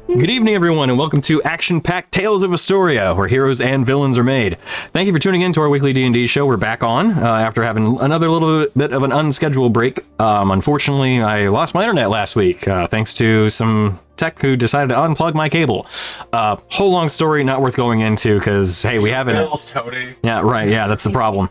Good evening, everyone, and welcome to Action-Packed Tales of Istoria, where heroes and villains are made. Thank you for tuning in to our weekly D&D show. We're back on after having another little bit of an unscheduled break. Unfortunately, I lost my internet last week, thanks to some tech who decided to unplug my cable. Whole long story, not worth going into, because, hey, we haven't... Tony. Yeah, right, yeah, that's the problem.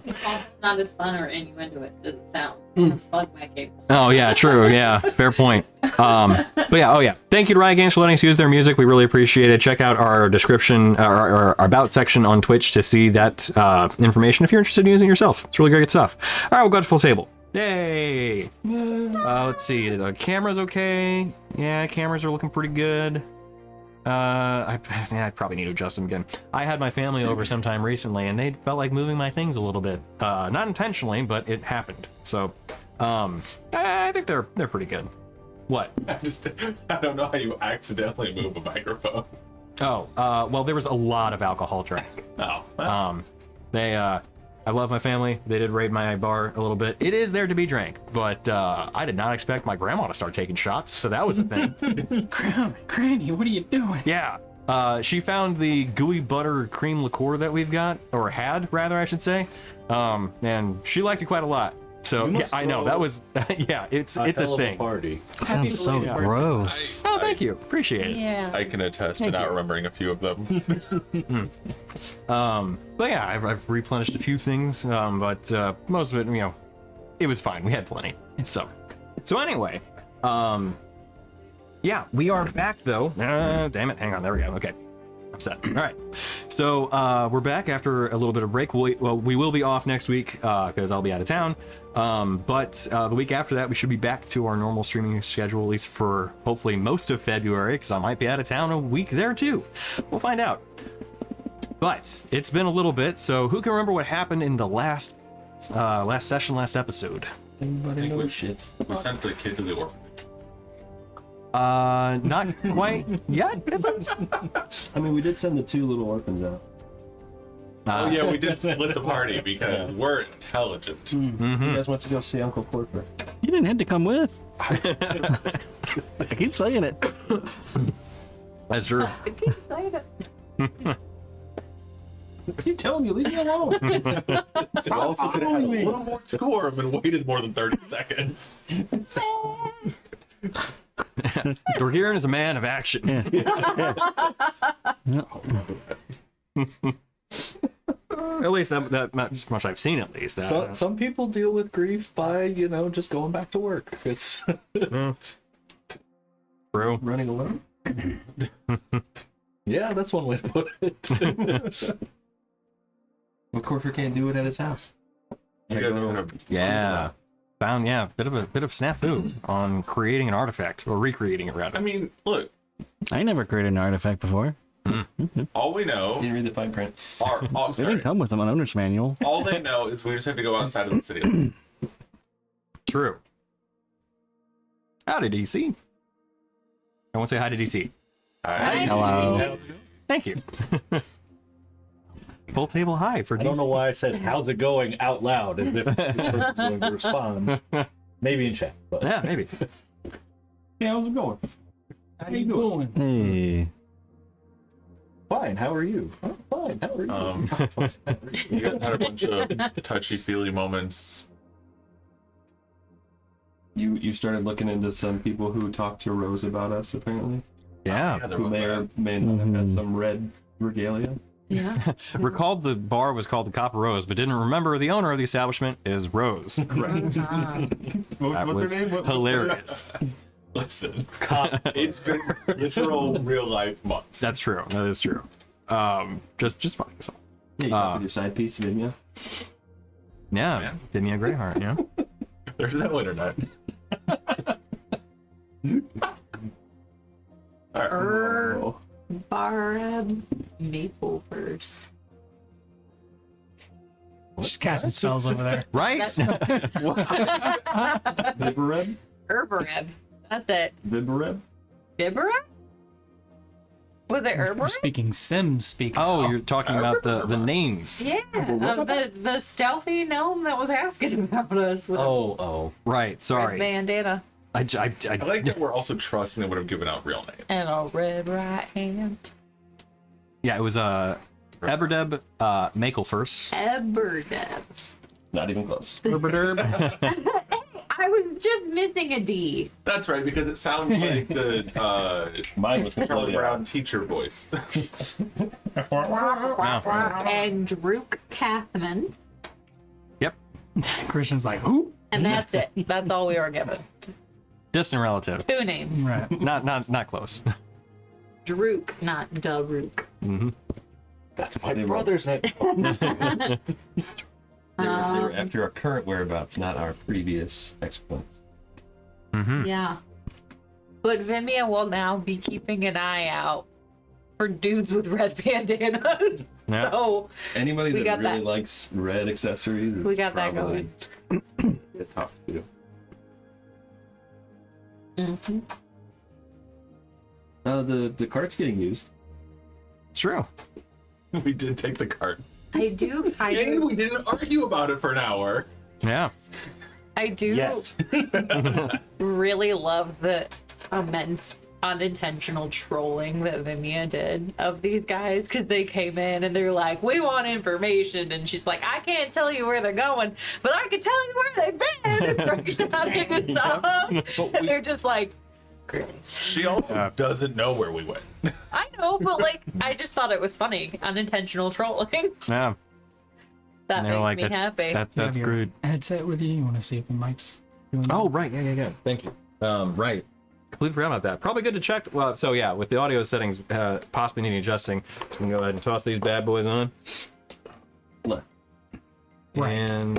Not as fun or innuendo as it sounds. Unplug my cable. Oh, yeah, true, yeah, fair point. But yeah, thank you to Riot Games for letting us use their music. We really appreciate it. Check out our description, our about section on Twitch to see that information if you're interested in using it yourself. It's really great stuff. All right, we'll go to full table. Yay! Let's see, the camera's okay. Yeah, cameras are looking pretty good. I probably need to adjust them again. I had my family over sometime recently, and they felt like moving my things a little bit. Not intentionally, but it happened. So, I think they're pretty good. What? I don't know how you accidentally move a microphone. Oh, well, there was a lot of alcohol drank. Oh. I love my family. They did raid my bar a little bit. It is there to be drank, but I did not expect my grandma to start taking shots, so that was a thing. Granny, what are you doing? Yeah. She found the gooey butter cream liqueur that we've got, or had, rather, I should say. And she liked it quite a lot. So, yeah, I know, that was, yeah, it's a thing. Party. That sounds so gross. Oh, thank you. Appreciate it. Yeah. I can attest to not remembering a few of them. But yeah, I've replenished a few things, but most of it, it was fine. We had plenty. So anyway, yeah, we are back though. Damn it, hang on, there we go. Okay, I'm set. All right, so we're back after a little bit of break. We will be off next week because I'll be out of town. But the week after that, we should be back to our normal streaming schedule, at least for hopefully most of February, because I might be out of town a week there too. We'll find out. But it's been a little bit, so who can remember what happened in the last episode? Anybody know shit? We sent the kid to the orphanage. Not quite yet. I mean, we did send the 2 little orphans out. Oh yeah, we did split the party because we're intelligent. You guys went to go see Uncle Corporate. You didn't have to come with. I keep saying it. That's true. I keep saying it. I keep telling you, leave me alone. We also could have had a little more decorum and waited more than 30 seconds. Dorgiran is a man of action. At least that not much I've seen. At least Some people deal with grief by, just going back to work. It's true. Running alone. Yeah, that's one way to put it. But Corfer can't do it at his house. You guys are gonna Found bit of snafu on creating an artifact or recreating it rather. I mean, look, I never created an artifact before. all we know You read the fine print. are They didn't come with an owner's manual. all they know is we just have to go outside of the city limits. True. Howdy, DC. I won't say hi to DC. Hi. Hello. Thank you. Full table hi for DC. I don't know why I said "How's it going" out loud, as if this person's going to respond. Maybe in chat, but Yeah, maybe. hey, how's it going? How you doing? Hey. Fine. How are you? Oh, fine. How are you? You guys had a bunch of touchy-feely moments. You started looking into some people who talked to Rose about us, apparently. Yeah. there Who was may or that. may not have had some red regalia. Yeah. Recalled the bar was called the Copper Rose, but didn't remember the owner of the establishment is Rose. Correct. That What's was her name? hilarious. Listen, it's been literal real-life months. That's true. That is true. Just fine. So. Yeah, you talk with your side piece, Vimya. Yeah, Man. give me a Greyheart. Yeah. There's no internet. Oh. Barb Maple first. Just casting spells over there. Right? Viboreb? Herbareb. That's it. Viboreb? Bibbereb? Was it We're Herbareb? speaking Sim speak. Oh, you're talking about the names. Yeah. The stealthy gnome that was asking about us with Oh. Right. a Sorry. bandana. I like that we're also trusting they would have given out real names. And a red right hand. Yeah, it was Eberdeb Makelfirst. Eberdeb. Not even close. I was just missing a D. That's right, because it sounds like the Mine was Charlie completely Brown teacher voice. And Druk Kathman. Yep. Christian's like, who? And that's it. That's all we were given. Distant relative. 2 names. Right. Not close. Druk, not Daruk. That's my brother's name. They were after our current whereabouts, not our previous exploits. Yeah. But Vimea will now be keeping an eye out for dudes with red bandanas. Yeah. So Anybody We that got really that. likes red accessories, is We got that probably going. a tough to. The cart's getting used. It's true. We did take the cart. I do And we didn't argue about it for an hour. Yeah. Yet. really love the immense unintentional trolling that Vimea did of these guys, because they came in and they're like, we want information, and she's like, I can't tell you where they're going, but I can tell you where they've been, and breaks down into stuff. And they're just like, great. She also doesn't know where we went. I know, but like, I just thought it was funny, unintentional trolling. Yeah. That And they makes were like, me happy. That's You have your crude. Headset with you. You want to see if the mic's doing Oh, right. Yeah. Thank you. Right. Completely forgot about that. Probably good to check. Well, so yeah, with the audio settings possibly needing adjusting, so we can go ahead and toss these bad boys on. Left. Right. And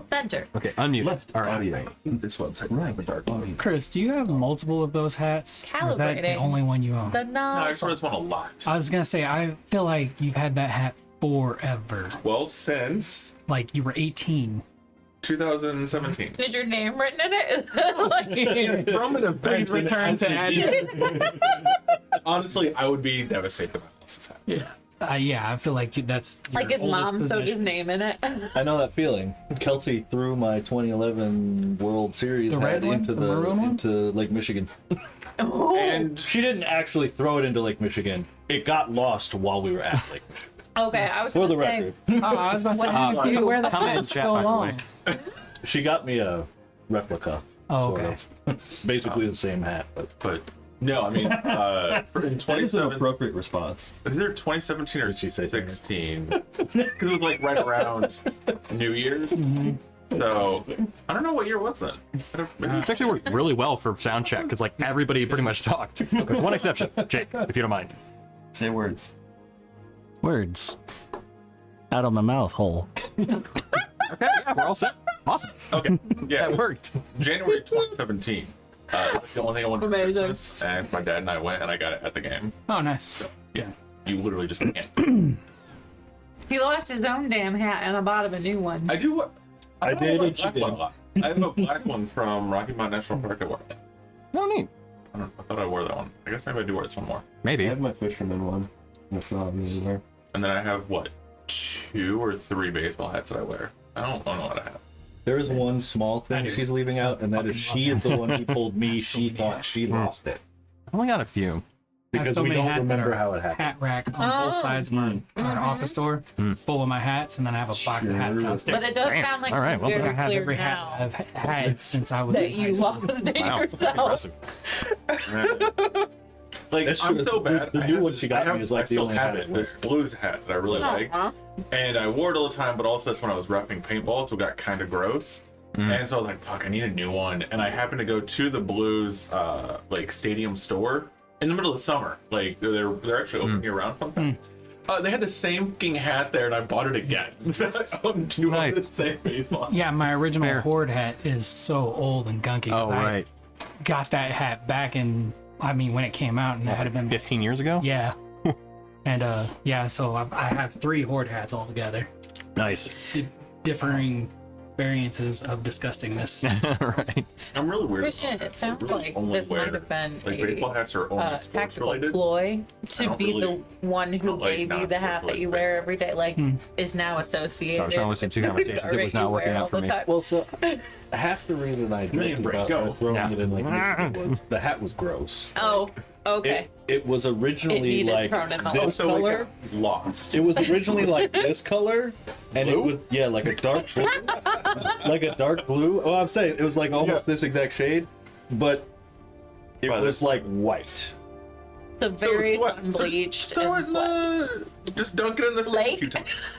Center. okay, unmute. Left. All right. Audio. This website. Right. Dark audio. Chris, do you have multiple of those hats? Or is that the Calibrating. only one you own? The No, I knob. just wear this one a lot. I was gonna say, I feel like you've had that hat forever. Well, since Like you were 18. 2017. Is your name written in it? Like, From an event Please in return to address. Honestly, I would be devastated about this. Yeah, I feel like that's your like his oldest mom sewed his possession. name in it. I know that feeling. Kelsey threw my 2011 World Series The hat red one? into The maroon one? into Lake Michigan. And She didn't actually throw it into Lake Michigan. It got lost while we were at Lake Michigan. Okay, I was For the gonna say, record, Oh, I was about to say, What how did did you you do? wear that Comment hat in chat, so by the long? way. she got me a replica. Oh, sort okay. of. Basically the same hat, but no, I mean, in that is an 27, appropriate response. was it 2017 or Did she say something? 16? Because it was like right around New Year's. So I don't know what year was that. It's actually worked really well for sound check because like everybody pretty much talked. With one exception, Jake, if you don't mind. Say words. Words. Out of my mouth hole. Okay, yeah, we're all set. Awesome. Okay, yeah, That worked. January 2017. That's the only thing I wanted for Amazing. Christmas, and my dad and I went, and I got it at the game. Oh, nice. Yeah, you literally just can't. he lost his own damn hat and I bought him a new one. I do what? I don't know did, what and she black one did. I like. I have a black one from Rocky Mountain National Park. I wore. No neat. I don't know. I thought I wore that one. I guess maybe I do wear this one more. I Maybe. have my fisherman one. That's not anywhere. And then I have what, 2 or 3 baseball hats that I wear. I don't know what I have. There is one small thing she's leaving out, and that is she is the one who told me she thought she lost it. I only got a few. I have Because so we many don't hats that remember are how it happened. hat rack on both sides of our office door, full of my hats, and then I have a box of hats Sure. downstairs. But it does Damn. sound like All right, it's well, very I have clear every hat now I've had since I was that in high you school. lost it Wow, that's yourself. impressive. Like, That's I'm true. so bad. The I new have one this- she got I have- me is like I the still only have hat it. I This blues hat that I really liked. Aw. And I wore it all the time, but also that's when I was repping paintball, so it got kind of gross. And so I was like, fuck, I need a new one. And I happened to go to the Blues like stadium store in the middle of summer. Like they're actually open year round something. They had the same fucking hat there, and I bought it again. So I own 2 of Nice. the same baseball. Yeah, my original Fair. Horde hat is so old and gunky. 'cause Oh, I right. got that hat back in, I mean, when it came out, and it had been 15 years ago? Yeah. And yeah, so I have 3 Horde hats altogether. Nice. Differing experiences of disgustingness. Right. I'm really weird. Christian, about it sounds really like only this wear- might have been like baseball hats are only a sports tactical related. ploy to don't be really- the one who don't like gave you the hat that you non-sports wear related every day, like is now associated. So I was trying to listen to two conversations. It was not working out for me. Well, so half the reason I joked break, about go. throwing Yeah. it in like was the hat was gross. Oh, okay. It was It originally needed like thrown in the this Also, we color. got lost. It was originally like this color, and it was like a dark blue, like a dark blue. Oh, I'm saying it was like almost this exact shade, but it Well, was like white. So very sweat- unbleached throw it and in sweat. just dunk it in the sink a Lake? few times.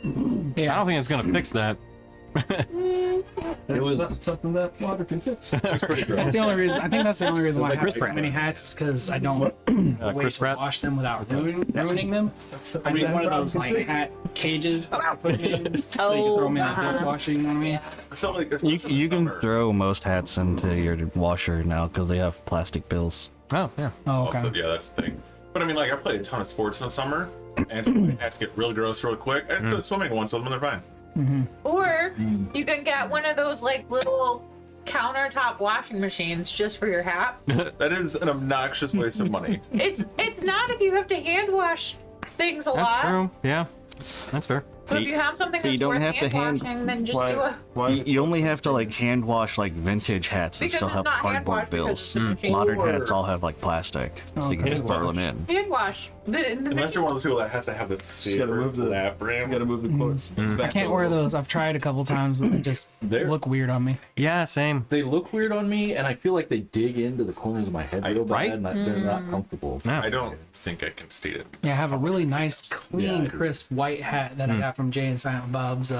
I don't think it's gonna fix that. It was something that water can fix. It was pretty gross. That's the only reason. I think that's the only reason why I like have Chris so Pratt. many hats is because I don't wait Chris to Pratt. wash them without ruining them. I need one of those like hat cages. Put them in, so you can throw them in the dishwasher. You know what I mean? So like, You, especially in you the can summer, throw most hats into your washer now because they have plastic bills. Oh yeah. Oh, okay. Also, yeah, that's the thing. But I mean, like, I play a ton of sports in the summer, and some of my hats get really gross real quick. I just go swimming once, and they're fine. Or you can get one of those like little countertop washing machines just for your hat. That is an obnoxious waste of money. It's not if you have to hand wash things a That's lot. true. Yeah. That's fair. But if you have something So you that's don't worth have to hand hand- washing, then just do a. You only have to like hand wash like vintage hats that Because still it's have not hand cardboard washed because bills. it's a machine. Modern Or- hats all have like plastic, so you can just throw them in. Hand wash. The Unless you're one of those people that has to have the gotta saber move the- lap rim. Gotta move the quotes. I can't wear those. I've tried a couple times, but they just They're- look weird on me. Yeah. Same. They look weird on me, and I feel like they dig into the corners of my head real Right? bad, and they're not comfortable. Yeah. I don't think I can state it. Yeah, I have a really nice, clean, I do. crisp white hat that I got from Jay and Silent Bob's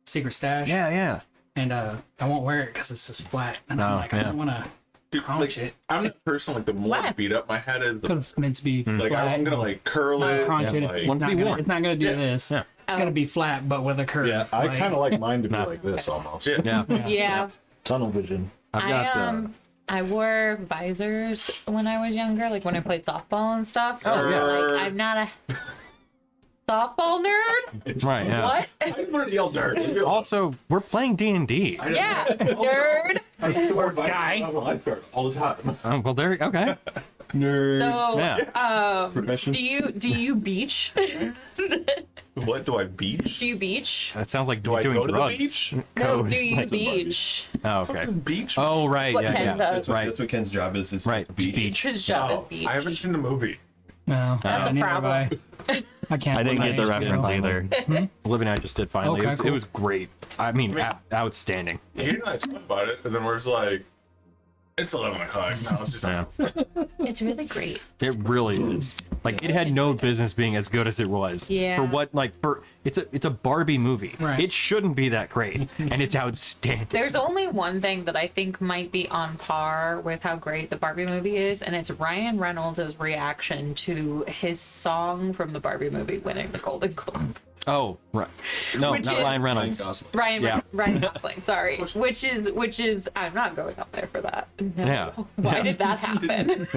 secret stash. Yeah. Yeah. And I won't wear it because it's just flat. And I'm Oh, like, I yeah. don't want to Dude, crunch like, it I'm the person, like, the more What? beat up my head is, the, because it's meant to be like, flat. I'm gonna, like, curl it. crunch it. and, It's, like, it's, Want to not be gonna, warm. it's not gonna do Yeah. this. Yeah. It's gonna be flat, but with a curve. Yeah, I Like, kind of like mine to be like this almost. Yeah. Yeah. Yeah. Tunnel vision. I've got. I wore visors when I was younger, like when I played softball and stuff. So Oh, yeah. like, I'm not a softball nerd. Right. Yeah. What? I'm gonna yell nerd. Also, we're playing D&D. Yeah, nerd. I sports guy. I was a lifeguard all the time. Oh, well, there. Okay. Nerd. So, Yeah. Profession. do you beach? What do I beach? Do you beach? That sounds like Do I doing go to the drugs. beach? No, Code. do you Like- beach? Oh, What okay. is beach? Oh, right. What Yeah. Ken Yeah. does. Right. That's what Ken's job is Right. beach. Beach. His job Oh, is beach. I haven't seen the movie. No, That's a neither have problem. I can't. I didn't put get the my reference age either. Olivia and I just did finally. Okay, It was- cool. It was great. I mean, outstanding. He and I talked about it, and then we're just like, it's 11 o'clock. No, it's just Yeah. It's really great. It really is. Like, it had no business being as good as it was. Yeah. For what, like, for it's a Barbie movie. Right. It shouldn't be that great, and it's outstanding. There's only one thing that I think might be on par with how great the Barbie movie is, and it's Ryan Reynolds' reaction to his song from the Barbie movie winning the Golden Globe. Oh, right. No, Which not is- Ryan Reynolds. Yeah. Ryan Gosling, sorry. Which is I'm not going up there for that. No. Yeah. Why did that happen?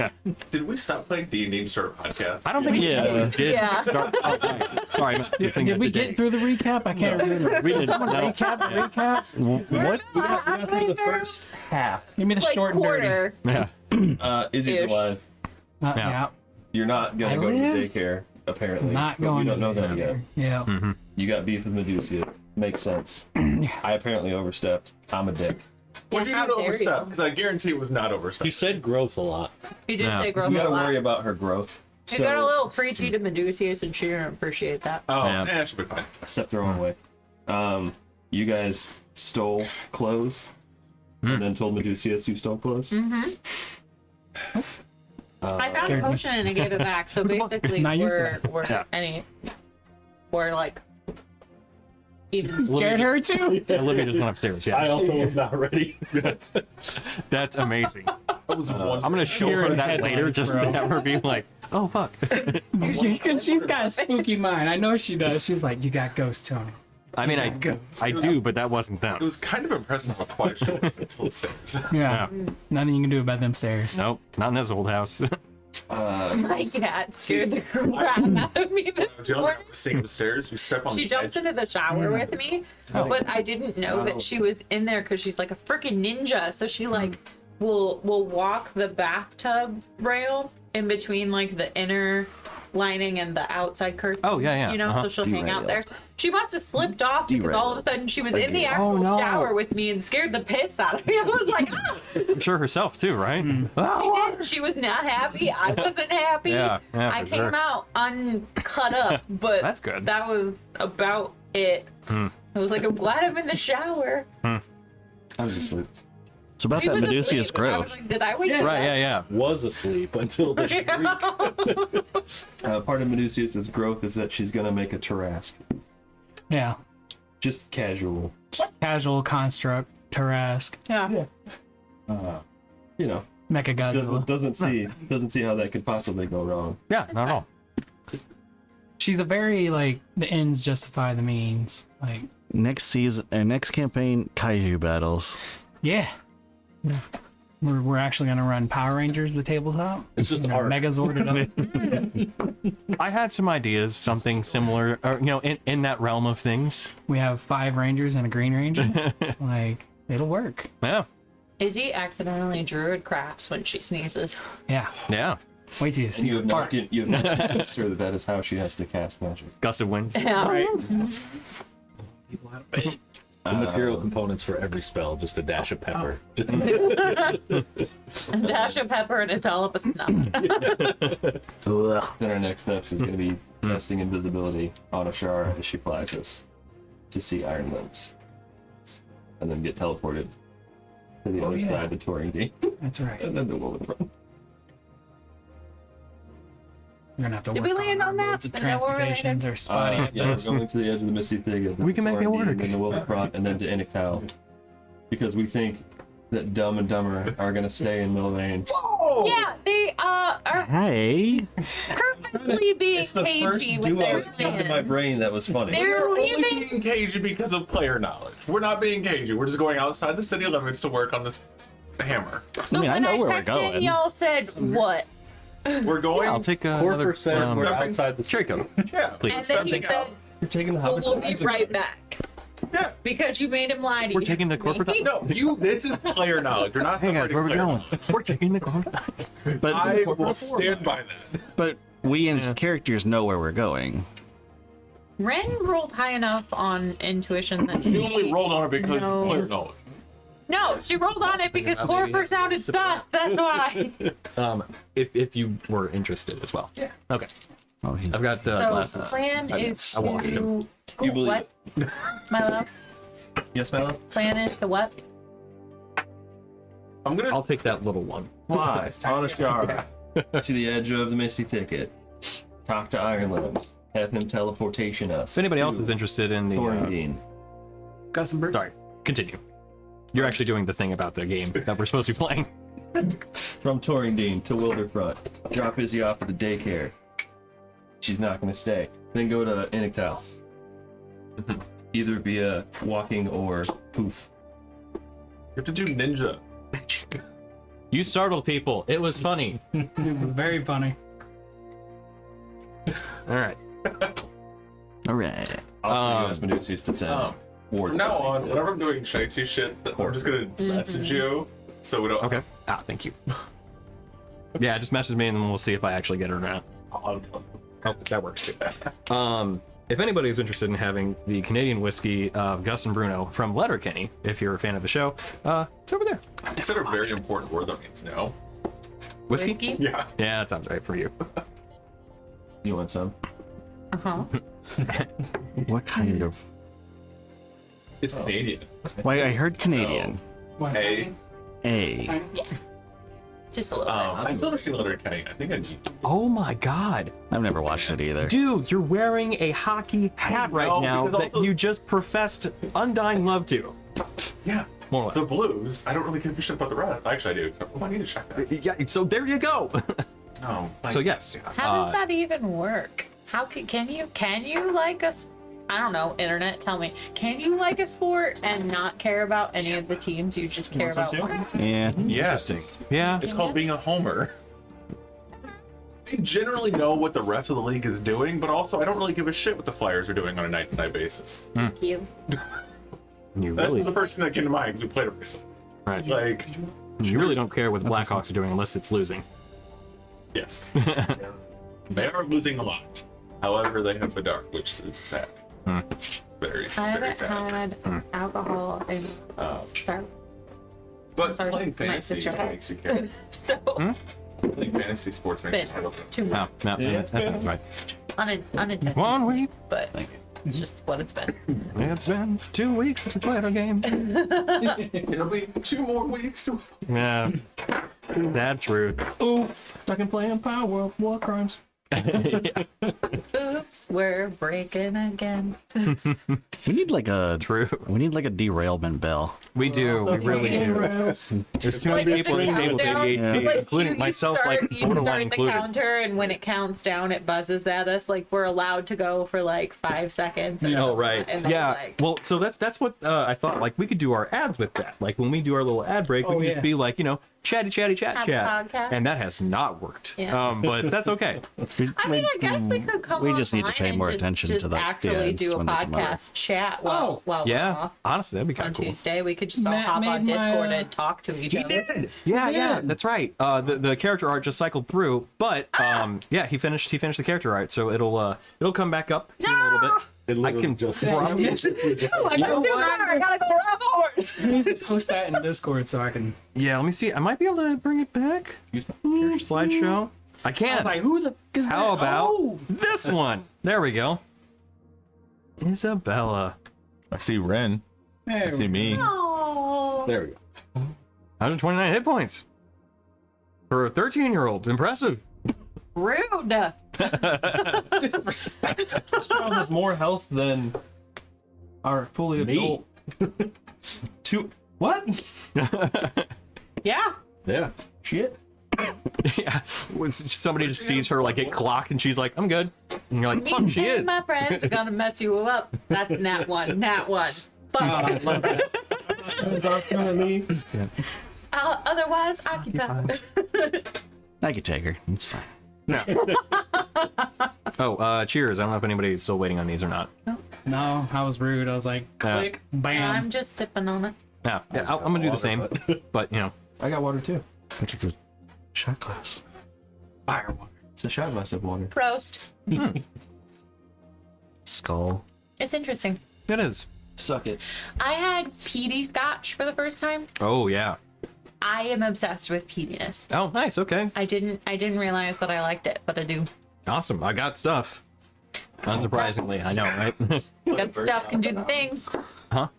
Did we stop playing D&D and start a podcast? I don't think we did. Yeah. Start, oh, nice. Sorry, I'm just thinking Did of we today. get through the recap? I can't remember. We did. Someone No. recap. What? We got through the first half. Give me the Like short and dirty. quarter. Yeah. Izzy's Ish. alive. Yeah. Yeah. You're not gonna I go to live? the daycare, apparently. Not but going We don't to know the that yet. Yeah. You got beef with Medusa. Makes sense. I apparently overstepped. I'm a dick. What did Yeah, you do to how dare overstep? you. Because I guarantee it was not overstep. You said growth a lot. He did Yeah. say growth You a gotta lot. worry about her growth. He got a So, little preachy to Medusius, and she didn't appreciate that. Oh, Yeah. yeah, should be fine. step the wrong way. You guys stole clothes and then told Medusius you stole clothes. I found a Scared me. potion and I gave it back. So basically, Not used to we're like even Scared her too. Olivia just went upstairs. I Yeah. also was not ready. That's amazing. That was one. I'm going to show You're her in that headlines, later just to bro. have her be like, oh, fuck. Because she's got a spooky mind. I know she does. She's like, you got ghosts, Tony. I mean, I do, but that wasn't It them. was kind of impressive how quiet she was until the stairs. Yeah. Yeah. Nothing you can do about them stairs. Nope, not in this old house. My cat scared the crap out of me this morning. Staying upstairs, you step on She the jumps edge. into the shower with me, but I didn't know that she was in there because she's like a freaking ninja. So she like will walk the bathtub rail in between like the inner lining and the outside curtain. Oh, yeah. You know, so she'll hang out there. She must have slipped off because all of a sudden she was in the actual shower with me and scared the piss out of me. I was like, ah! I'm sure herself too, right? She was not happy. I wasn't happy. Yeah, I for came sure. out uncut up, but That's good. that was about it. I was like, I'm glad I'm in the shower. I was asleep. It's about He that was Medusa's asleep, and I was growth. like, did I wake you Right, up? yeah. Was asleep until the shriek. Part of Medusa's growth is that she's gonna make a Tarrasque. Yeah. Just casual. Casual construct, Tarrasque, Yeah. You know, Mecha Godzilla. doesn't see how that could possibly go wrong. Yeah, not at all. She's a very like the ends justify the means. Like Next season, next campaign, kaiju battles. yeah. We're actually gonna run Power Rangers the tabletop. It's just You know, art. Megazord it up. I had some ideas, something similar, or, in that realm of things. We have 5 Rangers and a Green Ranger. Like it'll work. Yeah, Izzy accidentally druid crafts when she sneezes. Yeah. yeah. Wait till you And see you have the not, part. you have not convinced her that is how she has to cast magic. Gust of wind. Yeah. The material components for every spell, just a dash of pepper. Just- A dash of pepper and a dollop of snuff. Ugh. Then our next steps is going to be casting invisibility on Ashara as she flies us to see Iron Limbs. And then get teleported to the other side of Touring D. That's right. And then the Wilderfront. We're gonna have to Did work we land on that? loads of I know we're transportations or spotting it. Yeah, we're going to the edge of the Misty Thicket. We can make it work. And then the Wilderfront, and then to Iniktal. Because we think that Dumb and Dumber are going to stay in Milvain. Yeah, they are Hey, purposely being cagey with their plans. brain that was funny. They're We're only leaving. being cagey because of player knowledge. We're not being cagey. We're just going outside the city limits to work on this hammer. So I mean, I when know where we're checked in, going. y'all said what? We're going. I'll take another Corfer says we're um, outside the cherry coke. Yeah, Please. And then he stepping said, out. You're taking the well, hobbits. we'll be right back. Yeah. Because you made him lie to you. We're taking the corporate. No, this is player knowledge. You're not. Hey guys, where are we separating going? player We're taking the corporate. but knowledge. I will stand by that. but we as characters know where we're going. Ren rolled high enough on intuition that You only rolled on it because No. of player knowledge. No, she rolled on it because Corfer sounded sus. That's why. If you were interested as well. Yeah. Okay. Oh, he's I've got So glasses. plan is I washed them. to You believe what? My love. Yes, my love? Plan is to what? I'm gonna. I'll take that little one. Fly on Ashara to the edge of the Misty Thicket. Talk to Iron Limbs. Have him teleportation us. If anybody else is interested in the, Thornbean. sorry, continue. You're actually doing the thing about the game that we're supposed to be playing. From Torringdean to Wilderfront. Drop Izzy off at the daycare. She's not going to stay. Then go to Iniktal. Either via walking or poof. You have to do ninja. You startled people. It was funny. It was very funny. All right. all right. I'll ask Medusa to send wards. From now on, whenever I'm doing shitey shit, I'm just gonna message you so we don't. Okay. Thank you. Yeah, just message me and then we'll see if I actually get it or not. Oh, that works too. If anybody's interested in having the Canadian whiskey of Gus and Bruno from Letterkenny, if you're a fan of the show, it's over there. You said a very important word that means no. Whiskey? Whiskey? Yeah. Yeah, that sounds right for you. You want some? Uh-huh. What kind of? It's Canadian. Why I heard Canadian. Hey. A. Just a little bit. I still haven't seen Letterkenny. I think I need to. Oh my god. I've never watched it either. Dude, you're wearing a hockey hat right know, now because that also- you just professed undying love to. Yeah. More or The less. Blues. I don't really give a shit about the rest. Actually, I do. Oh, I need to check that. Yeah, so there you go. No. So yes. How does that even work? How can you like a I don't know, internet, tell me. Can you like a sport and not care about any of the teams? You just care about one? Yeah. Yes. Yeah. It's called being a homer. I generally know what the rest of the league is doing, but also I don't really give a shit what the Flyers are doing on a night-to-night basis. Thank you. You That's really, the first thing that came to mind. We played it recently. right. Like, You really don't care what the Blackhawks are doing unless it's losing. yes, they are losing a lot. However, they have Bedard, which is sad. Very, I very haven't sad. had alcohol in sorry. But sorry, playing my fantasy sister. makes you care. So Playing fantasy sports makes been you care. too No, much. no, that's right. Unintentional. 1 week. But it's just what it's been. It's been 2 weeks since we played our game. It'll be 2 more weeks to. Yeah. That's true. Oof. Stuck in playing Power of War Crimes. Oops, we're breaking again. We need like a True. We need like a derailment bell. We do. We really do. There's too many people at this table with ADHD, Like, including myself, like you borderline start the included. counter, and when it counts down, it buzzes at us. Like we're allowed to go for like 5 seconds. And Oh right. and then, Yeah. like, Well, so that's what I thought. Like we could do our ads with that. Like when we do our little ad break, we Oh, could yeah. just be like, chatty, chat, Have a chat, podcast. and that has not worked. Yeah. But that's okay. I mean, I guess we could come. We just need to online pay and more just- attention just to the actually ads do a when they come out. podcast chat while we're Yeah. off Honestly, that'd be kind on of cool. Tuesday. We could just all Matt hop on made my, Discord and talk to each other. Yeah, that's right. The character art just cycled through, but yeah, he finished the character art, so it'll come back up in a little bit. It I literally can just promise. I gotta go around the horn. He needs to post that in Discord so I can. Yeah, let me see. I might be able to bring it back. Character slideshow. I I can. was like, who the f- is that? How about Oh! this one? There we go. Isabella. I see Ren. I There see we me. Oh, There we go. 129 hit points for a 13-year-old. Impressive. rude. Disrespect. This child has more health than our fully adult. What? Yeah. Yeah. Shit. Yeah. When somebody just sees her like get clocked and she's like, I'm good. And you're like, Me fuck, she and is. my friends are gonna mess you up. That's nat one. Fuck. Otherwise, I can go. I could take her. It's fine. No. Oh, cheers. I don't know if anybody's still waiting on these or not. No, I was rude. I was like, click, bam. I'm just sipping on it. Yeah, I'm gonna do the same. But I got water too. But it's a shot glass. Fire water. It's a shot glass of water. Prost. Skull. It's interesting. it is. Suck it. I had peaty scotch for the first time. Oh yeah. I am obsessed with peatiness. Oh, nice. Okay. I didn't realize that I liked it, but I do. Awesome. I got stuff. Unsurprisingly, I know, right? Good stuff can do the things. Huh?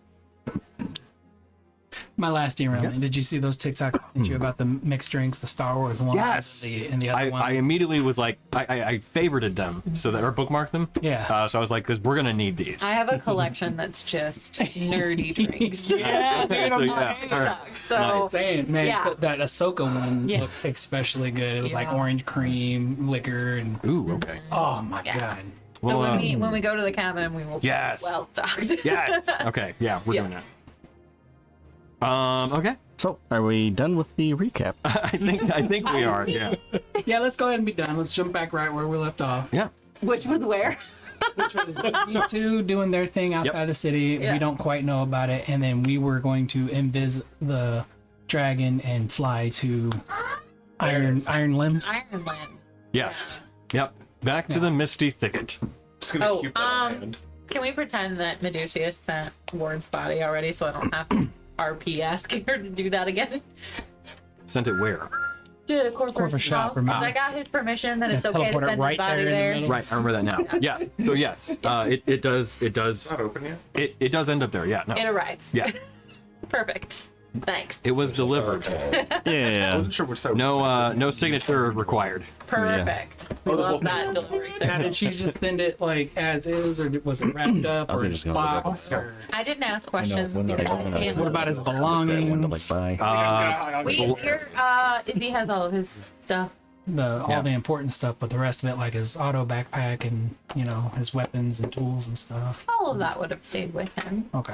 My last email. Did you see those TikToks I sent you about the mixed drinks, the Star Wars one? Yes. And the other one? I immediately was like, I favorited them so that or bookmarked them. Yeah. So I was like, because we're gonna need these. I have a collection that's just nerdy drinks. Yeah, Okay, dude, so I'm yeah. not All right. so Nice. Saying, man, Yeah. that Ahsoka one Yeah. looked especially good. It was like Yeah. orange cream, liquor, and Ooh, okay. oh my Yeah. god. So Well, when we go to the cabin, we will be Yes. well stocked. Yes. Okay. Yeah, we're Yeah. doing that. Okay. So, are we done with the recap? I think we are. Yeah. Yeah, let's go ahead and be done. Let's jump back right where we left off. Yeah. Which was where? Which was these two doing their thing outside the city. Yeah. We don't quite know about it, and then we were going to invis the dragon and fly to Iron Limbs. Ironland. Yes. Yep. Back to the misty thicket. Just gonna Oh, keep that in hand. Can we pretend that Medusa sent Ward's body already, so I don't have to RP asking her to do that again? Sent it where? To Corporate shop, house. remember? I got his permission that it's Yeah, okay to teleport it send right his body there in the there. middle. Right. I remember that now. Yes. So yes, it does. It's not open yet. It does end up there. Yeah. No. It arrives. Yeah. Perfect. Thanks. It was delivered. I Yeah. wasn't sure we're so. No signature required. Perfect. We Oh, the love whole that thing. delivery Now, service. did she just send it like as is, or was it wrapped up, I was or just just gonna go boxed? Or I didn't ask questions. when You I- guys when I- handled what about his it. That one to belongings? like buy. Izzy has all of his stuff. All the important stuff, but the rest of it, like his auto backpack and his weapons and tools and stuff. All of that would have stayed with him. Okay.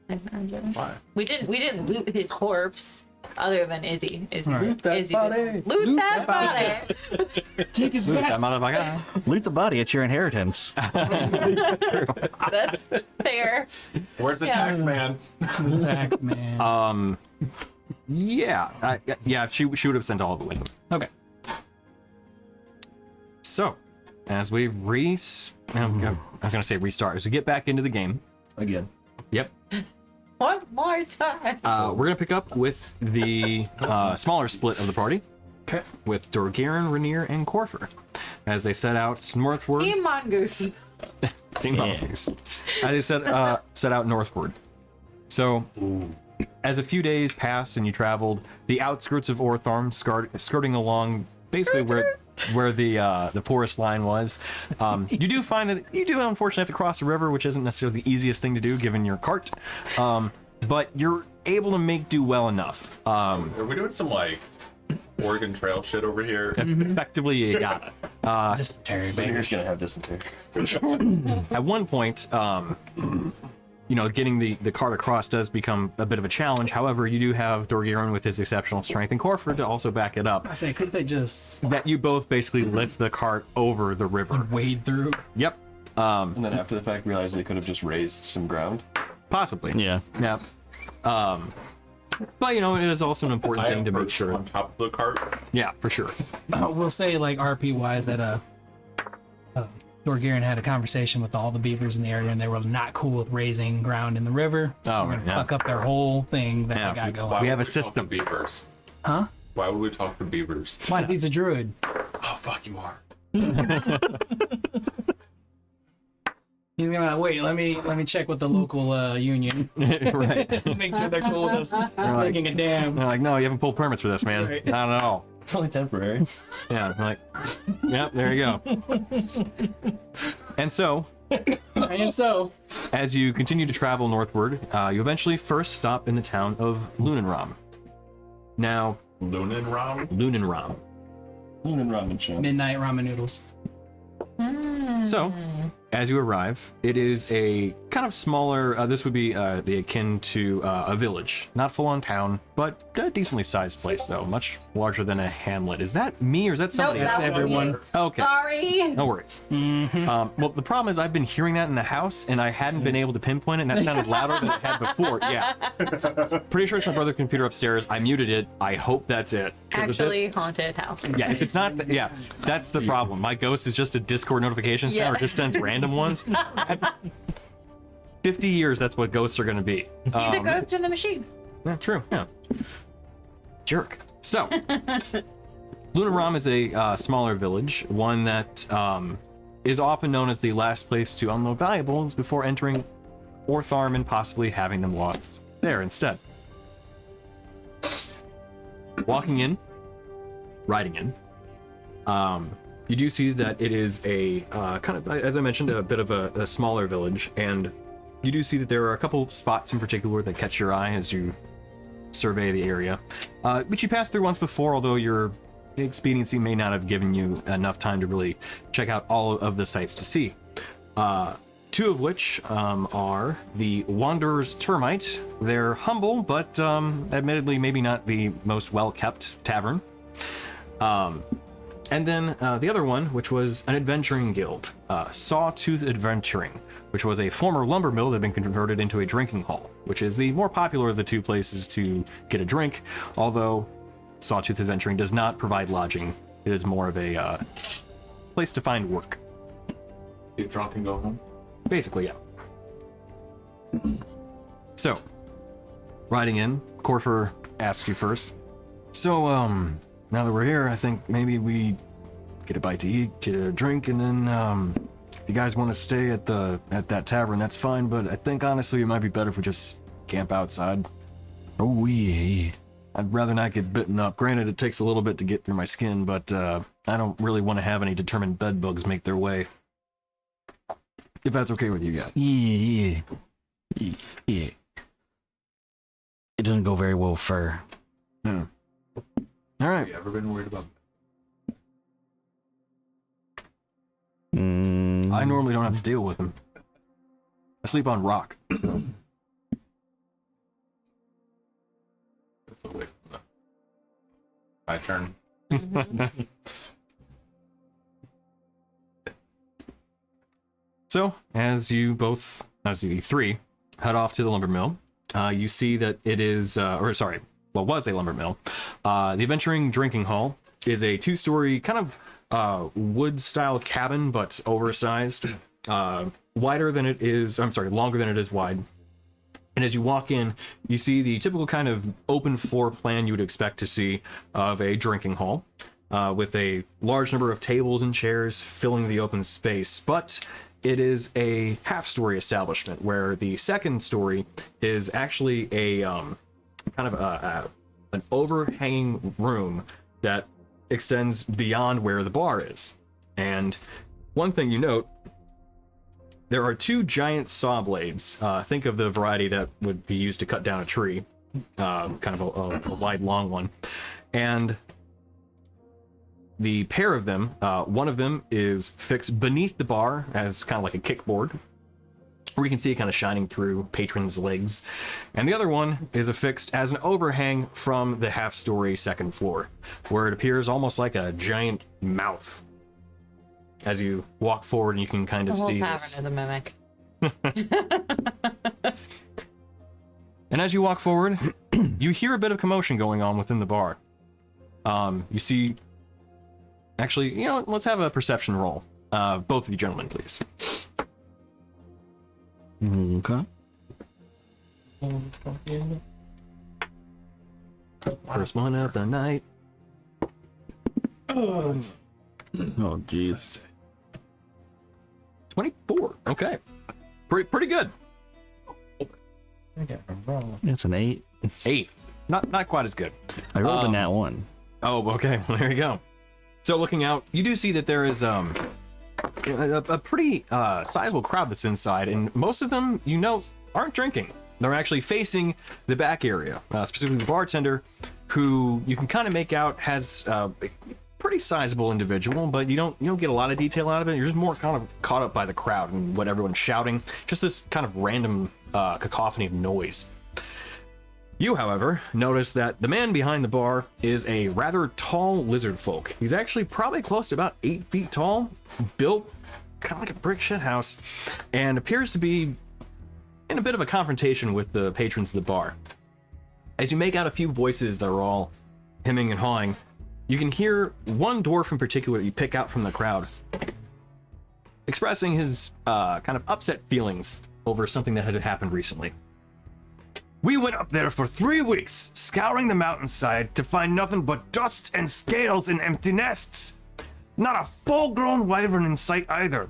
I imagine. We didn't loot his corpse. Other than Izzy. Loot that Izzy body. did- Loot that body. Take his That back. motherfucker. Loot the body. It's your inheritance. That's fair. Where's the Yeah. tax man? Facts, man. Yeah, she would have sent all of it with them. Okay. So, as we I was gonna say restart. As we get back into the game, Again. yep, One more time. we're gonna pick up with the smaller split of the party, Okay. with Dorgirin, Rainier, and Corfer, as they set out northward. Team Mongoose. Team Mongoose. As they set out northward. So, as a few days passed and you traveled the outskirts of Ortharm, skirting along basically where the forest line was, you do find that you do unfortunately have to cross the river, which isn't necessarily the easiest thing to do given your cart, but you're able to make do well enough. Are we doing some like Oregon Trail shit over here? Effectively, you got it. Dysentery, But baby. you're just gonna have dysentery. At one point, getting the cart across does become a bit of a challenge. However, you do have Dorgirin with his exceptional strength and Corford to also back it up. I say, couldn't they just That you both basically lift the cart over the river. wade through? Yep. And then after the fact, realize they could have just raised some ground. Possibly. Yeah. Yeah. But it is also an important I thing to make perched sure. on top of the cart. Yeah, for sure. We'll say, like, RP wise, that Dorgirin had a conversation with all the beavers in the area, and they were not cool with raising ground in the river. Oh, We're gonna yeah. fuck up their whole thing that Yeah. they got going. Why We would have a talk to system. Beavers. Huh? Why would we talk to beavers? Why? He's a druid. Oh fuck, you are. He's gonna wait. Let me check with the local union. Right. Make sure they're cool with us taking a dam. They're like, no, you haven't pulled permits for this, man. Right. Not at all. It's only temporary. Yeah. I'm like, yep, there you go. And so, And so, as you continue to travel northward, you eventually first stop in the town of Lunenram. Now, Lunin Rom? Lunenram. Lunan ramen show. midnight ramen noodles. So, as you arrive, it is a kind of smaller, this would be the akin to a village. Not full on town, but a decently sized place, though. Much larger than a hamlet. Is that me or is that somebody Nope, else? that was everyone. you. Okay. Sorry. No worries. Well, the problem is I've been hearing that in the house, and I hadn't been able to pinpoint it, and that sounded louder than it had before. Yeah. Pretty sure it's my brother's computer upstairs. I muted it. I hope that's it. 'Cause if it- Actually, haunted house. yeah, if it's not, yeah, that's the problem. My ghost is just a Discord notification sound, or just sends random ones. 50 years, that's what ghosts are going to be. Be the ghost in the machine. Yeah, true. Yeah. Jerk. So, Lunaram is a smaller village, one that is often known as the last place to unload valuables before entering Ortharm and possibly having them lost there instead. Walking in, riding in, you do see that it is a kind of, as I mentioned, a bit of a smaller village, and you do see that there are a couple spots in particular that catch your eye as you survey the area, which you passed through once before, although your expediency may not have given you enough time to really check out all of the sites to see. Two of which are the Wanderer's Termite. They're humble, but admittedly maybe not the most well-kept tavern. And then the other one, which was an adventuring guild, Sawtooth Adventuring, which was a former lumber mill that had been converted into a drinking hall, which is the more popular of the two places to get a drink, although Sawtooth Adventuring does not provide lodging. It is more of a place to find work. Get drunk and go home. Basically, yeah. So, riding in, Corfer asks you first. So, now that we're here, I think maybe we get a bite to eat, get a drink, and then, if you guys want to stay at that tavern, that's fine, but I think honestly it might be better if we just camp outside. Oh, yeah. I'd rather not get bitten up. Granted, it takes a little bit to get through my skin, but I don't really want to have any determined bed bugs make their way. If that's okay with you guys. Yeah. Yeah. It doesn't go very well with fur. All right. Have you ever been worried about? I normally don't have to deal with them. I sleep on rock. So. That's away from My turn. So, as you three head off to the lumber mill, you see that it is, was a lumber mill. The Adventuring Drinking Hall is a 2-story kind of wood-style cabin, but oversized, longer than it is wide. And as you walk in, you see the typical kind of open floor plan you would expect to see of a drinking hall, with a large number of tables and chairs filling the open space. But it is a half-story establishment where the second story is actually a kind of an overhanging room that extends beyond where the bar is. And one thing you note, there are 2 giant saw blades. Think of the variety that would be used to cut down a tree, kind of a wide, long one. And the pair of them, one of them is fixed beneath the bar as kind of like a kickboard, where you can see it kind of shining through patrons' legs. And the other one is affixed as an overhang from the half-story second floor, where it appears almost like a giant mouth. As you walk forward, you can kind of see this. The mimic. And as you walk forward, you hear a bit of commotion going on within the bar. You see... Actually, let's have a perception roll. Both of you gentlemen, please. Okay. First one of the night. Oh, jeez. 24. Okay. Pretty good. It's an 8. 8. Not quite as good. I rolled a nat 1. Oh, okay. Well, there you go. So looking out, you do see that there is a pretty sizable crowd that's inside, and most of them, aren't drinking. They're actually facing the back area, specifically the bartender, who you can kind of make out has a pretty sizable individual, but you don't get a lot of detail out of it. You're just more kind of caught up by the crowd and what everyone's shouting. Just this kind of random cacophony of noise. You, however, notice that the man behind the bar is a rather tall lizard folk. He's actually probably close to about 8 feet tall, built kind of like a brick shit house, and appears to be in a bit of a confrontation with the patrons of the bar. As you make out a few voices that are all hemming and hawing, you can hear one dwarf in particular you pick out from the crowd, expressing his kind of upset feelings over something that had happened recently. We went up there for 3 weeks, scouring the mountainside to find nothing but dust and scales and empty nests. Not a full-grown wyvern in sight either.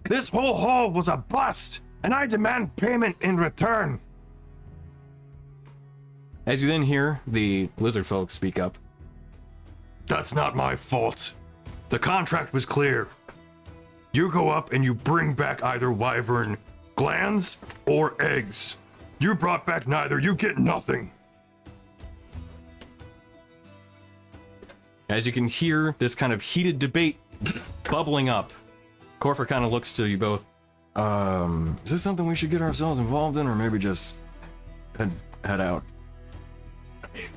This whole haul was a bust, and I demand payment in return. As you then hear the lizard folk speak up. That's not my fault. The contract was clear. You go up and you bring back either wyvern glands or eggs. You brought back neither, you get nothing. As you can hear this kind of heated debate bubbling up, Corfer kind of looks to you both. Is this something we should get ourselves involved in, or maybe just head out? I mean,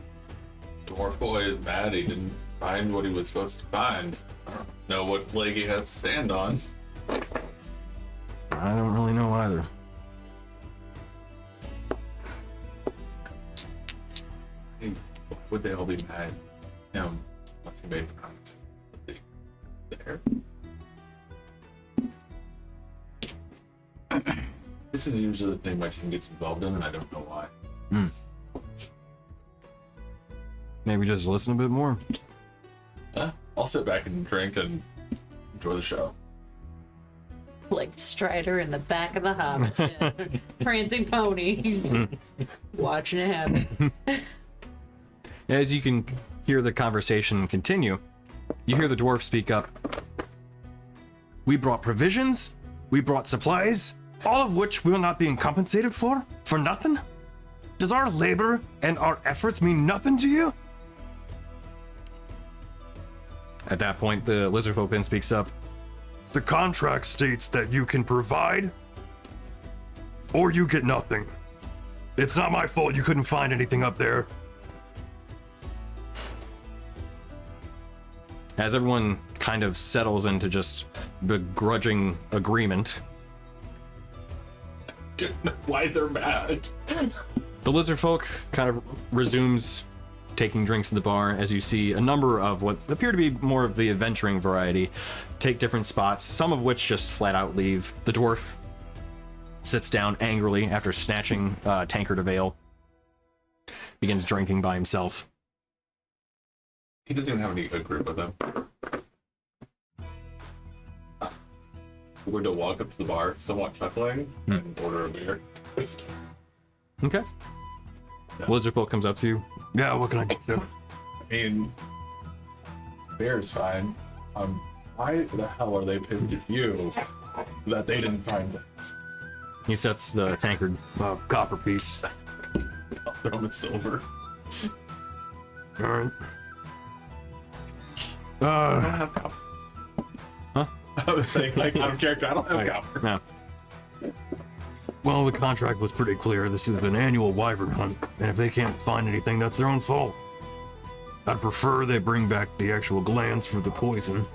Dwarf Boy is mad he didn't find what he was supposed to find. I don't know what leg he has to stand on. I don't really know either. Would they all be mad? Once he made the comments. There. This is usually the thing my team gets involved in, and I don't know why. Maybe just listen a bit more. I'll sit back and drink and enjoy the show. Like Strider in the back of the Hobbit. Prancing pony. Watching it happen. As you can hear the conversation continue, you hear the dwarf speak up. We brought provisions, we brought supplies, all of which we are not being compensated for nothing? Does our labor and our efforts mean nothing to you? At that point, the lizard folk then speaks up. The contract states that you can provide, or you get nothing. It's not my fault you couldn't find anything up there. as everyone kind of settles into just begrudging agreement, Why they're mad? the lizard folk kind of resumes taking drinks at the bar as you see a number of what appear to be more of the adventuring variety take different spots, some of which just flat out leave. The dwarf sits down angrily after snatching a tankard of ale, begins drinking by himself. He doesn't even have a group with him. We're to walk up to the bar, somewhat chuckling, and order a beer. Okay. Yeah. Lizard folk comes up to you. Yeah, what can I get you? I mean, beer is fine. Why the hell are they pissed at you that they didn't find us? He sets the tankard copper piece. I'll throw him in silver. All right. I don't have copper. Huh? I was saying, like, out of character, I don't have copper. No. Well, the contract was pretty clear. This is an annual wyvern hunt, and if they can't find anything, that's their own fault. I'd prefer they bring back the actual glands for the poison.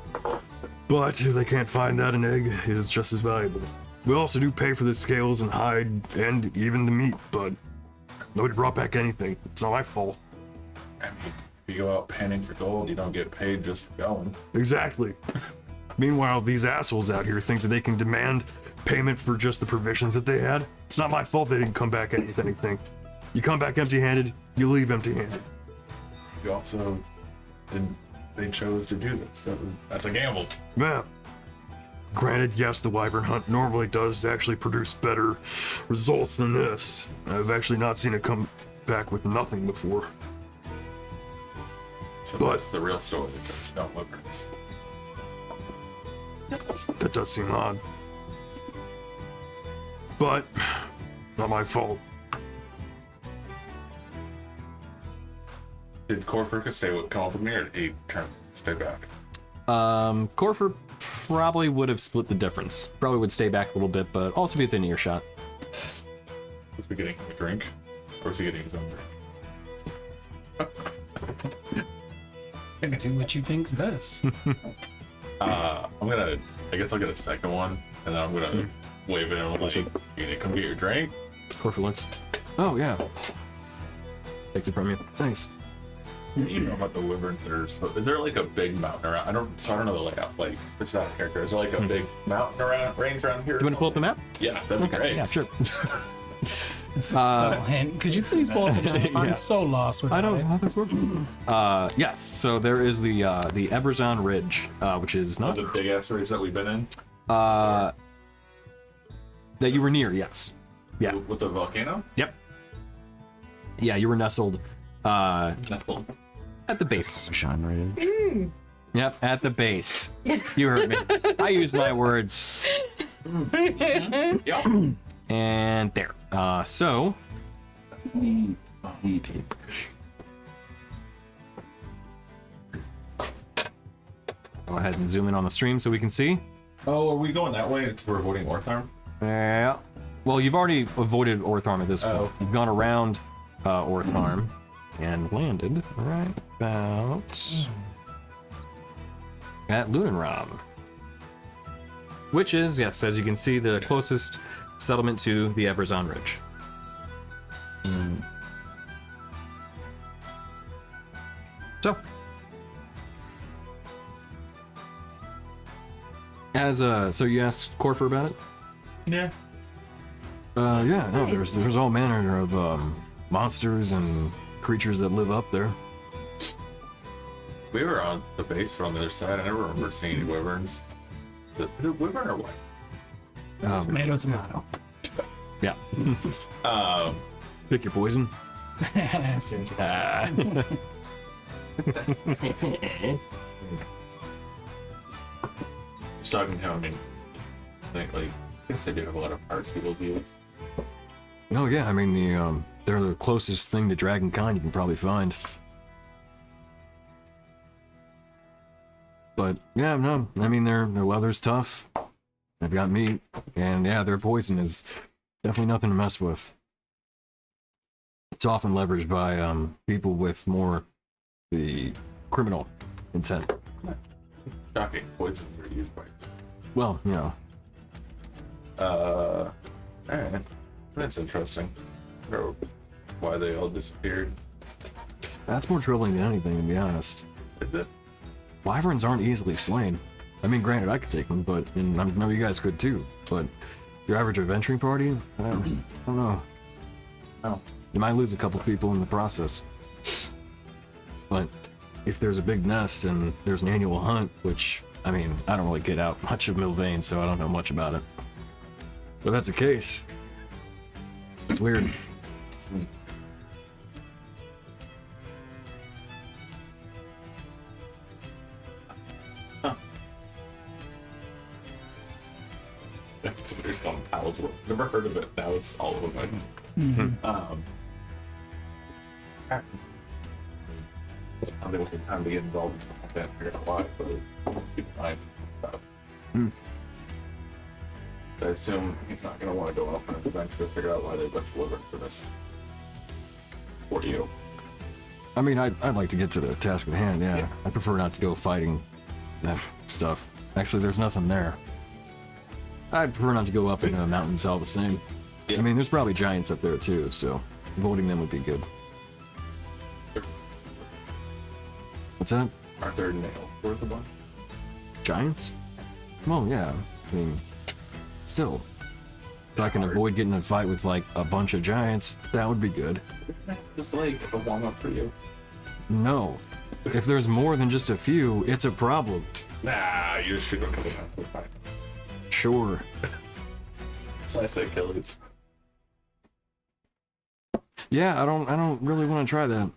But if they can't find that, an egg is just as valuable. We also do pay for the scales and hide and even the meat, but nobody brought back anything. It's not my fault. I mean, if you go out panning for gold, you don't get paid just for going. Exactly. Meanwhile, these assholes out here think that they can demand payment for just the provisions that they had. It's not my fault they didn't come back with anything. You come back empty-handed, you leave empty-handed. You also didn't. They chose to do this. That's a gamble. Yeah. Granted, yes, the wyvern hunt normally does actually produce better results than this. I've actually not seen it come back with nothing before. So But- that's the real story. There's no wyverns. That does seem odd. But, not my fault. Did Corporate come up with me, or did he stay back? Corfer probably would have split the difference. Probably would stay back a little bit, but also be within earshot. Was he getting a drink, or was he getting his own drink? Do what you think's best. I guess I'll get a second one, and then I'm gonna wave it and like, you gonna come get your drink? Corfer looks. Oh, yeah. Takes it from you. Thanks. You know about the wyverns that are. Is there like a big mountain around? I don't know the layout. Like, it's not a character. Is there like a big mountain range around here? Do you want to pull up the map? Yeah, that'd be great. Yeah, sure. And could you please pull up the map? I'm so lost with I it. don't know how this works. Yes, so there is the Eberzon Ridge, which is not The big ass ridge that we've been in that you were near. Yes. Yeah. with the volcano. Yep. Yeah, you were nestled Nestled. at the base. Shine right in. Yep, at the base. You heard me. I use my words. Yep. And there. So. Go ahead and zoom in on the stream so we can see. Oh, are we going that way? We're avoiding Ortharm. Yeah. Well, you've already avoided Ortharm at this point. Oh. You've gone around Ortharm and landed right about at Lunenram, which is, yes, as you can see, the closest settlement to the Eberzon Ridge. So, so you asked Corfer about it? Yeah. Yeah, no, there's all manner of monsters and creatures that live up there. We were on the base from the other side. I never remember seeing any wyverns. Is it wyvern or what? Tomato, tomato. Yeah. Pick your poison. Seriously. Just talking to him, I mean, I think, like, I guess they do have a lot of parts people use. Oh yeah, I mean they're the closest thing to dragonkind you can probably find. But yeah, no, I mean their leather's tough. They've got meat, and yeah, their poison is definitely nothing to mess with. It's often leveraged by people with more the criminal intent. Shocking. Poison were used by. Well, you know. Alright. That's interesting. I wonder why they all disappeared. That's more troubling than anything, to be honest. Is it? Wyverns aren't easily slain. I mean, granted, I could take them, but and I know you guys could too. But your average adventuring party, I don't know. Oh. You might lose a couple people in the process. But if there's a big nest and there's an annual hunt, which, I mean, I don't really get out much of Milvain, so I don't know much about it. But if that's the case, it's weird. Somebody's called Palatable. Never heard of it. Now it's all over my. I don't think time to get involved in something like that. I forget why, but keep in mind stuff. I assume he's not going to want to go off on an adventure to figure out why they left Wyvern for this. What do you? I mean, I'd like to get to the task at hand, yeah. I prefer not to go fighting stuff. Actually, there's nothing there. I'd prefer not to go up into the mountains all the same. Yeah. I mean, there's probably giants up there too, so avoiding them would be good. What's that? Aren't there nails worth a bunch? Giants? Well, yeah. I mean, still. If I can avoid getting in a fight with, like, a bunch of giants, that would be good. Just like a warm-up for you. No. If there's more than just a few, it's a problem. Nah, you just shoot a couple times for fight. Sure. So I say Achilles. Yeah, I don't really want to try that.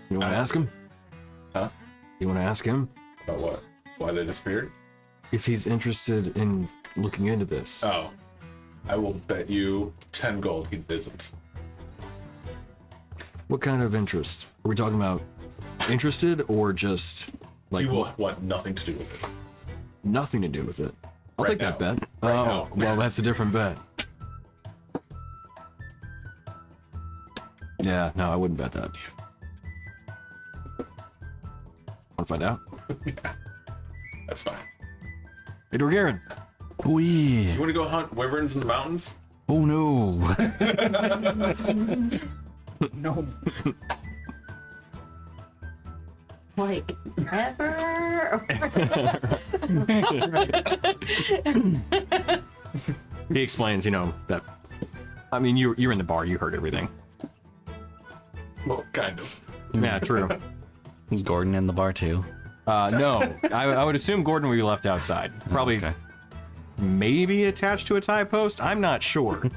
You want to ask him? Huh? You want to ask him About what? Why they disappeared? if he's interested in looking into this? Oh. I will bet you 10 gold he isn't. What kind of interest? Are we talking about interested or just like He will want nothing to do with it. nothing to do with it? I'll Right take that now. bet. Right Oh, now. well, that's a different bet. Yeah, no, I wouldn't bet that. Want to find out? That's fine. Hey, Dorgaren. Oh yeah. You want to go hunt wyverns in the mountains? Oh no. No. Like, ever? He explains, that. I mean, you're in the bar. You heard everything. Well, kind of. Yeah, true. Is Gordon in the bar too? No, I would assume Gordon would be left outside. Probably, Okay. maybe attached to a tie post. I'm not sure.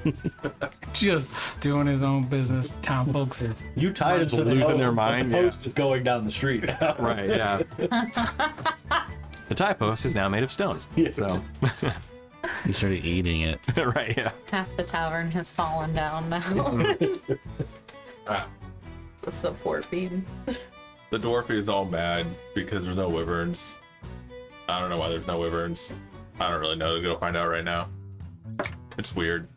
Just doing his own business. Town folks are. You tied it Just to the losing post. their mind, The yeah. post is going down the street. Right? Yeah. The tie post is now made of stone. So, He started eating it. right? Yeah. Half the tavern has fallen down now. Ah, It's a support beam. the dwarf is all mad because there's no wyverns. I don't know why there's no wyverns. I don't really know. Go find out right now. It's weird.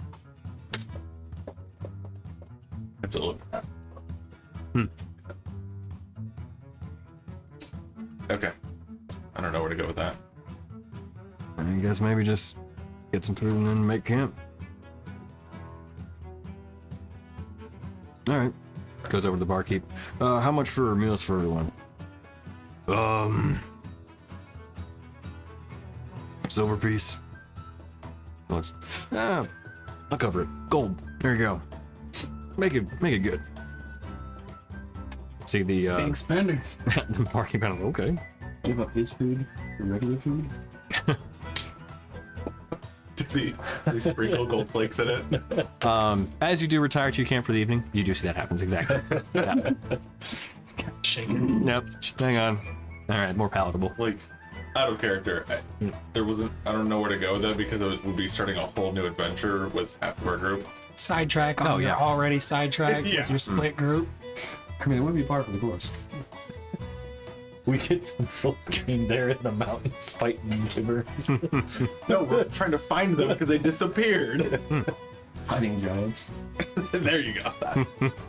Have to look. Okay. I don't know where to go with that. I guess maybe just get some food and then make camp. All right. Goes over to the barkeep. How much for meals for everyone? Silver piece. Looks. I'll cover it. Gold. There you go. Make it good. See the Big spender. the barkeep. Okay. Give up his food for regular food? Does he sprinkle gold flakes in it? As you do retire to your camp for the evening, you do see that happens exactly. Yeah. It's kind of shaking. Nope. Hang on. All right, more palatable. Like, out of character. I don't know where to go with that because it would be starting a whole new adventure with half of our group. Sidetrack on Oh, your yeah. already sidetracked Yeah. with your split group. I mean, it would be par for the course. We get to train there in the mountains fighting wyverns. No, we're trying to find them because they disappeared. Hiding giants. There you go.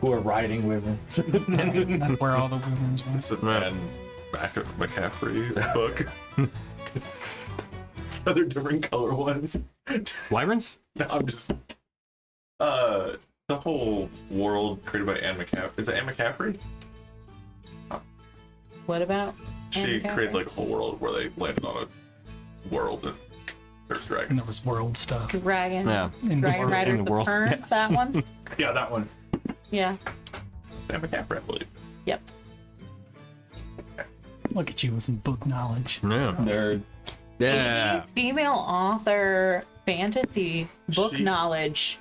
Who are riding wyverns. That's where all the wyverns were. It's a man McCaffrey book. Are there different color ones? Wyverns? No, I'm just the whole world created by Anne McCaffrey. Is it Anne McCaffrey? What about? She Anne McCaffrey? created like a whole world where they landed on a world and there's And dragon. there was world stuff. Dragon. Yeah. In the Dragon world- Riders in the of world. Pern, that one. Yeah, that one. Yeah. Anne McCaffrey, I believe. Yep. Look at you with some book knowledge. Yeah. Nerd. Yeah. 80s female author fantasy book She- knowledge.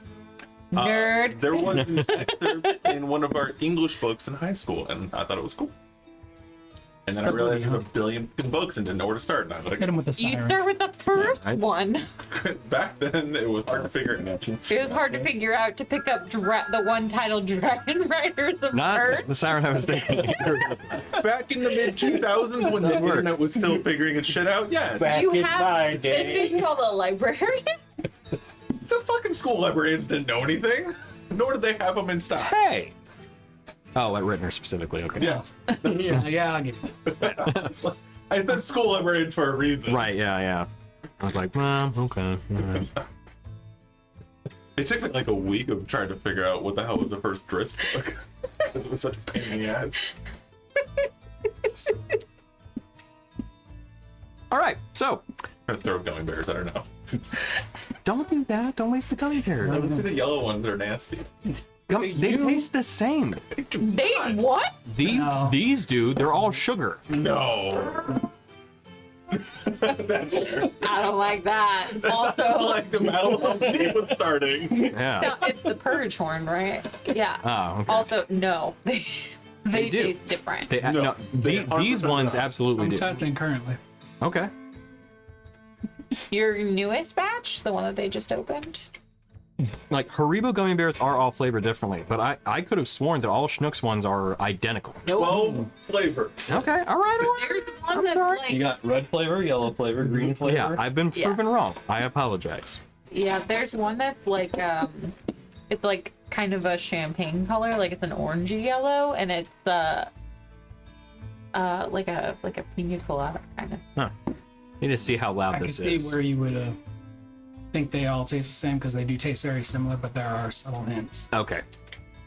Nerd. There was an excerpt in one of our English books in high school, and I thought it was cool. And then I Stability, realized there's huh? a billion books and didn't know where to start. And I was Hit like, him with the You siren. start with the first Right. one. back then it was hard to figure it out. It was hard to figure out to pick up the one titled Dragon Riders of Not Pern. the siren I was thinking. Back in the mid 2000s when the Does work. internet was still figuring its shit out, yes. Back You in have my this day. thing called a librarian. The fucking school librarians didn't know anything, nor did they have them in stock. Hey. Oh, at Rittner specifically. Okay. Yeah. Yeah, I'll give you. It's like- I said school librarians for a reason. Right. Yeah. Yeah. I was like, well, okay. All right. It took me like a week of trying to figure out what the hell was the first Drizzt book. It was such a pain in the ass. All right. So, Trying to throw gummy bears, I don't know. don't do that. Don't waste the gummy bears. Look at the yellow ones, they're nasty. They taste the same. They what? These do. They're all sugar. No. That's fair. I don't like that. That's not Also, like the Battle of Deep was starting. Yeah. no, it's the purge horn, right? Yeah. Oh, okay. Also, no. They do. taste different. They, No, no, they these 100% ones not. absolutely I'm do. touching currently. Okay. Your newest batch, the one that they just opened. Like Haribo gummy bears are all flavored differently, but I could have sworn that all Schnucks ones are identical. Nope. 12 flavors. Okay. All right. There's one that's like You got red flavor, yellow flavor, green flavor. Yeah, I've been Yeah. proven wrong. I apologize. yeah. There's one that's like it's like kind of a champagne color, like it's an orangey yellow, and it's like a pina colada kind of. Need to see how loud I can this see is. where you would think they all taste the same because they do taste very similar, but there are subtle hints. Okay.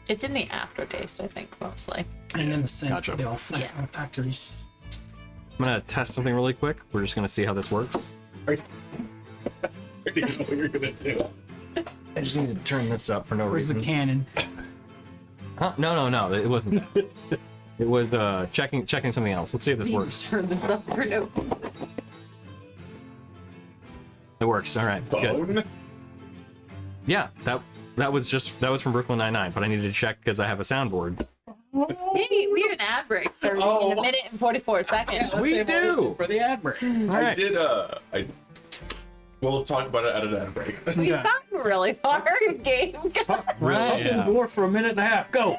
It's in the aftertaste, I think, mostly. And in the scent, Gotcha. they all Yeah. factory. I'm gonna test something really quick. We're just gonna see how this works. I didn't know what you're gonna do. I just need to turn this up for no Where's the reason. cannon? Huh? No. It wasn't that. It was checking something else. Let's see if this works. Turn this up for no. It works. All right. Good. Bone? Yeah. That was from Brooklyn Nine-Nine, but I needed to check because I have a soundboard. Hey, we have an ad break starting in a minute and 44 seconds. We do. For the ad break. All I right. did, we'll talk about it at an ad break. We've Yeah. gotten really far in game. Really? Fucking dwarf for a minute and a half. Go.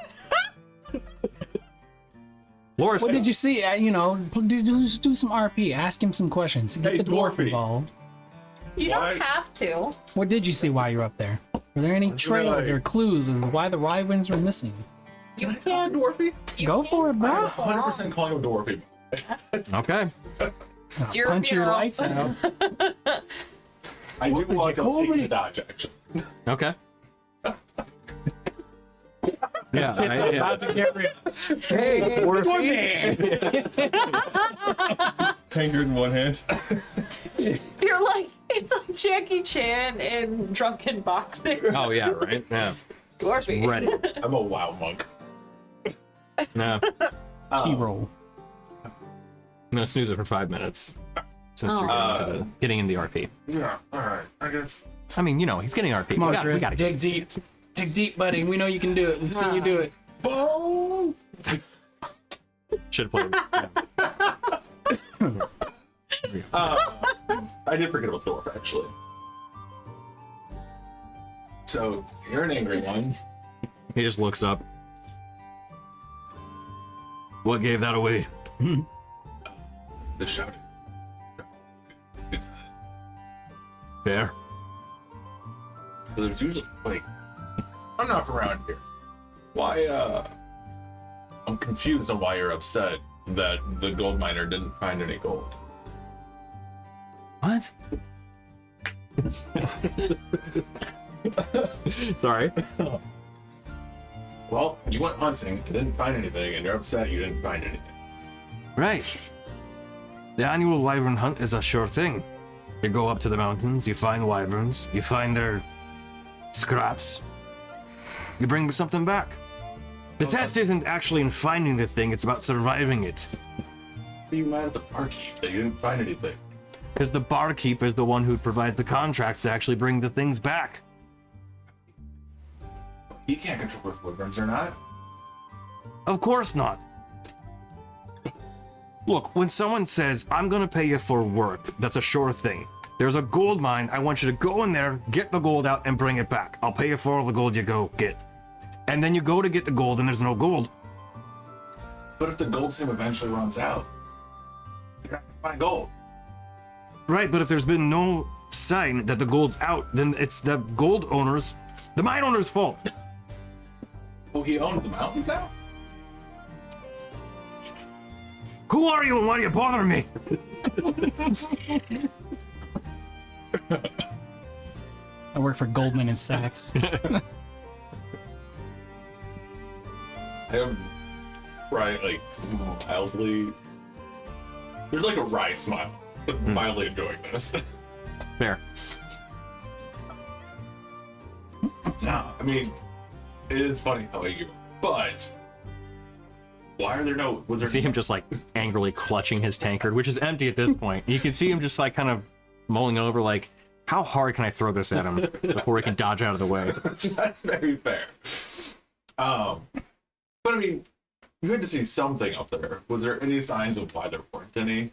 Laura, What did you see? Do some RP. Ask him some questions. Get Hey, the dwarf Dwarfy. involved. You Why- don't have to. What did you see while you were up there? Were there any trails or clues as to why the wyverns were missing? You Yeah, can. Dwarfy? Go for it, I'm bro. 100% calling him Dwarfy. Okay. I'll Your punch your hero. lights out. I do want to call take me? the dodge action. Okay. Yeah. About to get real. Hey, Finger in one hand. You're like, it's like Jackie Chan in Drunken Boxing. Oh yeah, right. Yeah. Dwarfy. Ready. I'm a WoW monk. No. Key roll. I'm gonna snooze it for 5 minutes. Since you're Oh. getting in the RP. Yeah, alright. I guess. I mean, he's getting RP. Come on, we Chris. gotta Dig deep. Dig deep, buddy. We know you can do it. We've seen you do it. Boom. Should have played. I did forget about Dwarf, actually. So, you're an angry one. He just looks up. What gave that away? The shouting. Fair. So there's usually, like, I'm not from around here. Why, I'm confused on why you're upset that the gold miner didn't find any gold. What? Sorry. Well, you went hunting, you didn't find anything, and you're upset you didn't find anything. Right. The annual wyvern hunt is a sure thing. You go up to the mountains, you find wyverns, you find their scraps, you bring something back. The test isn't actually in finding the thing, it's about surviving it. Are you mad at the barkeep that you didn't find anything? Because the barkeep is the one who provides the contracts to actually bring the things back. He can't control if wyverns or not. Of course not. Look, when someone says, I'm gonna pay you for work, that's a sure thing. There's a gold mine, I want you to go in there, get the gold out, and bring it back. I'll pay you for all the gold you go get. And then you go to get the gold and there's no gold. But if the gold seam eventually runs out, you're not gonna find gold. Right, but if there's been no sign that the gold's out, then it's the gold owners, the mine owner's fault. Oh, he owns the mountains now? Who are you and why are you bothering me? I work for Goldman and Sachs. I am right, like mildly. There's like a wry smile, but mildly enjoying this. Fair. Nah, I mean, it is funny how you, but why are there no? Was You there? see him just like angrily clutching his tankard, which is empty at this point. You can see him just like kind of mulling over, like, how hard can I throw this at him before he can dodge out of the way? That's very fair. But I mean, you had to see something up there. Was there any signs of why there weren't any?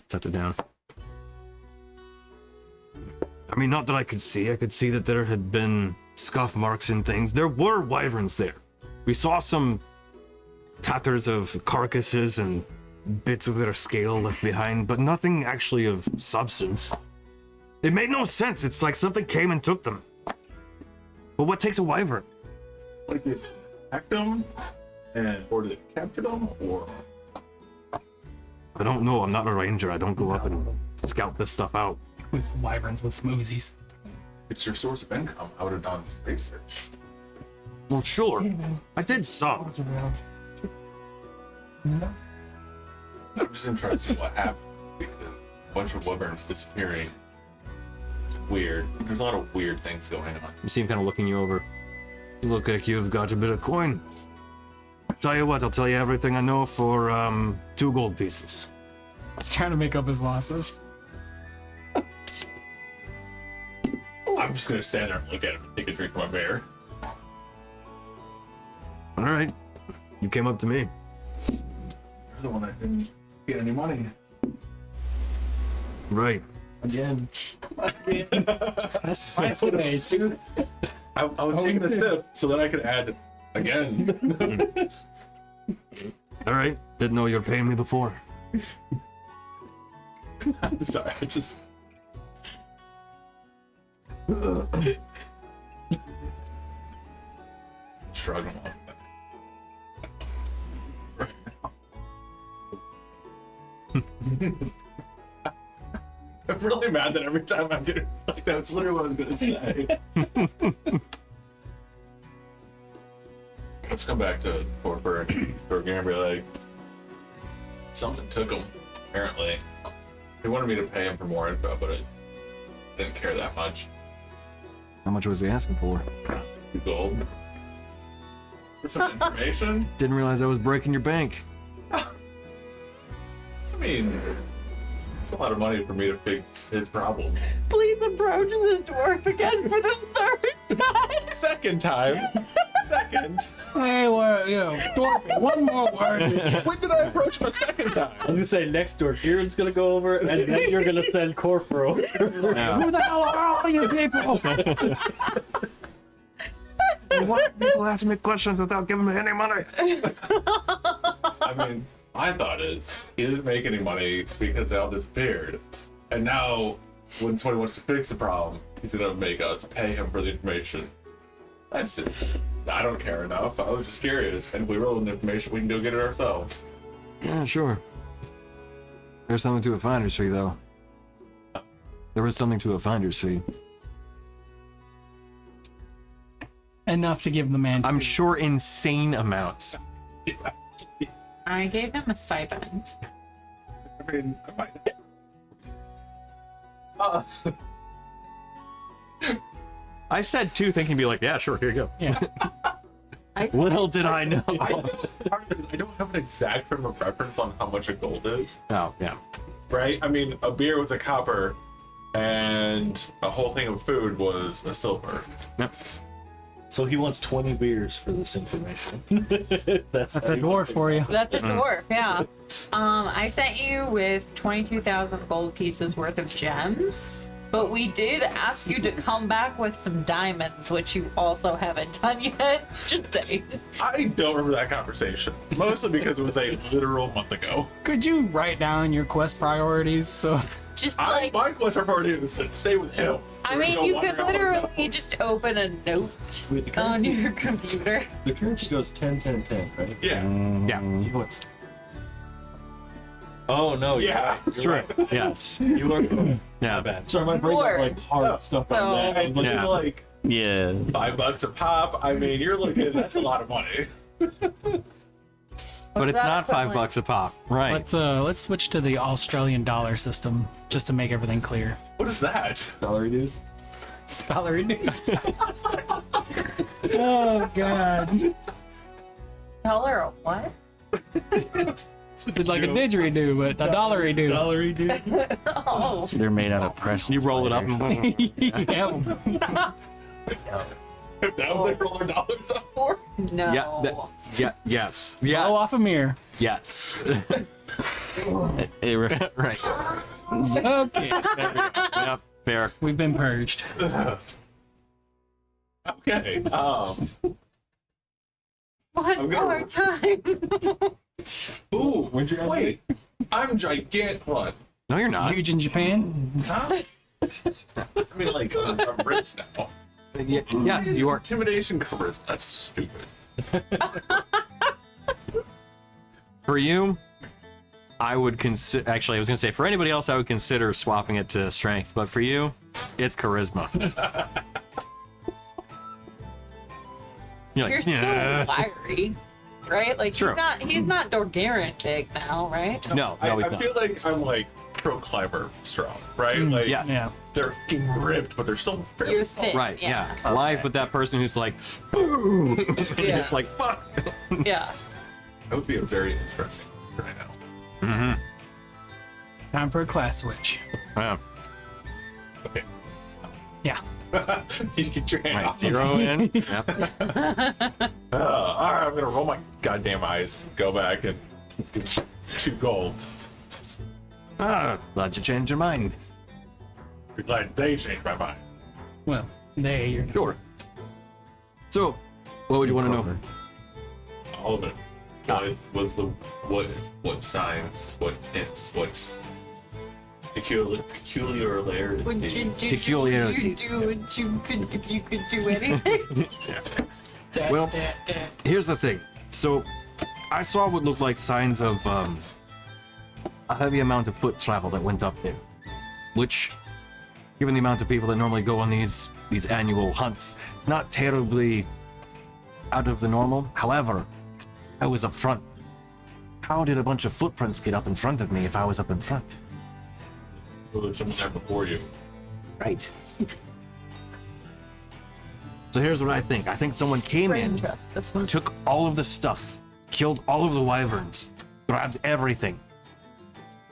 Sets it down. I mean, not that I could see. I could see that there had been scuff marks and things. There were wyverns there. We saw some tatters of carcasses and bits of their scale left behind, but nothing actually of substance. It made no sense. It's like something came and took them. But what takes a wyvern? Like they attacked them, or did they capture them, or? I don't know. I'm not a ranger. I don't go up and scout this stuff out. With wyverns with smoothies. It's your source of income. I would have done some research. Well, sure. I did some. I'm just interested in what happened because a bunch of wyverns disappearing. It's weird. There's a lot of weird things going on. You see him kind of looking you over. You look like you've got a bit of coin. Tell you what, I'll tell you everything I know for 2 gold pieces. He's trying to make up his losses. I'm just gonna stand there and look at him and take a drink of my beer. All right, you came up to me. You're the one that didn't get any money. Right. Again. That's twice today, too. I was taking a sip so that I could add again. All right. Didn't know you were paying me before. I'm sorry, I just. Shrug him off. I'm really mad that every time I get it, like that's literally what I was gonna say. Let's come back to Corporate and be like, something took him, apparently. He wanted me to pay him for more info, but I didn't care that much. How much was he asking for? Gold. For some information? Didn't realize I was breaking your bank. I mean, it's a lot of money for me to fix his problem. Please approach this dwarf again for the 3rd time. Second time. Second. Hey, well, you know, Dorothy, one more word. When did I approach him a second time? I was gonna say next door, Kieran's gonna go over, and then you're gonna send Corfro. Who the hell are all you people? Why do people ask me questions without giving me any money? I mean, my thought is he didn't make any money because they all disappeared. And now, when somebody wants to fix the problem, he's gonna make us pay him for the information. That's it. I don't care enough. I was just curious. And if we roll the information, we can go get it ourselves. Yeah, sure. There's something to a finder's fee, though. There was something to a finder's fee. Enough to give the man. I'm sure insane amounts. I gave him a stipend. I mean, I might. I said 2 thinking be like, yeah, sure, here you go. Yeah. Little did I know. I don't have an exact frame of reference on how much a gold is, Oh, yeah. right? I mean, a beer was a copper, and a whole thing of food was a silver. Yep. So he wants 20 beers for this information. That's That's a dwarf for you. That's a dwarf, yeah. I sent you with 22,000 gold pieces worth of gems, but we did ask you to come back with some diamonds, which you also haven't done yet. Just saying. I don't remember that conversation, mostly because it was a literal month ago. Could you write down your quest priorities? So Just like, My quest priority is to stay with him. I mean, you could literally just open a note Wait, the on currency, your computer. the currency goes 10, 10, 10, right? Yeah. Yeah. You know what's Oh no, you're Yeah. right. It's true. Yes. You are Yeah. bad. sorry, my brain got like Dwarves. hard stuff So- on that. And looking Yeah. like Yeah. $5 a pop. I mean, you're looking. That's a lot of money. But it's that not equivalent? $5 a pop. Right. let's switch to the Australian dollar system just to make everything clear. What is that? Salary dues? Dollar dudes. Oh god. Dollar a what? It's like a didgeridoo, but a dollary-doo. Dollary dude. Oh, They're made out of pressed. You roll it up and Yep. That what they roll their dollars up for? no. yeah, yes. Yes. Blow off a mirror. Yes. Right. Okay. Yep. Fair. We've been purged. Okay. One gonna- more time. Ooh. When'd you guys Wait. I'm gigantic. What? No, you're not. Huge in Japan. Huh? I mean, like, I'm rich now. Yes, you are. Intimidation charisma. That's stupid. For you, I would consider. Actually, I was gonna say for anybody else, I would consider swapping it to strength. But for you, it's charisma. You're like, You're still "Yeah." wiry, right? Like True. he's not Dorgaran big now, right? No, I he's not. feel like I'm like pro climber strong, right? Like, Yes. Yeah. they're fucking ripped, but they're still fairly You're small. thin. Right, yeah. Yeah. Live with that person who's like, boom! Yeah. It's like, fuck! Yeah. That would be a very interesting right now. Time for a class switch. Yeah. Okay. Yeah. You get your hand Right, off. 0 in. Yep. All right, I'm gonna roll my goddamn eyes. Go back and 2 gold. Glad you changed your mind. Be glad they changed my mind. Well, you're Sure. So, what would you want to know? All of it. What was the what signs, what hints, what peculiarities? Peculiarities. If you could do anything. Well, here's the thing. So, I saw what looked like signs of a heavy amount of foot travel that went up there, which, given the amount of people that normally go on these annual hunts, not terribly out of the normal. However, I was up front. How did a bunch of footprints get up in front of me if I was up in front? Well, there's someone there before you. Right. So here's what I think. I think someone came in, Trust this one. took all of the stuff, killed all of the wyverns, grabbed everything.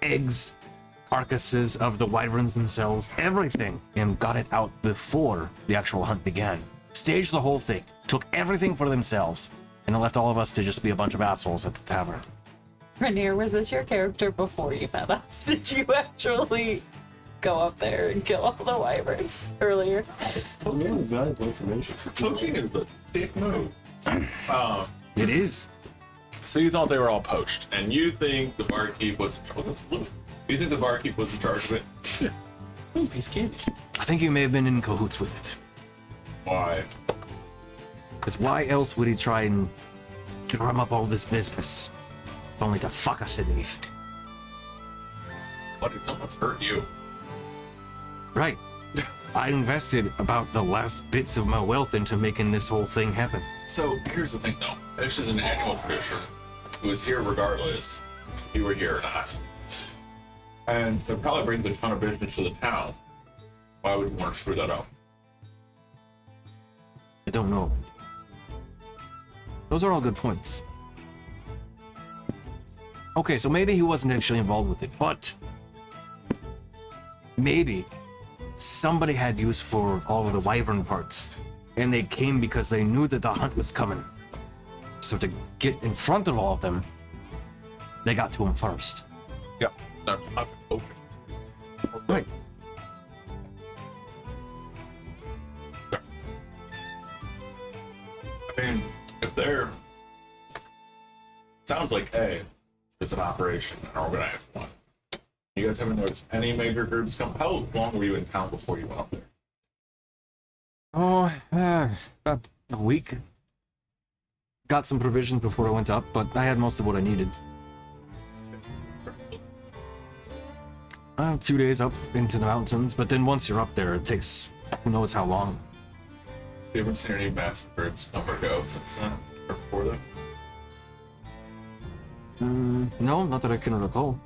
Eggs, carcasses of the wyverns themselves, everything, and got it out before the actual hunt began. Staged the whole thing, took everything for themselves, and then left all of us to just be a bunch of assholes at the tavern. Rainier, was this your character before you met us? Did you actually go up there and kill all the wyverns earlier? Really valuable information. Poaching is the dick move. It is. So you thought they were all poached, and you think the barkeep was you think the barkeep was in charge of it? Ooh, piece of candy. I think you may have been in cahoots with it. Why? Because why else would he try and drum up all this business? Only to fuck us in the east. What did someone's hurt you? Right. I invested about the last bits of my wealth into making this whole thing happen. So here's the thing though. This is an annual tradition. It was here regardless if you were here or not. And it probably brings a ton of business to the town. Why would you want to screw that up? I don't know. Those are all good points. Okay, so maybe he wasn't actually involved with it, but maybe somebody had use for all of the wyvern parts, and they came because they knew that the hunt was coming. So to get in front of all of them, they got to him first. Yeah, that's not open. Right. I mean, if they're... Sounds like, hey, it's an operation, an organized one. You guys haven't noticed any major groups come? How long were you in town before you went up there? Oh, about a week. Got some provisions before I went up, but I had most of what I needed. A few days up into the mountains, but then once you're up there, it takes who knows how long. You haven't seen any massive groups come or go since then, or before then? No, not that I can recall.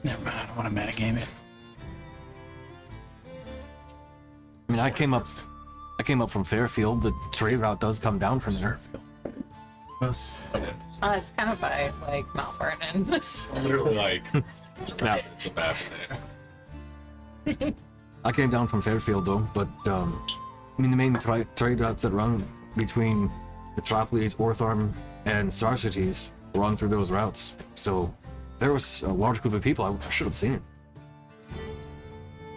Never mind, I don't want to metagame it. I mean, I came up from Fairfield. The trade route does come down from there. It's kind of by like Mount Vernon. Literally like, Yeah. it's a map there. I came down from Fairfield though, but I mean the main trade routes that run between Metropolis, Ortharm, and Star Cities run through those routes. So there was a large group of people. I should have seen it.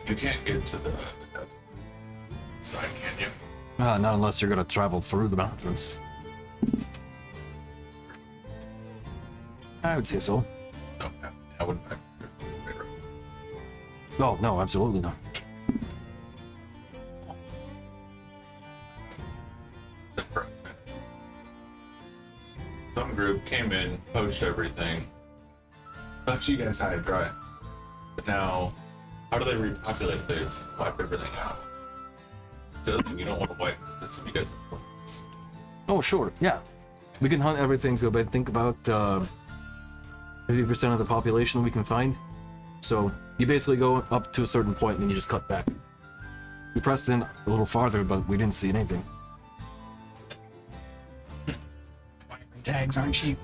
You can't get to the desert side, can you? Not unless you're gonna travel through the mountains. I would say so. No, I wouldn't. Oh no, absolutely not. Some group came in, poached everything, left you guys high and dry. But now, how do they repopulate? They wipe everything out. The other thing, you don't want to wipe this if you guys have plans. Oh sure, yeah. We can hunt everything to about think about 50% of the population we can find. So you basically go up to a certain point and then you just cut back. We pressed in a little farther, but we didn't see anything. Tags aren't cheap.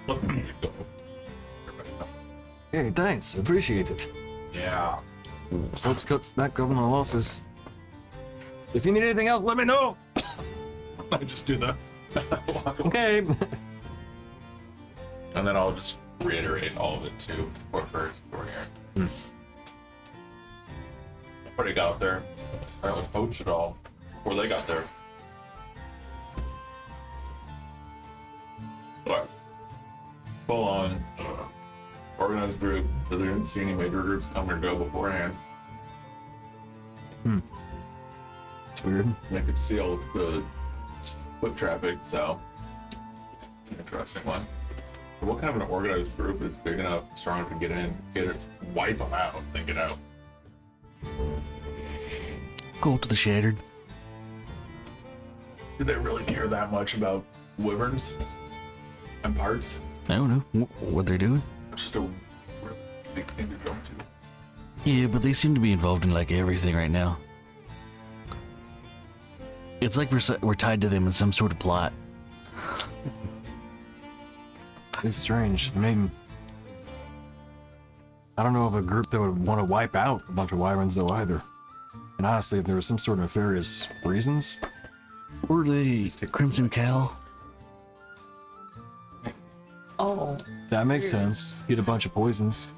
Look, Hey, thanks. Appreciate it. yeah. Slopes cuts back up on the losses. If you need anything else, let me know. I just do that. Okay. And then I'll just reiterate all of it too for here. Already got up there. Apparently poached it all before they got there. But full on organized group, so they didn't see any major groups come or go beforehand. It's weird. They could see all the foot traffic, so it's an interesting one. But what kind of an organized group is big enough, strong enough to get in, get it, wipe them out, then get out? Go to the Shattered. Do they really care that much about wyverns and parts? I don't know what they're doing. It's just a really big thing to jump to. Yeah, but they seem to be involved in like everything right now. It's like we're tied to them in some sort of plot. It's strange. I mean, I don't know of a group that would want to wipe out a bunch of wyverns though either. And honestly, if there was some sort of nefarious reasons, Or the Crimson Cow. Oh, that makes sense. Get a bunch of poisons.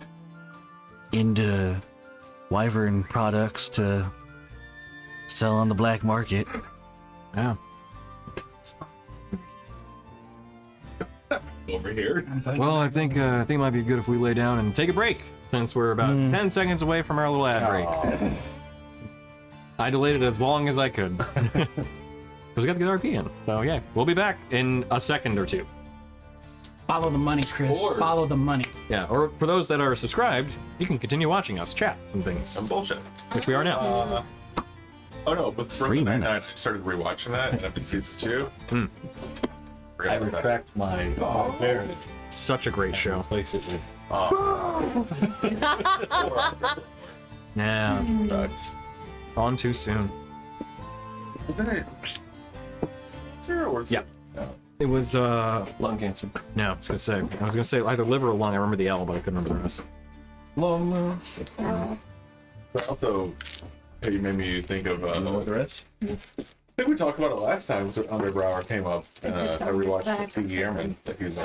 Into wyvern products to sell on the black market. Yeah. Over here. Well, I think it might be good if we lay down and take a break, since we're about 10 seconds away from our little ad break. I delayed it as long as I could. Because we got to get RP in. So yeah, we'll be back in a second or two. Follow the money, Chris. Or- Follow the money. Yeah, or for those that are subscribed, you can continue watching us chat and things, Some bullshit. which we are now. Oh no, but Three Brooklyn Nine-Nine, I minutes. started rewatching that, and I've been season 2. Hmm. Forgot I about that. retract my very Such a great show. replace it with Yeah, Sucks. on too soon. Isn't it? Zero or is Yeah. It was Lung cancer. no, I was gonna say either liver or lung. I remember the L, but I couldn't remember the rest. Lung lung. But also, hey, you made me think of. You know what the rest? I think we talked about it last time. Was Underbrower came up, and I rewatched the Yearman that he was in.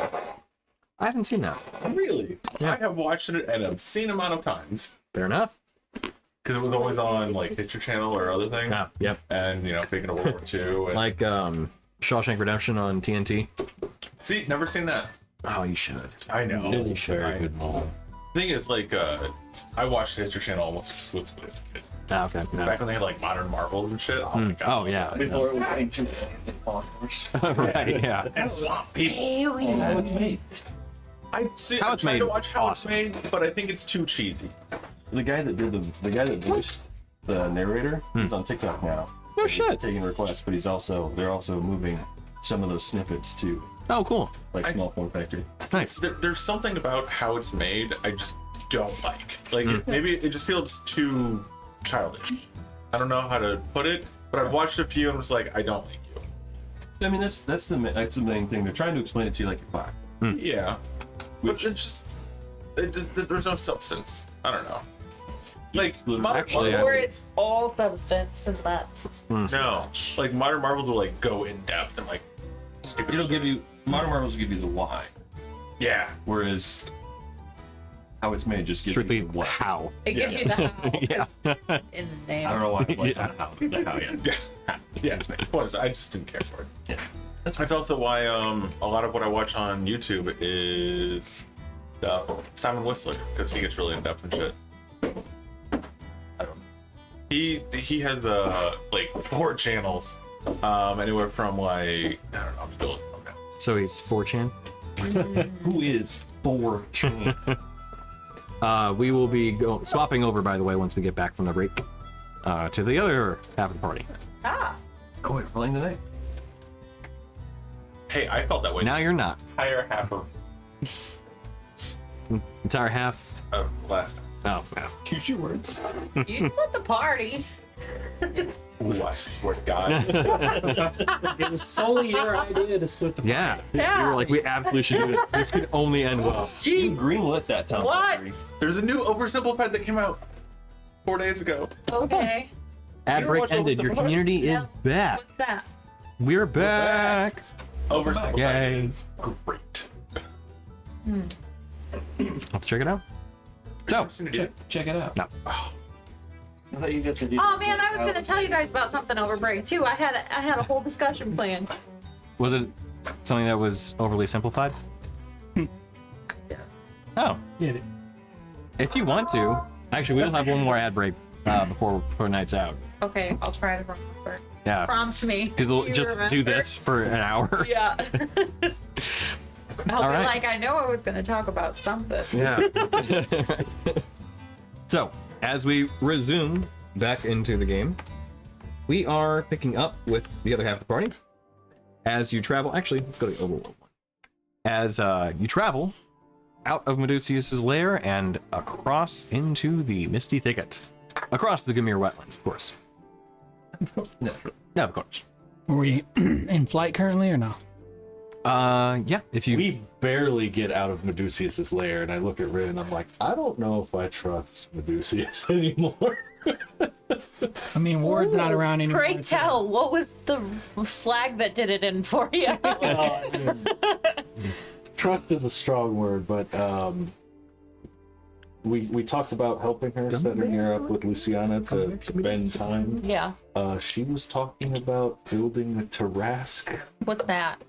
I haven't seen that. Really? Yeah. I have watched it an obscene amount of times Fair enough. because it was always on like History Channel or other things. Ah, yep. And speaking of World War II, and Like Shawshank Redemption on TNT. see, never seen that. Oh, you should. I know. it was a very good moment. Thing is, like, I watched History Channel almost exclusively as a kid. Ah, okay. No. Back when they had like modern Marvels and shit. Oh my god. Oh yeah. Before it was ancient followers. Right. Yeah. And swamp people. How it's made. I see. How I it's tried made to watch how awesome. it's made, but I think it's too cheesy. The guy that voiced the narrator is on TikTok now. No He's shit. taking requests, but they're also moving some of those snippets to Oh, cool. like small form factor. Nice. There's something about how it's made I just don't like. Like maybe it just feels too childish. I don't know how to put it, but I've watched a few and was like, I don't like you. I mean, that's the main thing. They're trying to explain it to you like you're 5. Yeah, but there's no substance. I don't know. Like modern Actually, Marvel- Or it's all substance and that's no, like modern Marvels will like go in depth and like stupid. It'll shit. give you modern Marvels will give you the why, Yeah, whereas how it's made just gives Strictly you the what. how. it gives you the how Yeah. in the name. I don't know why. Yeah. The how yeah. yeah. What is it? I just didn't care for it. Yeah. That's also why a lot of what I watch on YouTube is Simon Whistler because he gets really in depth and shit. I don't know. He has like 4 channels, anywhere from like I don't know. I'm still okay. So he's 4chan. Who is 4chan? We will be swapping over, by the way, once we get back from the break, to the other half of the party. Ah, Oh, wait, playing tonight? Hey, I felt that way. Now you're not. The entire half Entire half. of last time. Oh, no. Use your words. you split the party. Ooh, I swear to God. It was solely your idea to split the Yeah. Yeah. You were like, we absolutely should do this. This could only end well. Gee, Greenlit that Tom. what? There's a new oversimplified that came out 4 days ago. Okay. Ad You break watch ended. Your Oversimplified? community is Yeah. back. What's that? We're back. Oversimplified Yay. is great. Let's check it out. So, Check it out. no. I thought you guys said Oh man, I was gonna tell you guys about something over break too. I had a whole discussion planned. Was it something that was overly simplified? Oh, Yeah, if you want to. Actually, we'll have one more ad break before night's out. Okay, I'll try to remember. Yeah. Prompt me. Just remember? do this for an hour. Yeah. I'll All be right. like, I know I was gonna talk about something. Yeah. So, as we resume back into the game, we are picking up with the other half of the party. As you travel, actually, let's go to the overworld one. As you travel out of Medusius's lair and across into the Misty Thicket. Across the Gamir wetlands, of course. Natural. Yeah, of course. Were we in flight currently or no? Yeah, if you... We barely get out of Medusius's lair, and I look at Rin and I'm like, I don't know if I trust Medusius anymore. I mean, Ward's not around anymore. Pray so- tell, what was the flag that did it in for you? Trust is a strong word, but we talked about helping her set her gear up with Luciana to spend time. Yeah. She was talking about building a Tarask, What's that?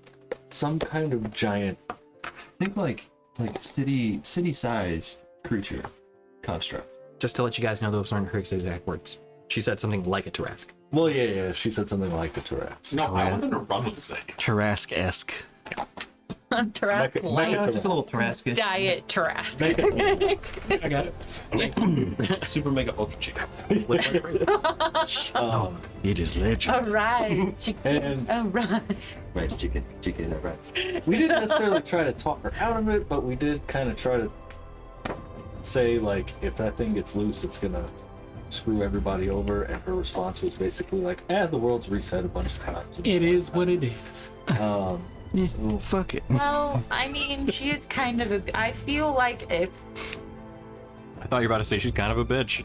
some kind of giant. Think like city-sized creature construct. Just to let you guys know, those aren't her exact words. She said something like a Tarask. Well, yeah. She said something like the Tarask. No, I wanted to run with it. Tarask-esque. Tarrasque light Just a little Tarask. diet Tarrasque. I got it. Super mega ultra chicken. You just legend. All right, chicken. And All right. Right, chicken and rice. we didn't necessarily try to talk her out of it, but we did kind of try to say, like, if that thing gets loose, it's gonna screw everybody over. And her response was basically like, the world's reset a bunch of times. It is what it is. Yeah, fuck it. Well, I mean, she is kind of a. I feel like if. I thought you were about to say she's kind of a bitch.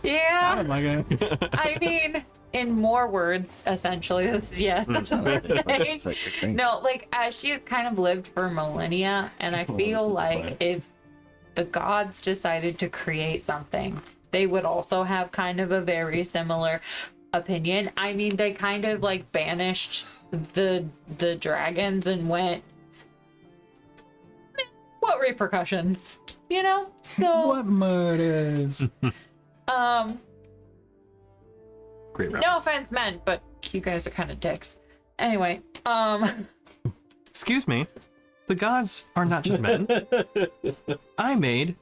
Yeah. Oh my god. I mean, in more words, essentially, yes, that's what I'm saying. No, like, she has kind of lived for millennia, and I feel like if the gods decided to create something, they would also have kind of a very similar opinion. I mean, they kind of like banished the dragons and went, what repercussions, you know? So What murders? Great no reference. offense meant, but you guys are kind of dicks. Anyway, Excuse me. The gods are not just men. I made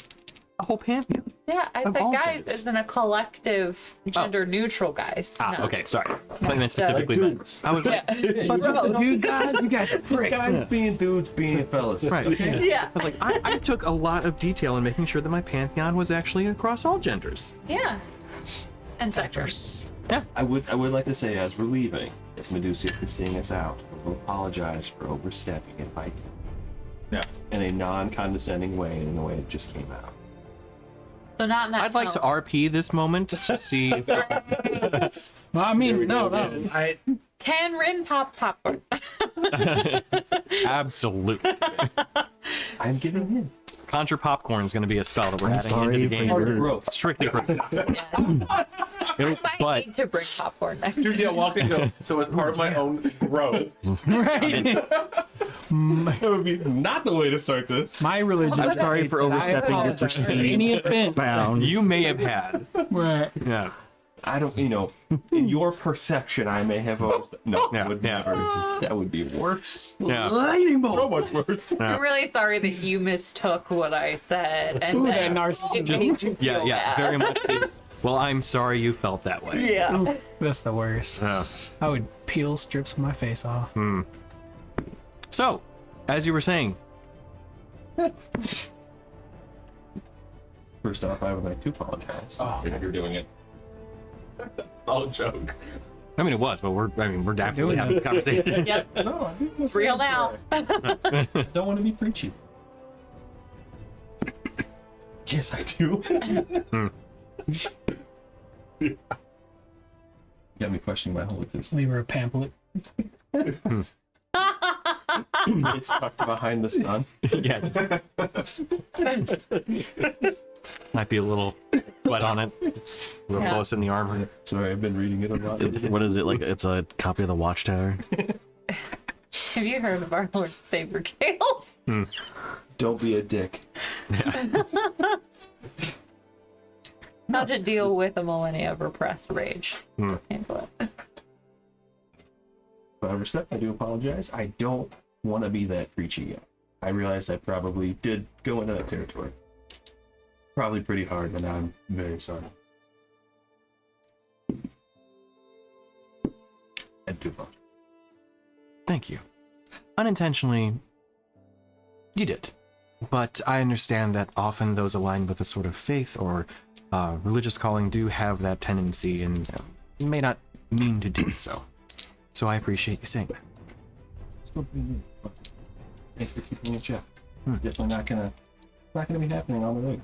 a whole pantheon. yeah, I Of said all guys genders. isn't a collective gender neutral guys. Ah, No. okay, sorry. I thought you meant specifically Like men. dudes. I was like, You guys are pricks. Guys being dudes, being fellas. right. Yeah, I was like, I took a lot of detail in making sure that my pantheon was actually across all genders. yeah. And sectors. I would like to say, as we're leaving, if Medusa is seeing us out, we'll apologize for overstepping and biting. Yeah. In a non-condescending way, in the way it just came out. So not in that. I'd like to tone. RP this moment to see if Well, I mean, no. I Can Rin pop popcorn? absolutely. I'm giving in. Conjure popcorn is going to be a spell that we're adding sorry into the for game. your- Growth. Strictly for I might but need to bring popcorn next. Dude, yeah, walk and go. So as part of my own growth, right. That would be not the way to start this. My religion. I'm sorry dictates for that I overstepping your apologize for perceived any offense. bounds. you may have had. Right. Yeah. I don't, in your perception, I may have overstepped. No, Yeah, that would yeah. never. That would be worse. Yeah. So much worse. I'm really sorry that you mistook what I said, and Ooh, then that narcissism. it made you Yeah, feel yeah, bad. very much. Well, I'm sorry you felt that way. Yeah. That's the worst. I would peel strips of my face off. So, as you were saying, First off, I would like to apologize. oh, you're doing it. All joke. I mean, it was, but we're definitely having this conversation. Yep. No, I think It's real now. don't want to be preachy. Yes, I do. Got me questioning my whole existence. Leave her a pamphlet. It's tucked behind the sun. Yeah. Might be a little sweat on it. It's a little Yeah. close in the armor. Sorry, I've been reading it a lot. What is it like? It's a copy of the Watchtower. Have you heard of our Lord Saber Gale? Don't be a dick. How to deal with a millennia of repressed rage. Handle it. If I overstep, I do apologize. I don't want to be that preachy yet. I realize I probably did go into that territory. Probably pretty hard, and I'm very sorry. I do apologize. Thank you. Unintentionally, you did. But I understand that often those aligned with a sort of faith or religious calling do have that tendency and may not mean to do so. So I appreciate you saying that. Still pretty new, but thanks for keeping me in check. It's definitely not gonna be happening on the way.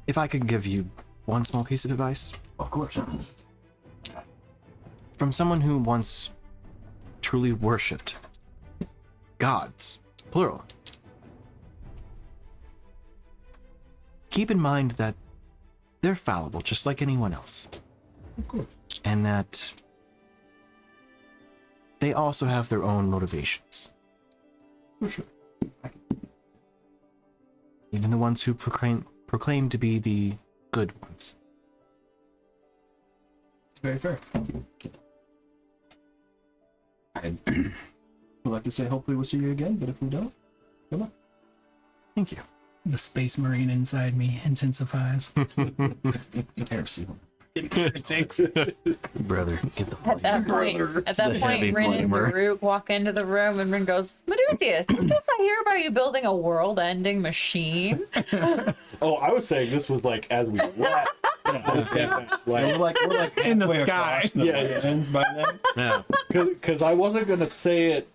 If I could give you one small piece of advice, Of course. from someone who once truly worshipped gods, plural, keep in mind that they're fallible just like anyone else. Of course. And that they also have their own motivations. For sure. Even the ones who proclaim to be the good ones. Very fair. I'd like to say hopefully we'll see you again, but if we don't, come on. Thank you. The space marine inside me intensifies. Heresy. It takes. Brother, get the At that point, heavy Rin and flamer. Baruch walk into the room, and Rin goes, "Medusius, I guess I hear about you building a world-ending machine." Oh, I was saying this was like as we left. We're like In the halfway sky. across the ends by then. Yeah. Because I wasn't gonna say it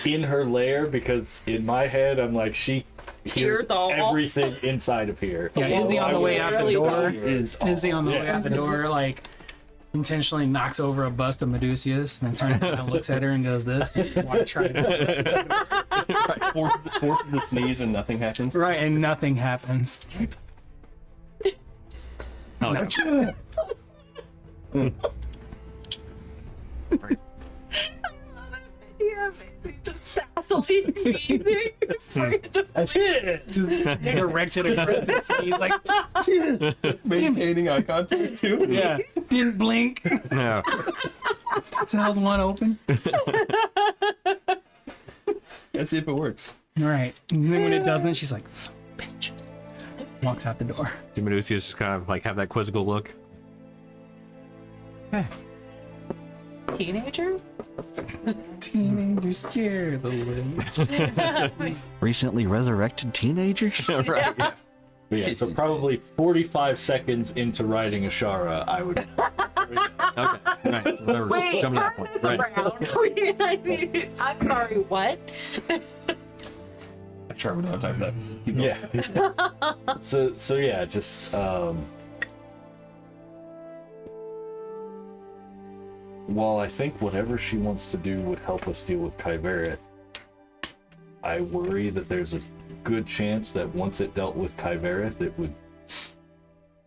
in her lair because in my head I'm like she hears Hears all. everything inside of here. Yeah, Izzy on the way out the Literally door. Is Izzy on the way out the door, like intentionally knocks over a bust of Medusius and then turns around and looks at her and does this. Want to try it. forces a sneeze and nothing happens. Right, and nothing happens. Oh, yeah. Yeah, baby, just sassily sneezing. just Directed aggressive sneeze, like, Maintaining eye contact too. yeah, didn't blink. Yeah. Just held one open. Let's see if it works. Right, and then when it doesn't, she's like, "Son of a bitch." Walks out the door. Do Medusius kind of like have that quizzical look? teenager. Teenager scare the wind. Recently resurrected teenagers? Right. Yeah. Yeah, so probably 45 seconds into riding Ashara, I would. Okay. All right. So whatever. Wait, Jump to that turn point. this Right. around. I'm sorry, what? Sure, we don't have time for that. Keep going. Yeah. so yeah, just while I think whatever she wants to do would help us deal with Kyverit, I worry that there's a good chance that once it dealt with Kyverith, it would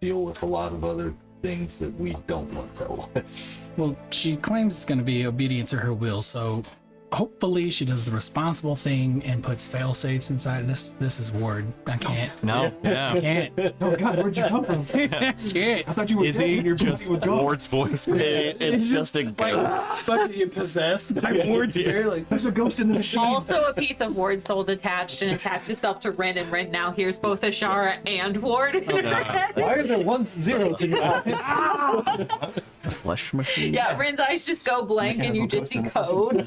deal with a lot of other things that we don't want to deal with. Well, she claims it's going to be obedient to her will, so hopefully she does the responsible thing and puts fail safes inside this. This is Ward. I can't. No. Yeah. Can't. Oh God, where'd you come from? Can't. I thought you were Is dead. he Your just body was gone. Ward's voice? It's just a ghost. Fucking possessed by Ward's here. Like, There's a ghost in the machine. Also, a piece of Ward's soul detached and attached itself to Ren, and Ren now hears both Ashara and Ward. Why are there ones and zeros in your eyes? Flesh machine? Yeah, Ren's eyes just go blank and you just see code.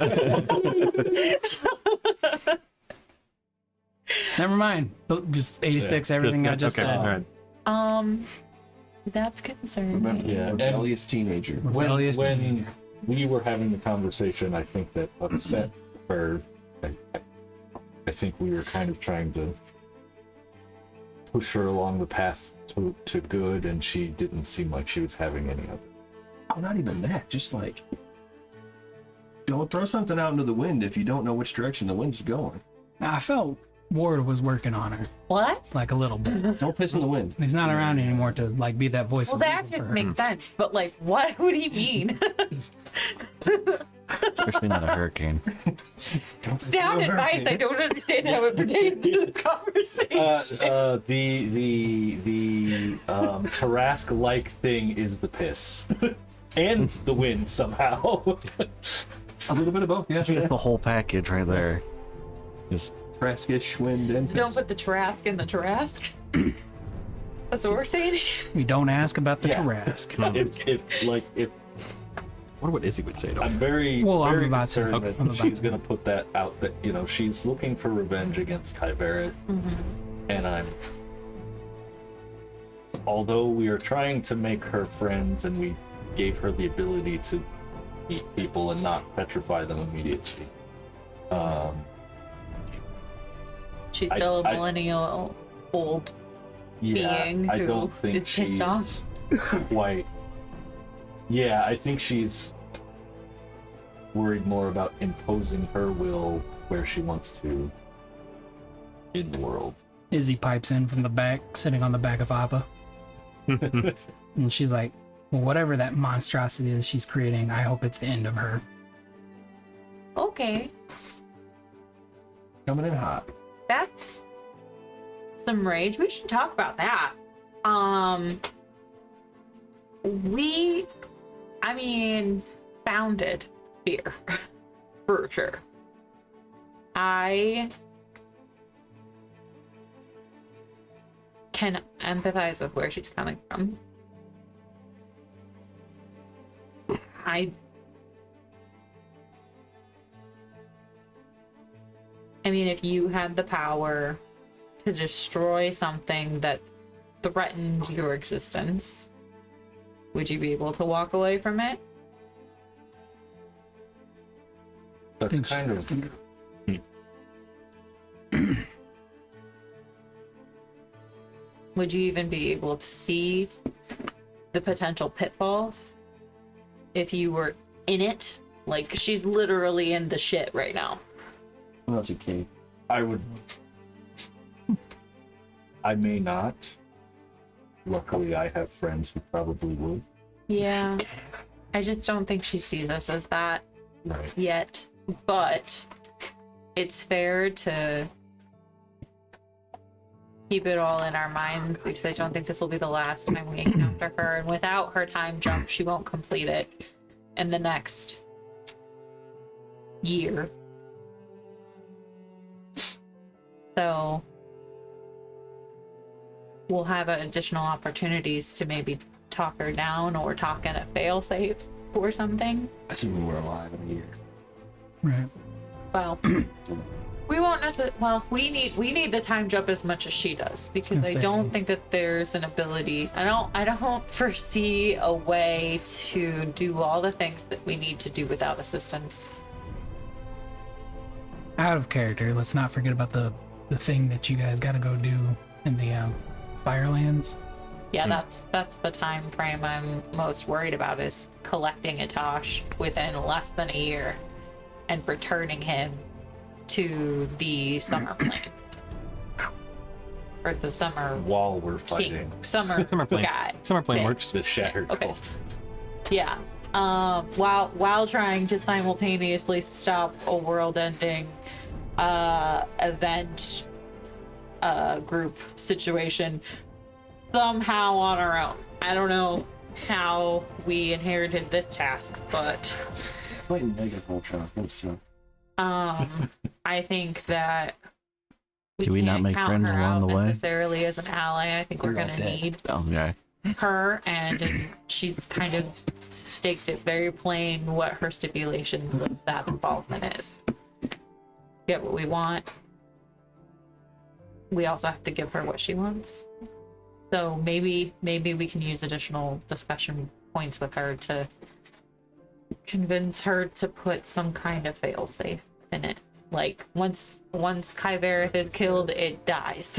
never mind. Just 86, everything I just okay. said. All right. That's concerning. Remember, Yeah, and rebellious teenager. Rebellious when teenager. we were having the conversation, I think that upset her. I think we were kind of trying to push her along the path to good, and she didn't seem like she was having any of it. Oh, not even that. Just like, don't throw something out into the wind if you don't know which direction the wind's going. I felt Ward was working on her, What? like a little bit. Don't piss in the wind. He's not around anymore to like be that voice. Well, of that reason just for her. makes sense, but like, what would he mean? Especially not a hurricane. Sound advice. I don't understand how it pertains to this conversation. The Tarask-like thing is the piss. And the wind somehow. A little bit of both, yes. It's the whole package right there. Just Traskish, wind, and So don't piss. put the Tarask in the Tarask. That's what we're saying. We don't ask about the Yeah. Tarask. if I wonder what Izzy would say to I'm him. very, Well, I'm very about to. concerned Okay. that I'm about she's to. going to put that out that, you know, she's looking for revenge against Kyverith. And although we are trying to make her friends and we gave her the ability to eat people and not petrify them immediately. She's I- still a I- millennial old Yeah, being I who don't think is pissed she's off. quite. Yeah, I think she's worried more about imposing her will where she wants to in the world. Izzy pipes in from the back, sitting on the back of Appa. And she's like, well, whatever that monstrosity is she's creating, I hope it's the end of her. Okay, Coming in hot. that's some rage. We should talk about that. We I mean, founded fear, for sure. I can empathize with where she's coming from. I mean, if you had the power to destroy something that threatened your existence, would you be able to walk away from it? That's kind of. Would you even be able to see the potential pitfalls if you were in it? Like, she's literally in the shit right now. Not you, King. I would. I may not. Luckily, I have friends who probably would. Yeah. I just don't think she sees us as that Right. yet. But it's fair to keep it all in our minds, because I don't think this will be the last time we encounter her. And without her time jump, she won't complete it in the next year. So we'll have additional opportunities to maybe talk her down or talk in a failsafe or something. Assuming we're alive in a year. Right. Well, we won't necessarily. Well, we need the time jump as much as she does, because I don't think that there's an ability. I don't foresee a way to do all the things that we need to do without assistance. Out of character, let's not forget about the thing that you guys got to go do in the Firelands. Yeah, that's the time frame I'm most worried about, is collecting Atosh within less than a year and returning him to the summer plane. Or the summer While we're king. fighting Summer plane. guy. Summer plane Okay. works. the shattered Okay. cult. Yeah. While trying to simultaneously stop a world-ending event group situation somehow on our own. I don't know how we inherited this task, but Fighting Mega Voltron. That's so. I think that Do we not can't make count friends her along out the way? necessarily as an ally. I think we're gonna need Okay. her, and she's kind of staked it very plain what her stipulations of that involvement is. Get what we want. We also have to give her what she wants. So maybe we can use additional discussion points with her to convince her to put some kind of failsafe in it. Like, once Kyverith is killed, it dies.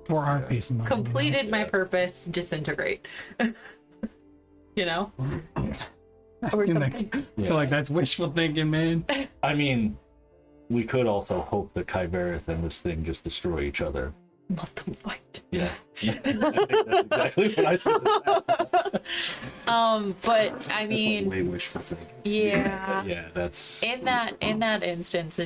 For our peace of mind. Completed my purpose, disintegrate. You know? I Or feel something. feel like that's wishful thinking, man. I mean, we could also hope that Kyverith and this thing just destroy each other. Let them fight. Yeah. I think that's exactly what I said. But I mean, Way wishful thinking. yeah. Yeah, that's. In that instance,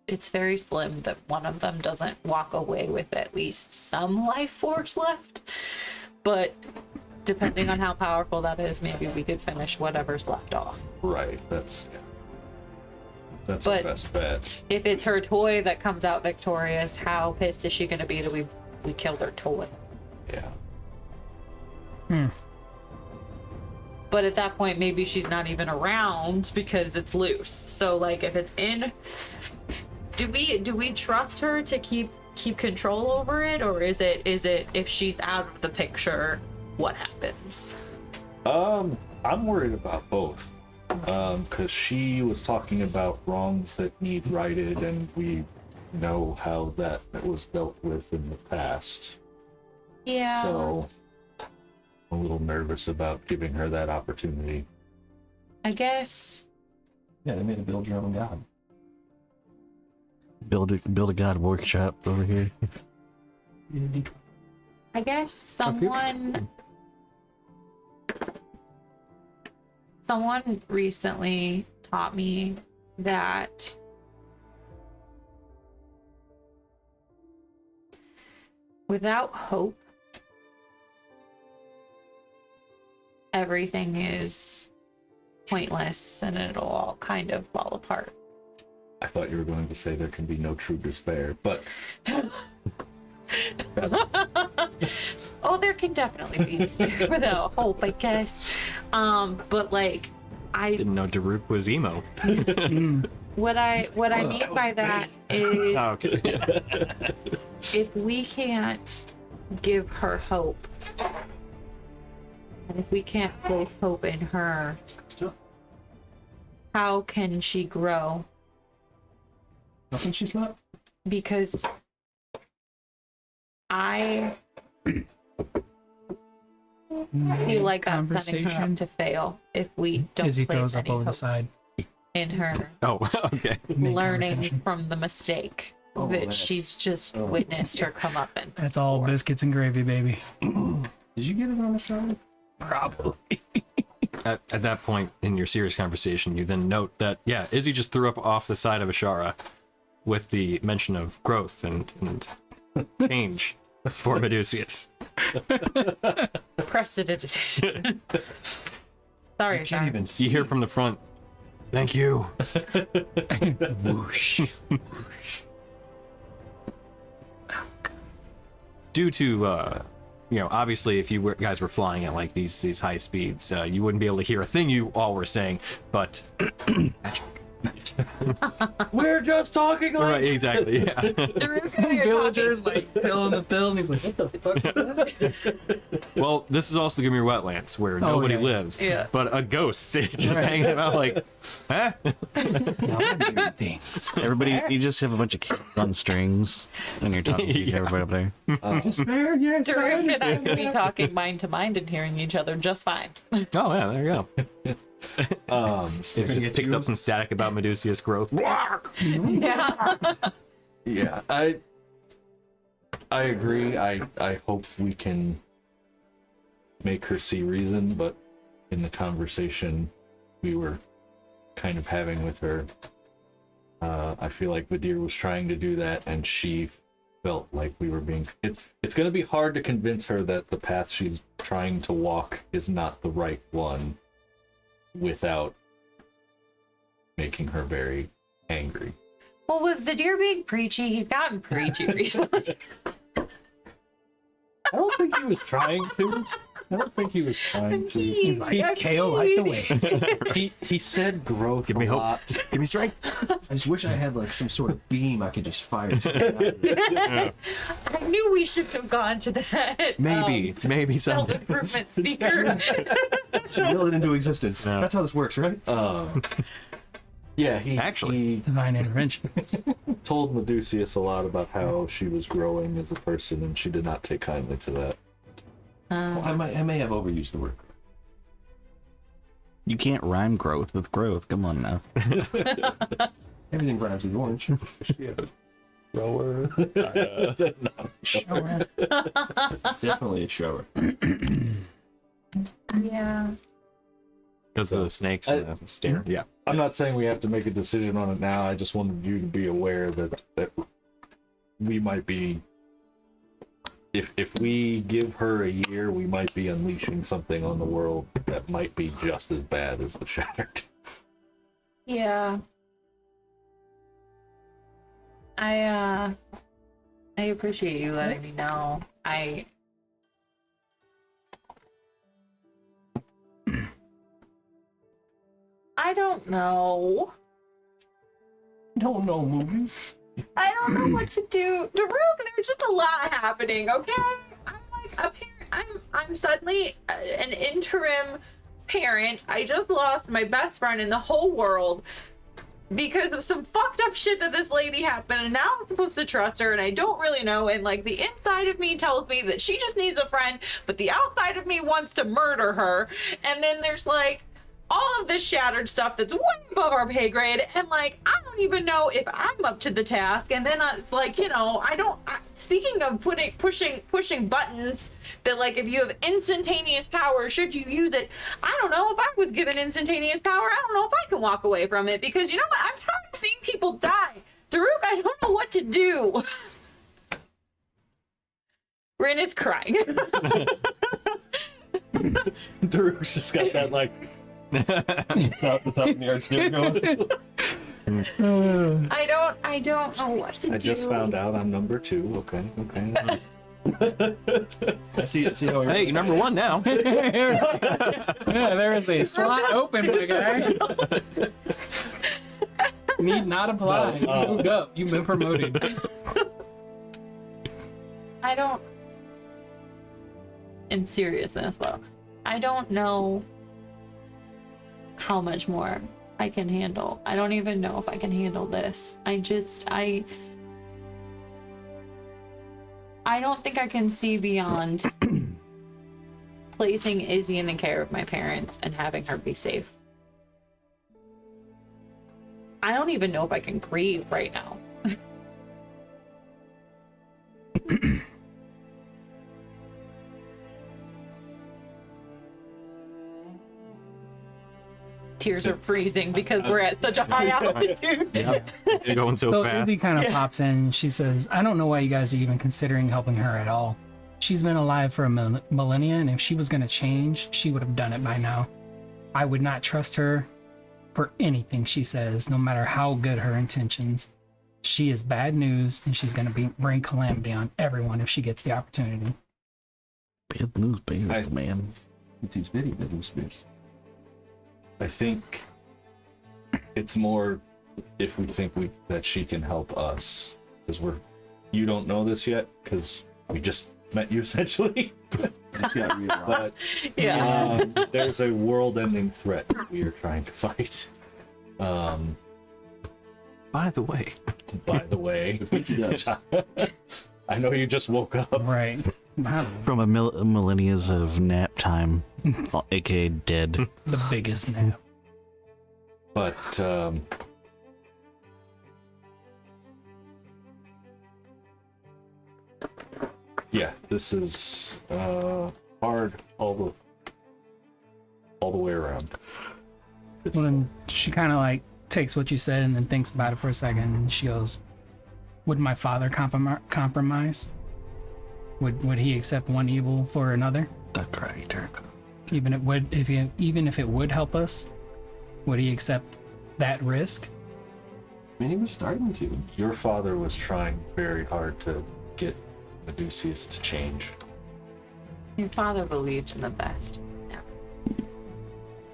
it's very slim that one of them doesn't walk away with at least some life force left. But depending on how powerful that is, maybe we could finish whatever's left off. Right, that's. Yeah. That's But- the best bet. If it's her toy that comes out victorious, how pissed is she gonna be that we killed her toy? Yeah. But at that point, maybe she's not even around because it's loose. So, like, if it's in, do we trust her to keep control over it, or is it if she's out of the picture, what happens? I'm worried about both. Because she was talking about wrongs that need righted, and we know how that was dealt with in the past. Yeah. So I'm a little nervous about giving her that opportunity. I guess. Yeah, they made a build your own god. Build a god workshop over here. I guess someone recently taught me that without hope, everything is pointless and it'll all kind of fall apart. I thought you were going to say there can be no true despair, but Oh, there can definitely be despair without hope, I guess. But like, I Didn't know Daruk was emo. what I mean by that is Oh, okay. if we can't give her hope, and if we can't place hope in her, how can she grow? Nothing she's not. Because I feel like that's setting her up to fail if we don't Izzy place throws any up over the hope side. in her Oh, okay. learning Mid-conversation. from the mistake that that's- she's just witnessed her come up and That's all biscuits and gravy, baby. Did you get it on the show? Probably. At that point in your serious conversation, you then note that, yeah, Izzy just threw up off the side of Ashara with the mention of growth and change for Medusius. prestidigitation. Sorry, Can't Sean. even see. You hear from the front, thank you. Whoosh. Due to, obviously if you guys were flying at like these high speeds, you wouldn't be able to hear a thing you all were saying, but we're just talking like right, exactly, yeah. Villagers like still in the field, and he's like, "What the fuck is that?" Well, this is also the Gimir Wetlands where nobody yeah. lives, Yeah. but a ghost is just hanging about like, huh? Things. Everybody, you just have a bunch of kids on strings when you're talking to Yeah. everybody up there. Despair, yes. During and I would be talking mind to mind and hearing each other just fine. Oh yeah, there you go. so It just picks up some static about Medusius growth. Yeah. yeah, I agree. I hope we can make her see reason, but in the conversation we were kind of having with her, I feel like Vadir was trying to do that, and she felt like we were being. It's going to be hard to convince her that the path she's trying to walk is not the right one, without making her very angry. Well, was Vadir being preachy? He's gotten preachy recently. I don't think he was trying to. I don't think he was trying to. He's like, He "I'm KO like the kidding." way. He said growth Give me a hope. lot. Give me strength. I just wish I had like some sort of beam I could just fire. I knew we shouldn't have gone to that. Maybe someday. Self-improvement speaker. Will it into existence. No. That's how this works, right? Yeah, he Actually. Divine intervention. he told Medusius a lot about how she was growing as a person, and she did not take kindly to that. Well, I may have overused the word. You can't rhyme growth with growth. Come on now. Everything rhymes with orange. Grower. Shower. Definitely a shower. Yeah. Because of the snakes and the stare. Yeah. I'm not saying we have to make a decision on it now. I just wanted you to be aware that we might be. If we give her a year, we might be unleashing something on the world that might be just as bad as the Shattered. Yeah. I appreciate you letting me know. I don't know. Don't know movies. I don't know what to do. Daruk, there's just a lot happening, okay? I'm like a parent. I'm suddenly an interim parent. I just lost my best friend in the whole world because of some fucked up shit that this lady happened, and now I'm supposed to trust her, and I don't really know. And like the inside of me tells me that she just needs a friend, but the outside of me wants to murder her. And then there's like all of this shattered stuff that's way above our pay grade, and like I don't even know if I'm up to the task. And then it's like, speaking of pushing buttons that like if you have instantaneous power, should you use it? I don't know. If I was given instantaneous power, I don't know if I can walk away from it, because you know what, I'm tired of seeing people die. Daruk, I don't know what to do. Rin is crying. Daruk's just got that like Top the yard still going. I don't know what to do. I just found out I'm number 2. Okay. I see how Hey, you're number 1 now. Yeah, there is a slot open, my guy. Need not apply. You moved up. You've been promoted. I don't. In seriousness, though, I don't know how much more I can handle. I don't even know if I can handle this. I don't think I can see beyond placing Izzy in the care of my parents and having her be safe. I don't even know if I can grieve right now. Tears are freezing because we're at such a high altitude. Yeah, it's going so fast. Izzy kind of pops in. She says, I don't know why you guys are even considering helping her at all. She's been alive for a millennia, and if she was going to change, she would have done it by now. I would not trust her for anything she says, no matter how good her intentions. She is bad news, and she's going to bring calamity on everyone if she gets the opportunity. Bad news bears, man. It is very bad news bears. I think it's more if we think that she can help us, because you don't know this yet because we just met you essentially. But Yeah. There's a world-ending threat we are trying to fight. By the way, I know you just woke up. Right. From a millennias of nap time, aka dead. The biggest nap. But yeah, this is hard all the way around. Well, then she kind of like takes what you said and then thinks about it for a second, and she goes, would my father compromise? Would he accept one evil for another? The creator. Even if it would help us, would he accept that risk? I mean, he was starting to. Your father was trying very hard to get Medusius to change. Your father believed in the best. Yeah.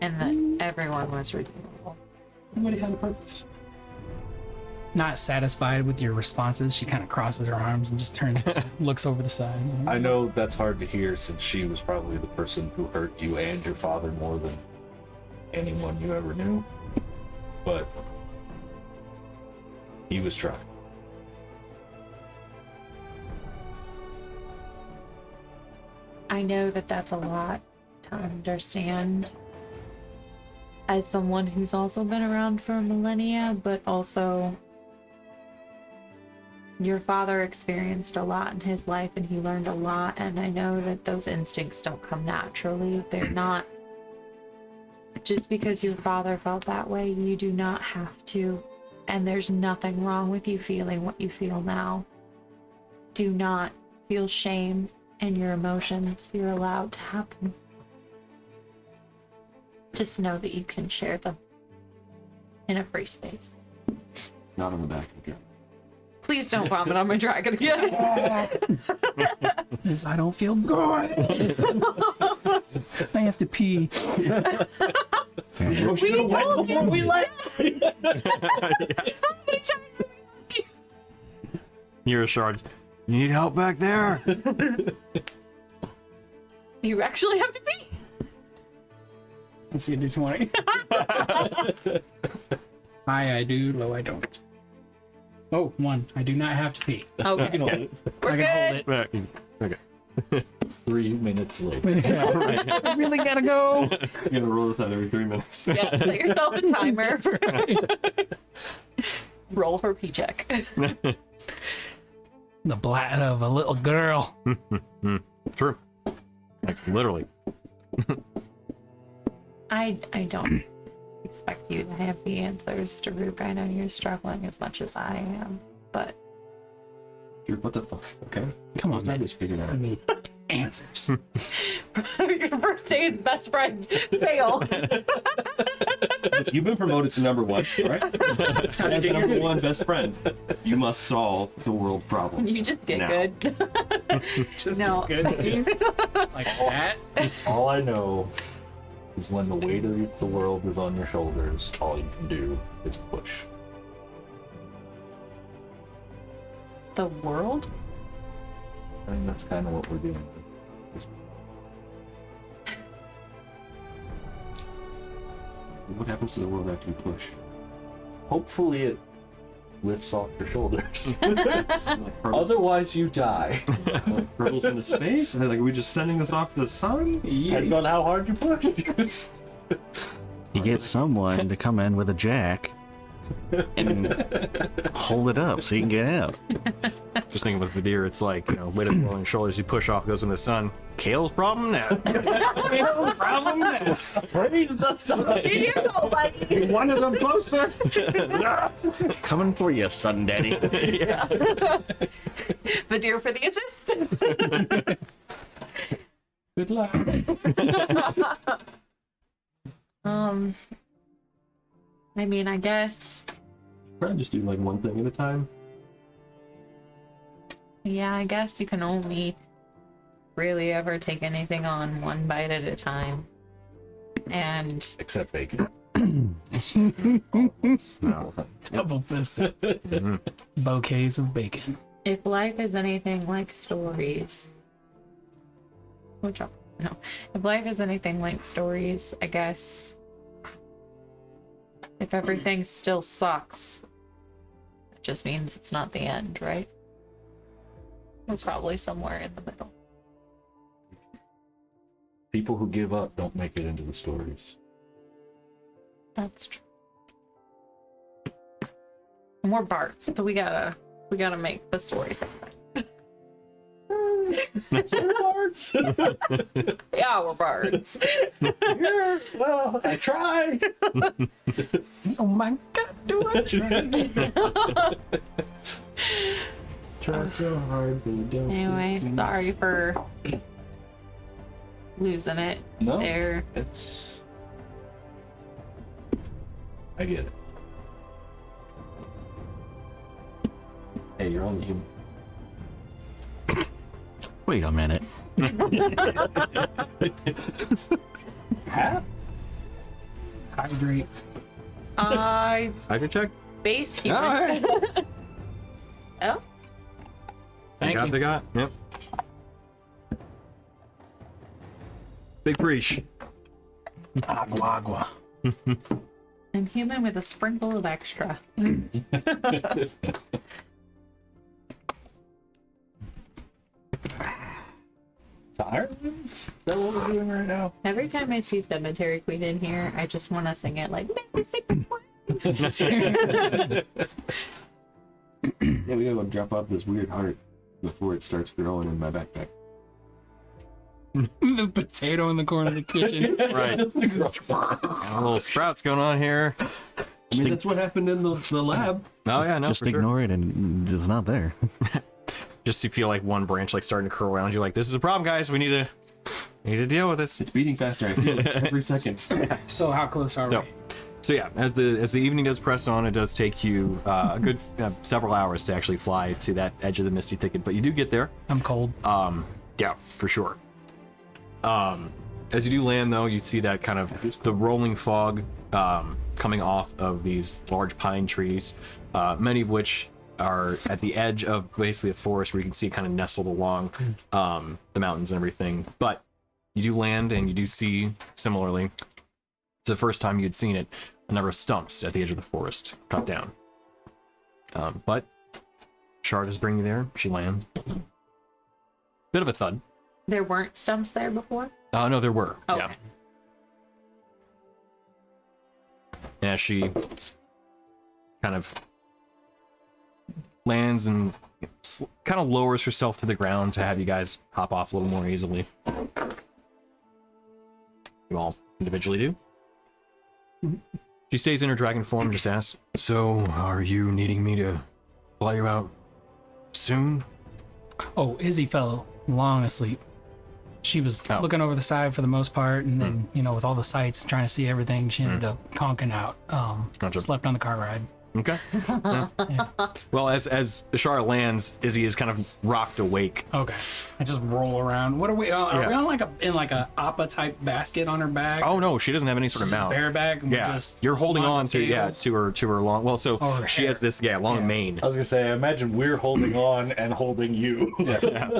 And that everyone was redeemable. Everybody had a purpose. Not satisfied with your responses, she kind of crosses her arms and just turns, looks over the side. I know that's hard to hear since she was probably the person who hurt you and your father more than anyone you ever knew. But he was trying. I know that that's a lot to understand as someone who's also been around for millennia, but also your father experienced a lot in his life and he learned a lot, and I know that those instincts don't come naturally. They're not. Just because your father felt that way, you do not have to. And there's nothing wrong with you feeling what you feel now. Do not feel shame in your emotions. You're allowed to have them. Just know that you can share them in a free space. Not on the back of the Please don't vomit on my dragon again. I don't feel good. I have to pee. We told you we like. How many times? you're a shard. You need help back there? You actually have to pee. Let's see a D20. High I do, low I don't. Oh, 1. I do not have to pee. Okay. We're I good. can hold it. Okay. 3 minutes later. I really gotta go. You're gonna roll this out every 3 minutes. Yeah, set yourself a timer. For roll for pee check. The blood of a little girl. True. Like literally. I don't expect you to have the answers, Daruk. I know you're struggling as much as I am, but Dude, what the fuck? Okay. Come on, I man. just figured out. Answers. Your first day is best friend. Fail. You've been promoted to number one, right? It's time to As get your number one duties. best friend, you must solve the world problems. You just get now. good. Just No. get good duties. Like stat. All I know is when the weight of the world is on your shoulders, all you can do is push. The world? I mean, that's kind of what we're doing. What happens to the world after you push? Hopefully it lifts off your shoulders. Like hurtles, Otherwise, you die. like hurtles into space? And like, are we just sending this off to the sun? Depends on how hard you push. You get someone to come in with a jack and hold it up so you can get out. Just thinking with Vadir, it's like, weight of the on your shoulders, you push off, goes in the sun. Kale's problem now. Problem now. Praise the sun. Here you go, buddy. One of them closer. Coming for you, son daddy. The deer for the assist. Good luck. I mean, I guess. Try and just do like one thing at a time. Yeah, I guess you can only really ever take anything on one bite at a time. And Except bacon. Double fisted. Bouquets of bacon. if life is anything like stories, if life is anything like stories, I guess if everything still sucks, it just means it's not the end, right? It's probably somewhere in the middle. People who give up don't make it into the stories. That's true. And we're bards, so we gotta make the stories happen. Bards. Yeah, we're bards. Yeah, well, I try. Oh my god, do I try? Try so hard, but you don't. Anyway, sorry for losing it No, there. it's. I get it. Hey, you're on the human. Wait a minute. Half? Hydrate. I could check. Base Oh, human. hey. Oh, Thank you. They got. Yep. Big preach. Agua, agua. I'm human with a sprinkle of extra. Tired? Is that what we're doing right now? Every time I see Cemetery Queen in here, I just want to sing it like Mississippi. Yeah, we gotta go drop off this weird heart before it starts growing in my backpack. The potato in the corner of the kitchen. Right. Got a little sprouts going on here. I mean, that's what happened in the lab. Oh yeah, no, Just for sure. ignore it and it's not there. Just you feel like one branch like starting to curl around you, like this is a problem, guys. We need to deal with this. It's beating faster. I feel it every second. So how close are So, we? so yeah, as the evening does press on, it does take you a good several hours to actually fly to that edge of the misty thicket, but you do get there. I'm cold. Yeah, for sure. As you do land, though, you see that kind of the rolling fog coming off of these large pine trees, many of which are at the edge of basically a forest where you can see it kind of nestled along the mountains and everything. But you do land, and you do see, similarly, to the first time you had seen it, a number of stumps at the edge of the forest cut down. But Shard is bringing you there. She lands. Bit of a thud. There weren't stumps there before? No, there were. Okay. Yeah. And as she kind of lands and kind of lowers herself to the ground to have you guys hop off a little more easily. You all individually do. She stays in her dragon form and just asks, "So, are you needing me to fly you out soon?" Oh, Izzy fell long asleep. She was looking over the side for the most part, and then with all the sights, trying to see everything, she ended up conking out. Slept on the car ride. Okay. Yeah. Well, as Ishara lands, Izzy is kind of rocked awake. Okay. I just roll around. What are we? Are we on like a appa type basket on her back? Oh no, she doesn't have any sort of mount. Bareback. And Yeah, just you're holding on to scales. to her long. Well, so her she hair. has this long mane. I was gonna say, I imagine we're holding on and holding you.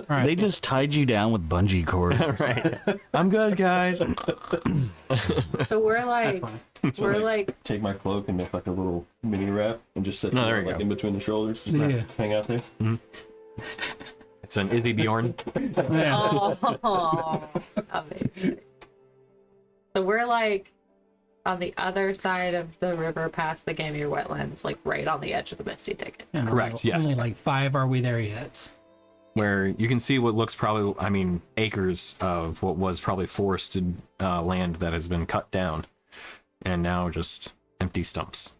Right. They just tied you down with bungee cords. Right. I'm good, guys. So we're That's like, fine. we're like, Take my cloak and make like a little mini wrap and just set No, it there you like go. in between the shoulders. Just Yeah. hang out there. It's an Izzy Bjorn. Yeah. oh, amazing. So we're like on the other side of the river, past the Gamir wetlands, like right on the edge of the Misty Thicket. And Correct, yes. Only like 5 are we there yet? Where you can see what looks probably, acres of what was probably forested land that has been cut down, and now just empty stumps.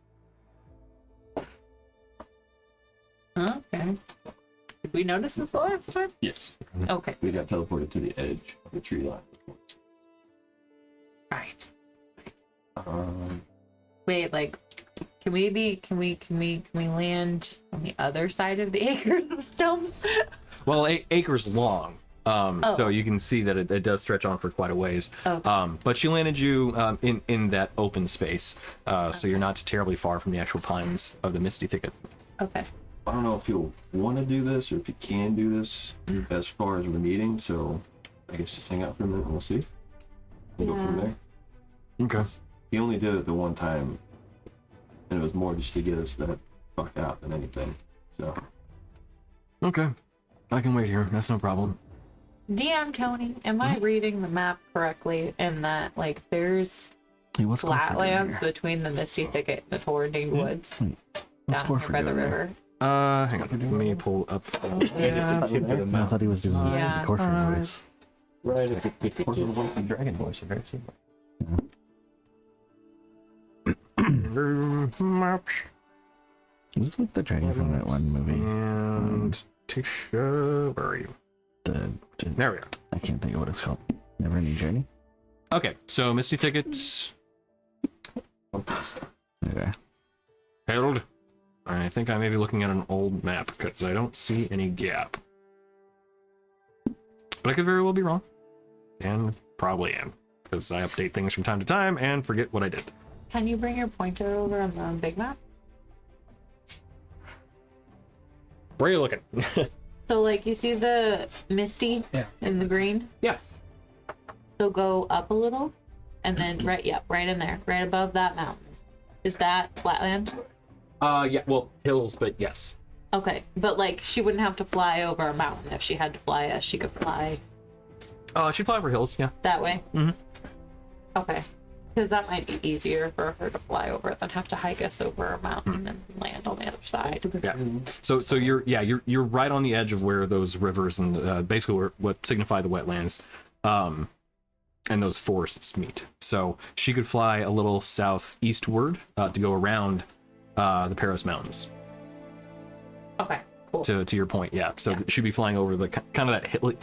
Okay. Did we notice this the last time? Yes. Okay. We got teleported to the edge of the tree line. Right. Um, Wait, like, can we land on the other side of the acres of stumps? Well, acres long. So you can see that it does stretch on for quite a ways. Okay. But she landed you in that open space, so you're not terribly far from the actual pines of the Misty Thicket. Okay. I don't know if you'll want to do this or if you can do this as far as we're meeting, so I guess just hang out for a minute and we'll see. We'll go from there. Okay. He only did it the one time, and it was more just to get us that fucked out than anything. So Okay. I can wait here. That's no problem. DM Tony, am I reading the map correctly in that, like, there's Hey, what's flatlands between the Misty Thicket and the Torrendine Woods What's down here by the doing there? river? Hang on. Let me pull up. Yeah. I thought he was doing Yeah. a Corfin voice. Right. dragon voice, very similar. Maps Is this like the dragon from that one movie? and Tisha. Where are you? The There we are. I can't think of what it's called. Never Ending Journey? Okay, so Misty Thicket. Okay. Harold. I think I may be looking at an old map because I don't see any gap. But I could very well be wrong. And probably am. Because I update things from time to time and forget what I did. Can you bring your pointer over on the big map? Where are you looking? So, like, you see the Misty in the green? Yeah. So go up a little, and then right in there, right above that mountain. Is that flatland? Yeah, well, hills, but yes. Okay, but like she wouldn't have to fly over a mountain. If she had to fly us, she could fly She'd fly over hills, yeah. that way. Mhm. Okay, because that might be easier for her to fly over than have to hike us over a mountain and land on the other side. Yeah. So you're right on the edge of where those rivers and basically where, what signify the wetlands, and those forests meet. So she could fly a little southeastward to go around the Paros Mountains. Okay, cool. To your point, yeah. So she'd be flying over the kind of that hilly,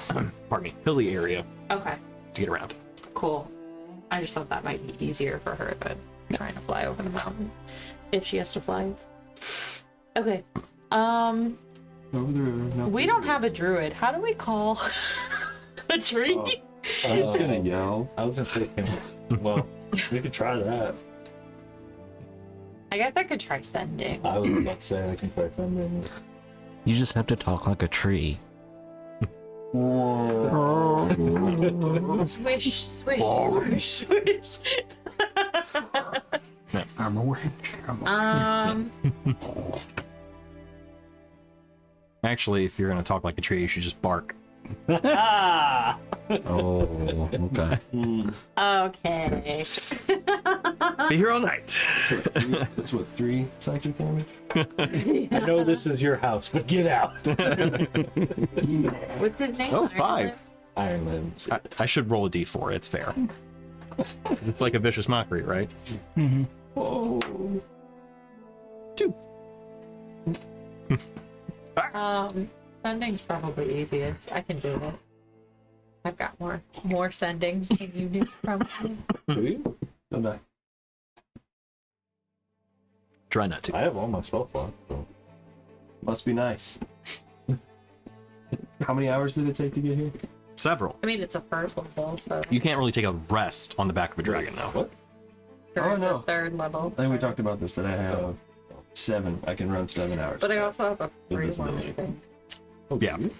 hilly area Okay, to get around. cool. I just thought that might be easier for her than trying to fly over the mountain if she has to fly. Okay. Over there. We don't have a druid. How do we call a tree? I was gonna yell. I was gonna say, well, we could try that. I guess I could try sending. I was about to say I can try something. You just have to talk like a tree. Swish, swish, swish. I'm awake. Actually, if you're gonna talk like a tree, you should just bark. Oh, okay. Okay. Be here all night. That's what, 3 psychic damage? I know this is your house, but get out. What's his name? Oh, Iron 5. Lips? Iron Limbs. I should roll a d4. It's fair. It's like a vicious mockery, right? Mm-hmm. Oh. 2. Sending's probably easiest. I can do it. I've got more sendings than you do, probably. Do you? Oh, no. Try not to. I have all my spell slots. So. Must be nice. How many hours did it take to get here? Several. I mean, it's a first level, so You can't really take a rest on the back of a dragon now. What? Oh, no. third level. I think we talked about this, that I have 7. I can run 7 hours. But I also have a free one, I Invisibility. think, Oh, Yeah. do you?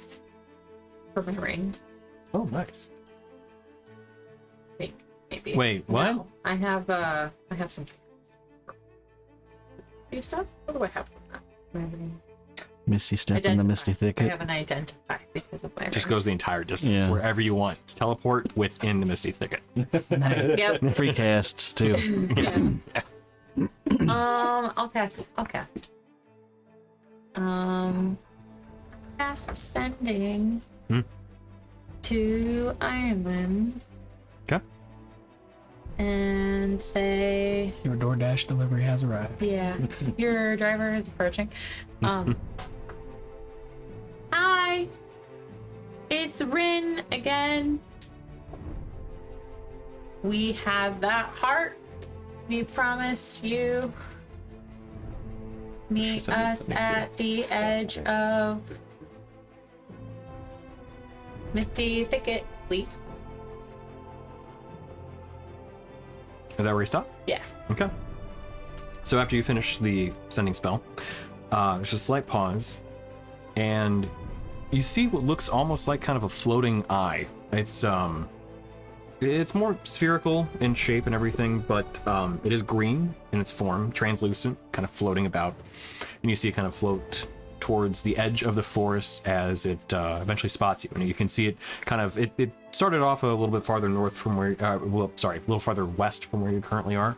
for my ring. Oh, nice. Maybe. Wait, what? No, I have some new stuff. What do I have from that? My ring. Misty step in the misty I thicket. have an identify because of my Just ring. goes the entire distance, Yeah. wherever you want. It's teleport within the misty thicket. Nice. Yep. Free casts too. Yeah. I'll cast. Cast sending to Ironman. Okay. And say, Your DoorDash delivery has arrived. yeah, your driver is approaching. Hi, it's Rin again. We have that heart we promised you. Meet sent me us something at the edge of Misty Thicket, please. Is that where you stop? Yeah. Okay. So after you finish the sending spell, there's a slight pause, and you see what looks almost like kind of a floating eye. It's more spherical in shape and everything, but it is green in its form, translucent, kind of floating about. And you see it kind of float towards the edge of the forest as it eventually spots you. And you can see it kind of, it started off a little bit farther north from where, a little farther west from where you currently are.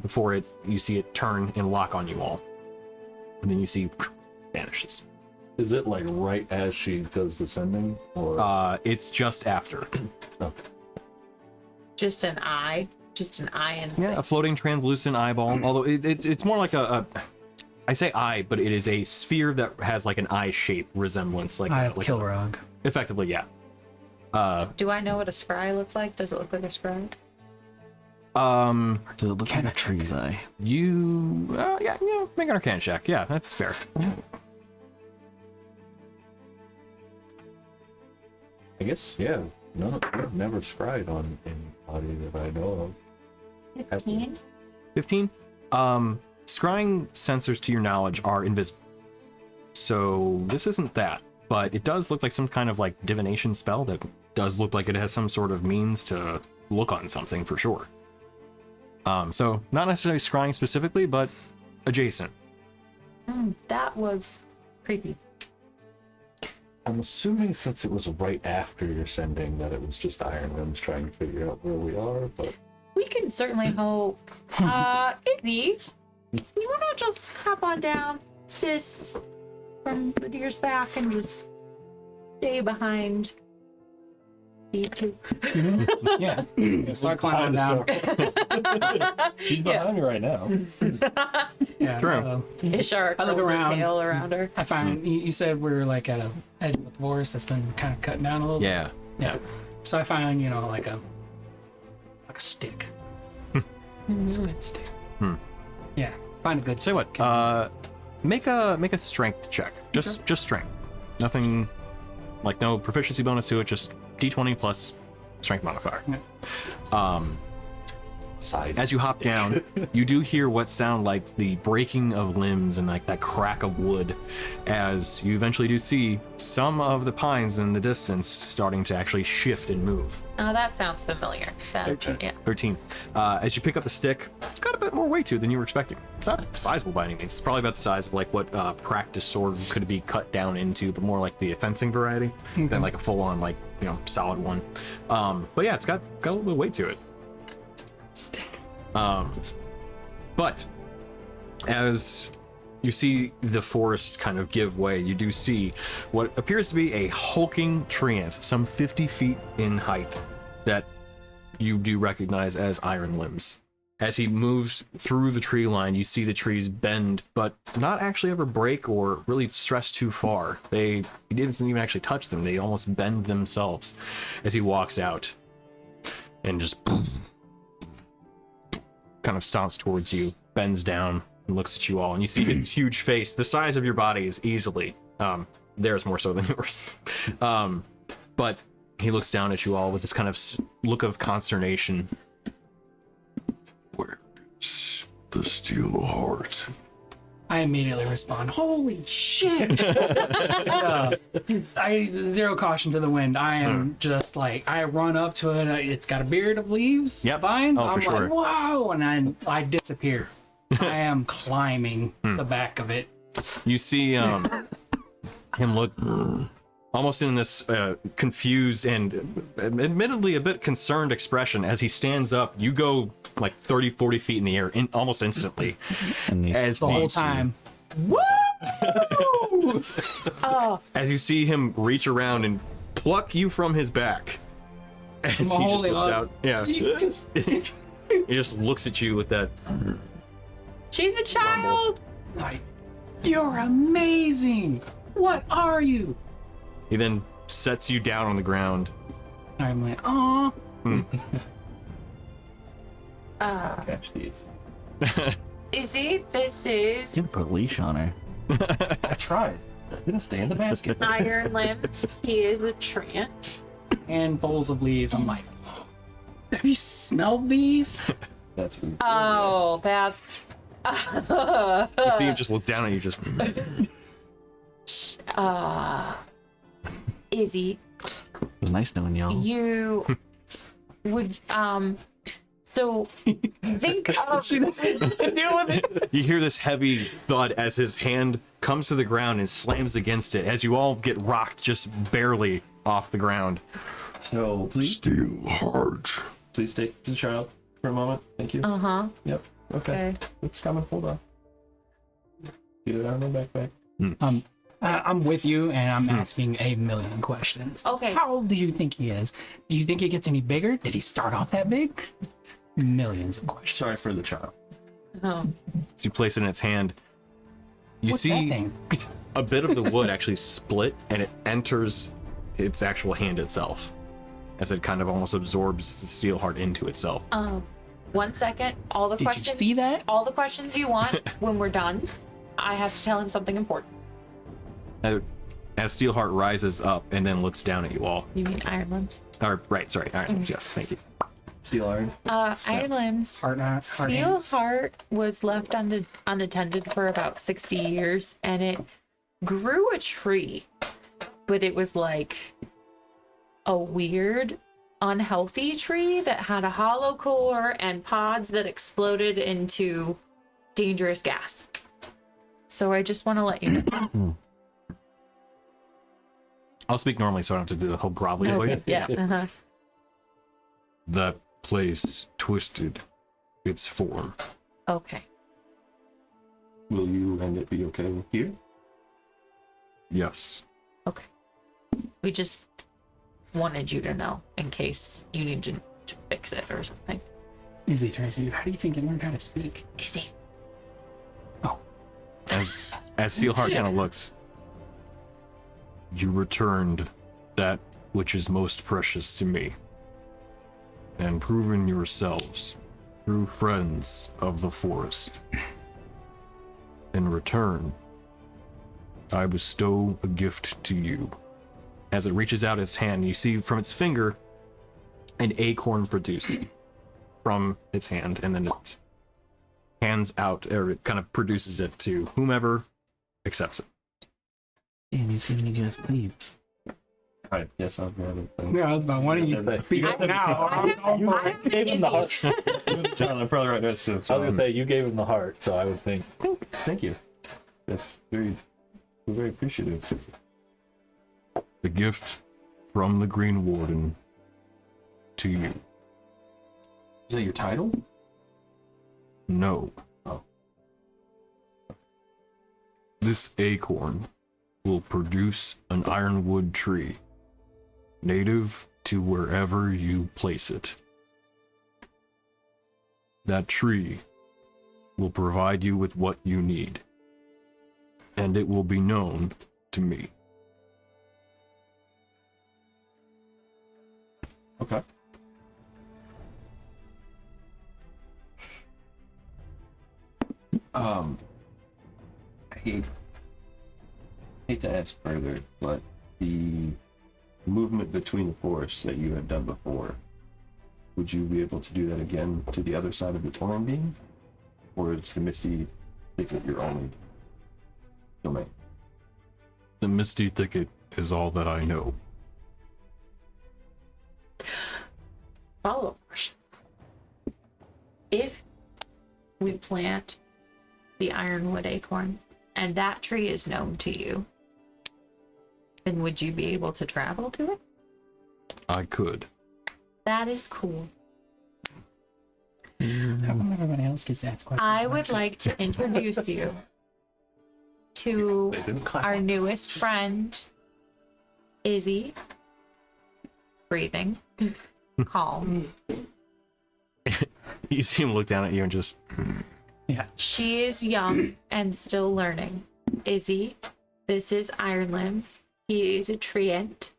Before you see it turn and lock on you all. And then you see, vanishes. Is it like right as she does the sending? Or It's just after. okay. Just an eye in Yeah, a floating translucent eyeball. Although it's more like I say eye, but it is a sphere that has like an eye shape resemblance, like I have like Kilrog. effectively, yeah. Do I know what a scry looks like? Does it look like a scry? Does it look like a tree's eye? Make an Arcana check. Yeah, that's fair. I guess, yeah. No, I've never scried on anybody that I know of. 15? 15. Scrying sensors, to your knowledge, are invisible. So this isn't that, but it does look like some kind of like divination spell that does look like it has some sort of means to look on something for sure. So not necessarily scrying specifically, but adjacent. That was creepy. I'm assuming since it was right after your sending that it was just Iron Rims trying to figure out where we are, but We can certainly hope. Izzy, you wanna just hop on down, sis, from the deer's back and just stay behind these two? Yeah. So I climb on down. She's behind me right now. Yeah. True. Ishar I look curls her around. tail around her. I find you said we're like at a edge of the forest that's been kind of cut down a little. Yeah. Yeah. So I found like a stick. It's a good stick. Yeah. Find a good Say stick. what? Make a strength check. Just strength. Nothing like no proficiency bonus to it. Just D20 plus strength modifier. size. As you hop down, you do hear what sound like the breaking of limbs and like that crack of wood as you eventually do see some of the pines in the distance starting to actually shift and move. Oh, that sounds familiar. Yeah. 13. As you pick up the stick, it's got a bit more weight to it than you were expecting. It's not sizable by any means. It's probably about the size of like what practice sword could be cut down into, but more like the fencing variety than like a full-on like solid one. But yeah, it's got a little bit of weight to it. But as you see the forest kind of give way, you do see what appears to be a hulking treant, some 50 feet in height, that you do recognize as Iron Limbs. As he moves through the tree line, you see the trees bend, but not actually ever break or really stress too far. He doesn't even actually touch them. They almost bend themselves as he walks out and just kind of stomps towards you, bends down, and looks at you all. And you see his huge face, the size of your body is easily, theirs more so than yours. But he looks down at you all with this kind of look of consternation. Where's the steel heart? I immediately respond, holy shit! I zero caution to the wind. I am just like, I run up to it. It's got a beard of leaves, vines. Oh, I'm for like, sure. whoa! And I disappear. I am climbing the back of it. You see him look almost in this confused and admittedly a bit concerned expression as he stands up. You go like 30, 40 feet in the air almost instantly. And As The he- whole time. As you see him reach around and pluck you from his back. As he just holding looks on. out. Yeah. He just looks at you with that. She's a child. Like, you're amazing. What are you? He then sets you down on the ground. I'm like, oh. Catch these. Izzy, this is You can put a leash on her. I tried. Didn't stay in the basket. Iron Limbs. He is a treant. Handfuls of leaves. I'm like, have you smelled these? That's rude. Oh, that's. You see him just look down at you, just. Izzy, It was nice knowing y'all. you would so think of She doesn't deal with it. You hear this heavy thud as his hand comes to the ground and slams against it as you all get rocked just barely off the ground. So please Steel heart. take the child for a moment. Thank you. uh-huh. Yep. Okay. Okay. It's coming. Hold on. Get it out of my backpack. I'm with you, and I'm asking a million questions. Okay. How old do you think he is? Do you think he gets any bigger? Did he start off that big? Millions of questions. Sorry for the child. Oh. As you place it in its hand, you What's that see thing? a bit of the wood actually split and it enters its actual hand itself as it kind of almost absorbs the steel heart into itself. 1 second. All the Did you questions. see that? All the questions you want. When we're done, I have to tell him something important. As Steelheart rises up and then looks down at you all. You mean Iron Limbs? Or, right, sorry, Iron Limbs, yes, thank you. Steel iron. Iron Limbs. Heart Steel hands. Heart was left unattended for about 60 years, and it grew a tree, but it was like a weird, unhealthy tree that had a hollow core and pods that exploded into dangerous gas. So I just want to let you know. I'll speak normally so I don't have to do the whole grovelly voice. Yeah. Uh-huh. That place twisted its form. Okay. Will you and it be okay here? Yes. Okay. We just wanted you to know in case you needed to fix it or something. Izzy turns to you. How do you think he learned how to speak? Izzy. As Steelheart kind of looks, you returned that which is most precious to me, and proven yourselves true friends of the forest. In return, I bestow a gift to you. As it reaches out its hand, you see from its finger an acorn produced from its hand, and then it hands out, or it kind of produces it to whomever accepts it. And you see me get leaves. Alright, yes, I'll grab it. Yeah, I was about one of you speak now. I gave him the heart. John, I'm probably right next to it. I was gonna say you gave him the heart, so I would think. Thank you. That's we're very appreciative. The gift from the Green Warden to you. Is that your title? No. Oh. This acorn will produce an ironwood tree, native to wherever you place it. That tree will provide you with what you need, and it will be known to me. Okay. I hate to ask further, but the movement between the forests that you had done before, would you be able to do that again to the other side of the Torn Beam? Or is the Misty Thicket your only domain? The Misty Thicket is all that I know. Follow-up question. If we plant the ironwood acorn and that tree is known to you, then would you be able to travel to it? I could. That is cool. How come everybody else gets asked questions? I would like to introduce you to our newest friend, Izzy. Breathing. Calm. You see him look down at you and just... She is young and still learning. Izzy, this is Ironlim. He is a treant.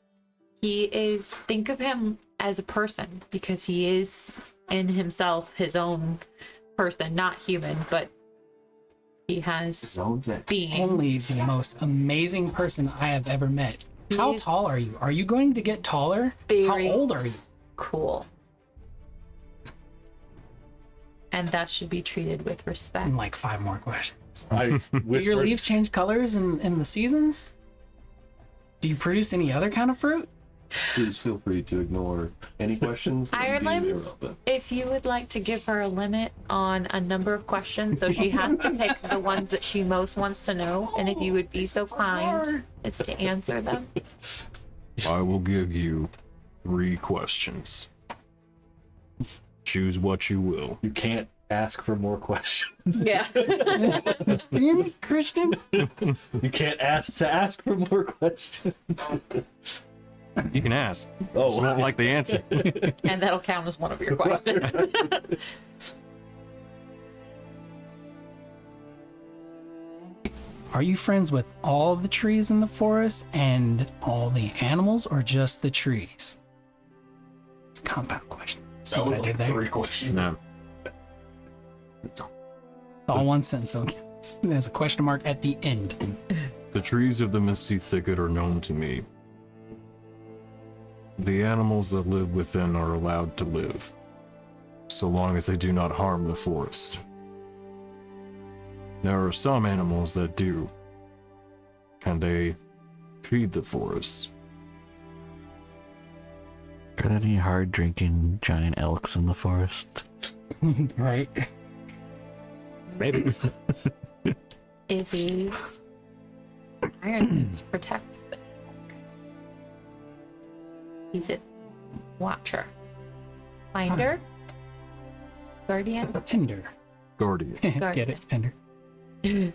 He is, think of him as a person because he is in himself his own person, not human, but he has being. Only the most amazing person I have ever met. How tall are you? Are you going to get taller? Very How old are you? Cool. And that should be treated with respect. And like 5 more questions. I Do your whispered, leaves change colors in the seasons? Do you produce any other kind of fruit? Please feel free to ignore any questions. that would be Ironlims, irrelevant. if you would like to give her a limit on a number of questions, so she has to pick the ones that she most wants to know, and if you would be so kind as to answer them. I will give you 3 questions. Choose what you will. you can't ask for more questions. Yeah. Damn it, Christian. You can't ask for more questions. You can ask. Oh, Just won't like the answer. And that'll count as one of your questions. Are you friends with all the trees in the forest and all the animals, or just the trees? It's a compound question. See That what was I like did there? 3 questions. No. All one sentence, so there's a question mark at the end. The trees of the Misty Thicket are known to me. The animals that live within are allowed to live, so long as they do not harm the forest. There are some animals that do, and they feed the forest. Are there any hard drinking giant elks in the forest? Right? Maybe. Izzy, Ironlims protects this. He's its watcher. Finder? Guardian? Tinder. Guardian. Get it? Tinder. Pretty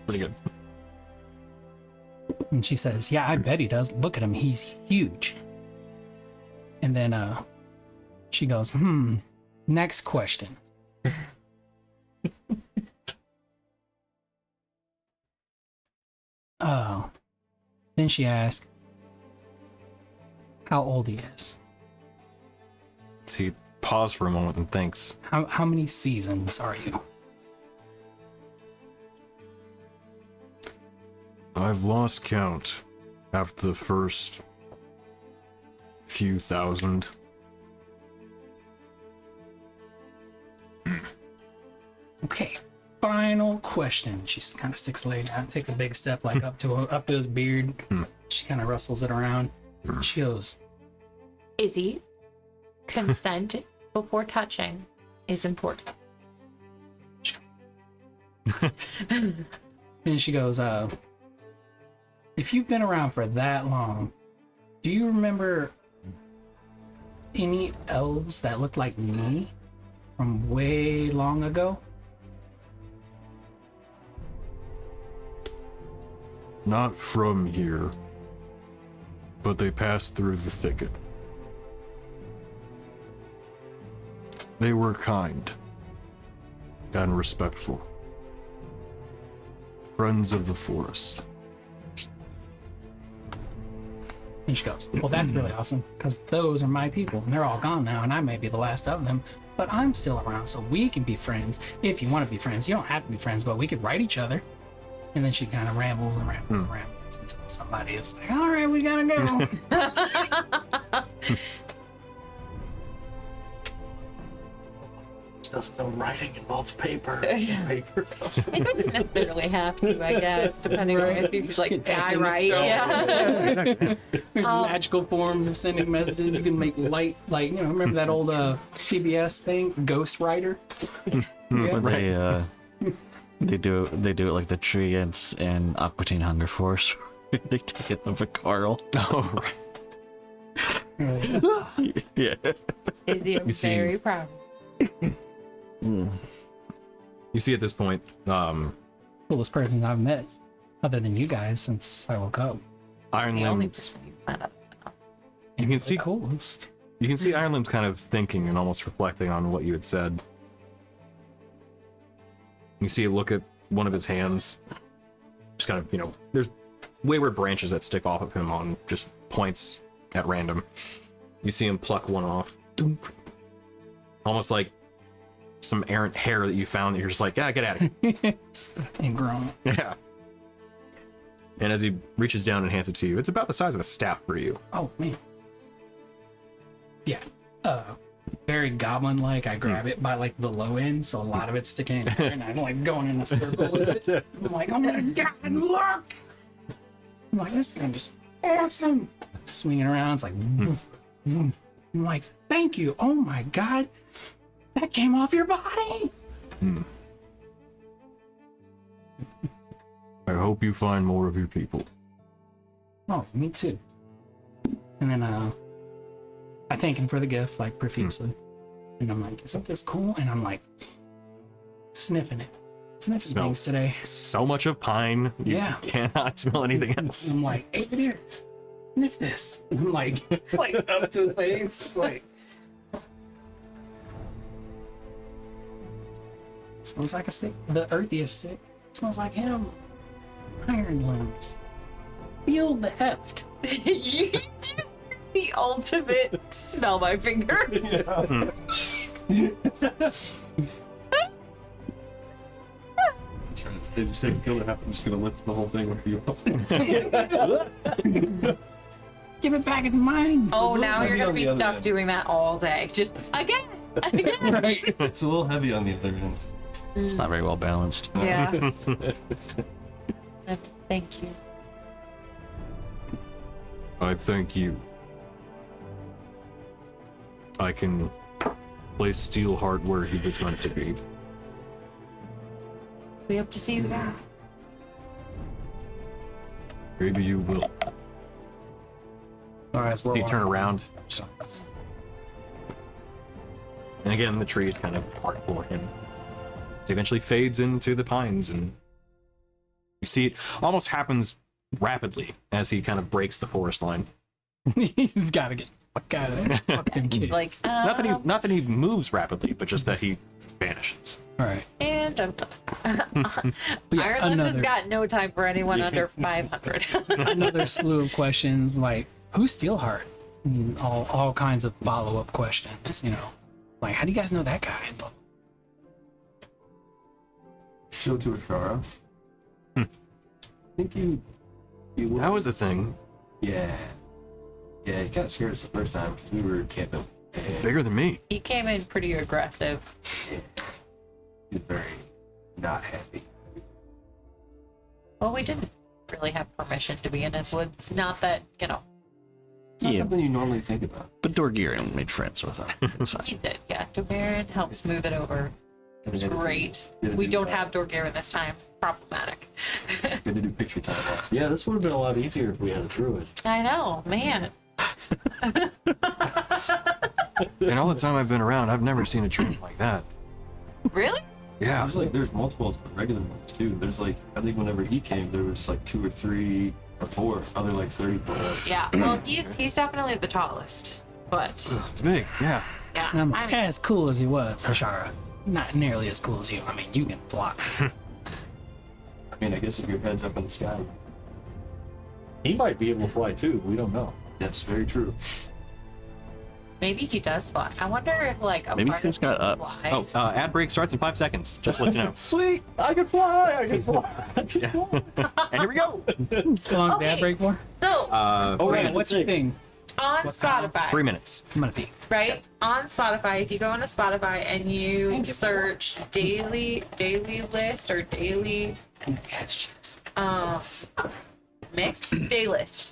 good. And she says, yeah, I bet he does. Look at him. He's huge. And then she goes, next question. Oh. Then she asks how old he is. So he paused for a moment and thinks. How many seasons are you? I've lost count after the first few thousand. Okay. Final question. She kind of sticks a leg down, take a big step like up to his beard. She kind of rustles it around. She goes, Izzy, consent before touching is important. and she goes, if you've been around for that long, do you remember any elves that looked like me from way long ago? Not from here, but they passed through the thicket. They were kind and respectful. Friends of the forest. And she goes, well, that's really awesome, because those are my people, and they're all gone now, and I may be the last of them, but I'm still around, so we can be friends. If you want to be friends, you don't have to be friends, but we could write each other. And then she kind of rambles and rambles and rambles until somebody is like, all right, we gotta go. Doesn't know writing involves paper. Paper. It doesn't necessarily have to, I guess, depending on if you like skywrite. Yeah. There's magical forms of sending messages. You can make light, like, you know, remember that old PBS thing, Ghost Writer? Yeah. They do it like the treants in Aqua Teen Hunger Force. They take it of a Carl. Oh, right. Yeah. I'm very proud. You see at this point, Coolest person I've met, other than you guys, since I woke up. Iron The only Limbs. person you've met up. You can see Coolest. You can see Iron Limbs kind of thinking and almost reflecting on what you had said. You see a look at one of his hands. Just kind of, you know, there's wayward branches that stick off of him on just points at random. You see him pluck one off. Almost like some errant hair that you found that you're just like, yeah, get out of here. And grown. Yeah. And as he reaches down and hands it to you, it's about the size of a staff for you. Oh, man. Yeah. Very goblin-like. I grab it by, like, the low end, so a lot of it's sticking in there, and I'm, like, going in a circle with it. I'm like, oh, my God, look! I'm like, this thing is awesome! Swinging around, it's like, I'm like, thank you! Oh, my God! That came off your body! I hope you find more of your people. Oh, me too. And then, I thank him for the gift, like, profusely. And I'm like, isn't this cool? And I'm like, sniffing it. Sniffing Smells things today. so much of pine. You Yeah. cannot smell anything else. I'm like, hey, there, sniff this. And I'm like, it's like up to his face. Like, smells like a stick. The earthiest stick. Smells like him. Iron Limbs. Feel the heft. You just the ultimate smell my finger. Did you say you killed it? I'm just gonna lift the whole thing with you. Give it back, it's mine. Oh, now you're gonna on be the other stuck end. doing that all day. Just again. Right. It's a little heavy on the other end. It's not very well balanced. Yeah. Thank you. I thank you. I can place Steelheart where he was meant to be. We hope to see you back. Maybe you will. All right, so You turn around. And again, the trees kind of part for him. It eventually fades into the pines, and you see it almost happens rapidly as he kind of breaks the forest line. He's gotta get the fuck out of there. Fuck them kids. Like, Not that he moves rapidly, but just that he vanishes. All right. and I'm done. But yeah, Ireland has another, got no time for anyone under 500. another slew of questions like, who's Steelheart? And all kinds of follow-up questions, you know. Like, how do you guys know that guy? Show to Ashara. I think you That was the thing. Yeah. Yeah, he kind of scared us the first time because we were camping. And Bigger than me. He came in pretty aggressive. he was very not happy. Well, we didn't really have permission to be in his woods. Not that, you know, It's not Yeah. something you normally think about. But Dorgiran made friends with him. It's fine. he did. Yeah, Dorgarin helped smooth it over. It was great. We don't have Dorgarin this time. Problematic. Good to do picture time loss. Yeah, this would have been a lot easier if we had a druid. I know, man. And all the time I've been around, I've never seen a tree like that. Really? Yeah. There's multiple regular ones too. There's like, I think whenever he came, there was like 2 or 3 or 4 other like 30 foot ones. Yeah. Well, he's definitely the tallest. but It's big. Yeah. yeah, I mean, As cool as he was, Ashara, not nearly as cool as you. I mean, you can fly. I mean, I guess if your head's up in the sky, He might be able to fly too. We don't know. that's very true. maybe he does fly. I wonder if like a Maybe part he's of got him ups. flies. Oh, ad break starts in 5 seconds. Just to let you know. Sweet, I can fly. I can fly. And here we go. How long's the ad Okay. break for? So Oh, right, wait, what's the thing? thing? on Spotify, 3 minutes. I'm gonna pee. right? On Spotify, if you go into Spotify and you search daily list or daily mix daylist,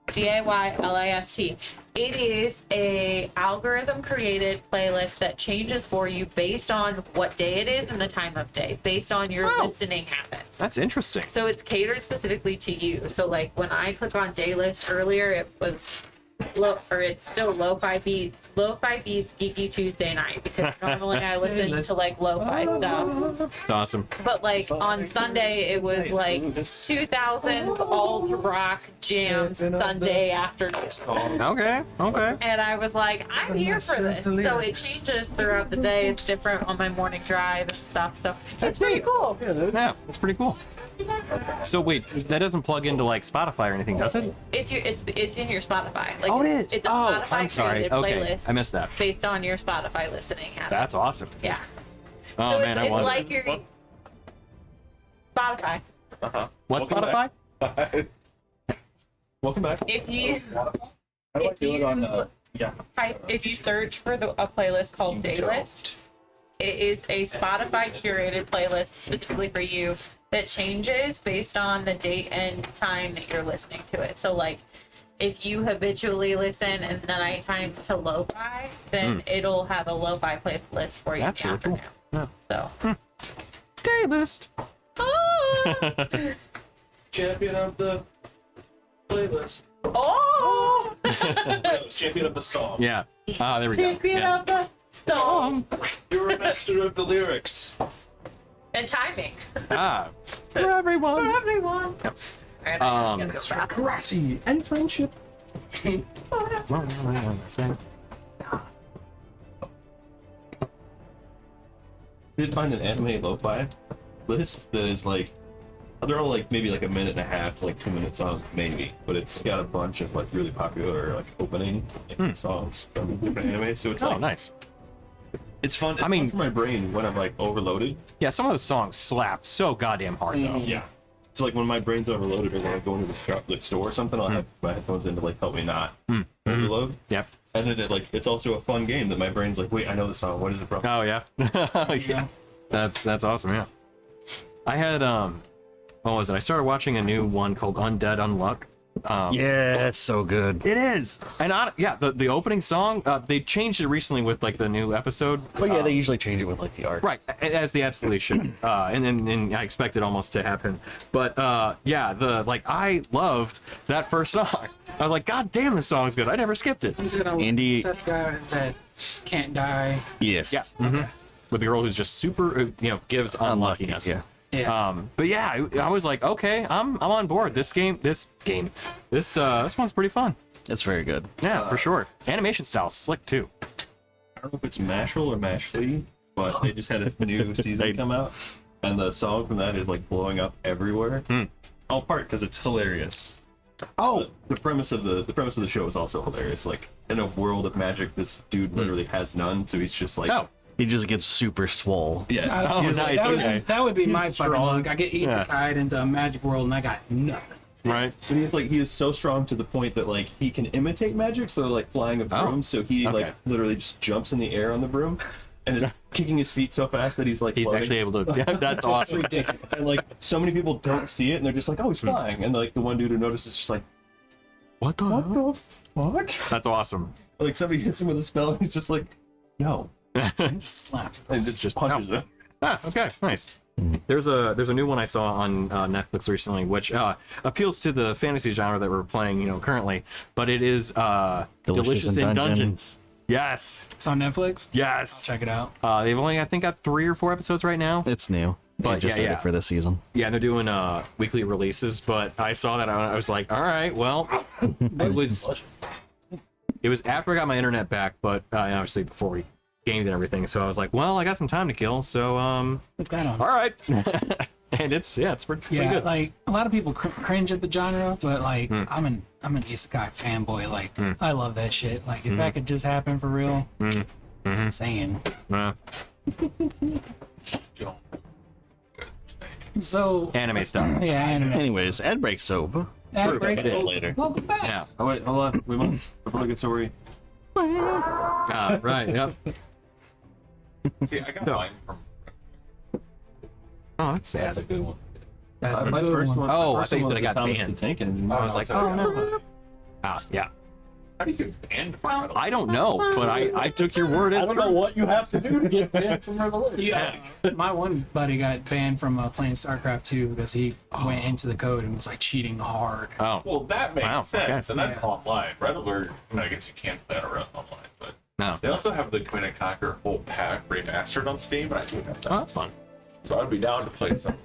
DAYLIST. It is a algorithm created playlist that changes for you based on what day it is and the time of day, based on your listening habits. That's interesting. So it's catered specifically to you. So like when I click on day list earlier, it was it's still lo-fi beats, geeky Tuesday night, because normally I listen to like lo-fi stuff. It's awesome. But like on Sunday, it was like 2000s alt rock jam Sunday afternoon. Okay. And I was like, I'm here for this. So it changes throughout the day. It's different on my morning drive and stuff. So it's pretty cool. Yeah, that's pretty cool. So wait, that doesn't plug into like Spotify or anything, does it? It's in your Spotify. Like, Oh, it is. It's a Oh, Spotify I'm sorry. created Okay, playlist I missed that. based on your Spotify listening habits. That's awesome. Yeah. Oh So man, I it's want like your Spotify. What's Welcome Spotify? Welcome back. If you How do I do it on? if you search for a playlist called Daylist, it is a Spotify curated playlist specifically for you that changes based on the date and time that you're listening to it. So like if you habitually listen in the nighttime to lo-fi, then it'll have a lo-fi playlist for you That's in the really cool. afternoon. So Daylist. Champion of the playlist. oh, Champion of the song. Yeah. Ah, there we go. champion Yeah. of the song You're a master of the lyrics. and timing Ah, for everyone. for everyone. Alright, I'm gonna go back. Karate and friendship. Did find an anime lo-fi list that is like, they're all like maybe like a minute and a half to like 2 minute songs maybe, but it's got a bunch of like really popular like opening songs from different animes. So it's Oh, like nice. it's fun. It's I mean- fun for my brain when I'm like overloaded. Yeah, some of those songs slap so goddamn hard though. Yeah. So like when my brain's overloaded or when I go into the store or something, I'll have my headphones in to like help me not overload. Yep. And then it's also a fun game that my brain's like, wait, I know the song. What is it from? Oh yeah. Yeah. That's awesome. Yeah. I had what was it? I started watching a new one called Undead Unluck. Yeah, it's so good. It is, and the opening song they changed it recently with like the new episode. But yeah, they usually change it with like the art. Right, as the absolutely should, and I expect it almost to happen. But yeah, I loved that first song. I was like, God damn, this song's good. I never skipped it. Andy- that guy that can't die. Yes. Yeah, with the girl who's just super, gives Unlucky. unluckiness. Yeah. Yeah. But yeah, I was like, okay, I'm on board. This one's pretty fun. It's very good. Yeah, for sure. Animation style's slick too. I don't know if it's Mashal or Mashley, but they just had a new season come out, and the song from that is like blowing up everywhere. All part because it's hilarious. Oh, The premise of the show is also hilarious. Like in a world of magic, this dude literally has none, so he's just like, oh, He just gets super swole. yeah. oh, nice. Okay. That would be my fucking strong. luck. I get isekai into a magic world and I got nothing. Right. But he is so strong to the point that like he can imitate magic, so like flying a broom. Oh, So he okay. like literally just jumps in the air on the broom, and is kicking his feet so fast that he's like He's floating. actually able to. Yeah, that's awesome. And like so many people don't see it, and they're just like, "Oh, he's flying!" And like the one dude who notices is just like, What the? "What the fuck?" That's awesome. Like somebody hits him with a spell, and he's just like, "No," Just slaps. and just punches him. Ah, okay, nice. There's a new one I saw on Netflix recently, which appeals to the fantasy genre that we're playing, currently. But it is Delicious in Dungeons. Yes, It's on Netflix. yes. Check it out. They've only, I think, got 3 or 4 episodes right now. It's new. But They just yeah, did yeah. it for this season. Yeah, they're doing weekly releases. But I saw that I was like, all right, well, it was It was after I got my internet back, but obviously before we gamed and everything. So I was like, well, I got some time to kill, so What's going on? all right. And it's pretty Yeah, good. like a lot of people cringe at the genre, but like I'm an isekai fanboy. Like I love that shit. Like if that could just happen for real, saying. So Anime stuff. yeah, anime. Anyways, ad break's over. Ad break bit is- later. Welcome back. Yeah. Oh wait, hold on. We must obligatory. Right. Yep. See, I got mine from. Oh, that's sad. That's a good one. That's the My good first one. one. Oh, my I first thought you one said I was got Thomas banned. the Tank Engine. I was like, oh no. Yeah. How do you get banned from Metal? I don't know, but I took your word as I don't know what you have to do to get banned from Revelation. Yeah, my one buddy got banned from playing StarCraft 2 because he went into the code and was like cheating hard. Oh. Well, that makes Wow, sense, okay. and that's online. Red Alert, I guess you can't play it around online, but No. they also have the Command & Conquer whole pack remastered on Steam, and I do have that. Oh, that's fun. So I'd be down to play some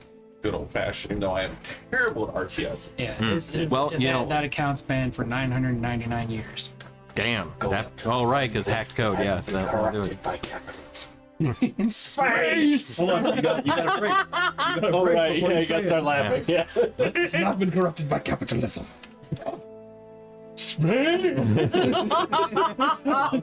good old fashioned, even though I am terrible at RTS. Yeah, it's, Well, you know- that account's banned for 999 years. Damn. That. All right, because hacked code. Yes. That will do it. By capitalism. In space. Hold on, you got a break. You got a break. Right, yeah, you gotta start laughing. Yeah. It's not been corrupted by capitalism. Yeah. My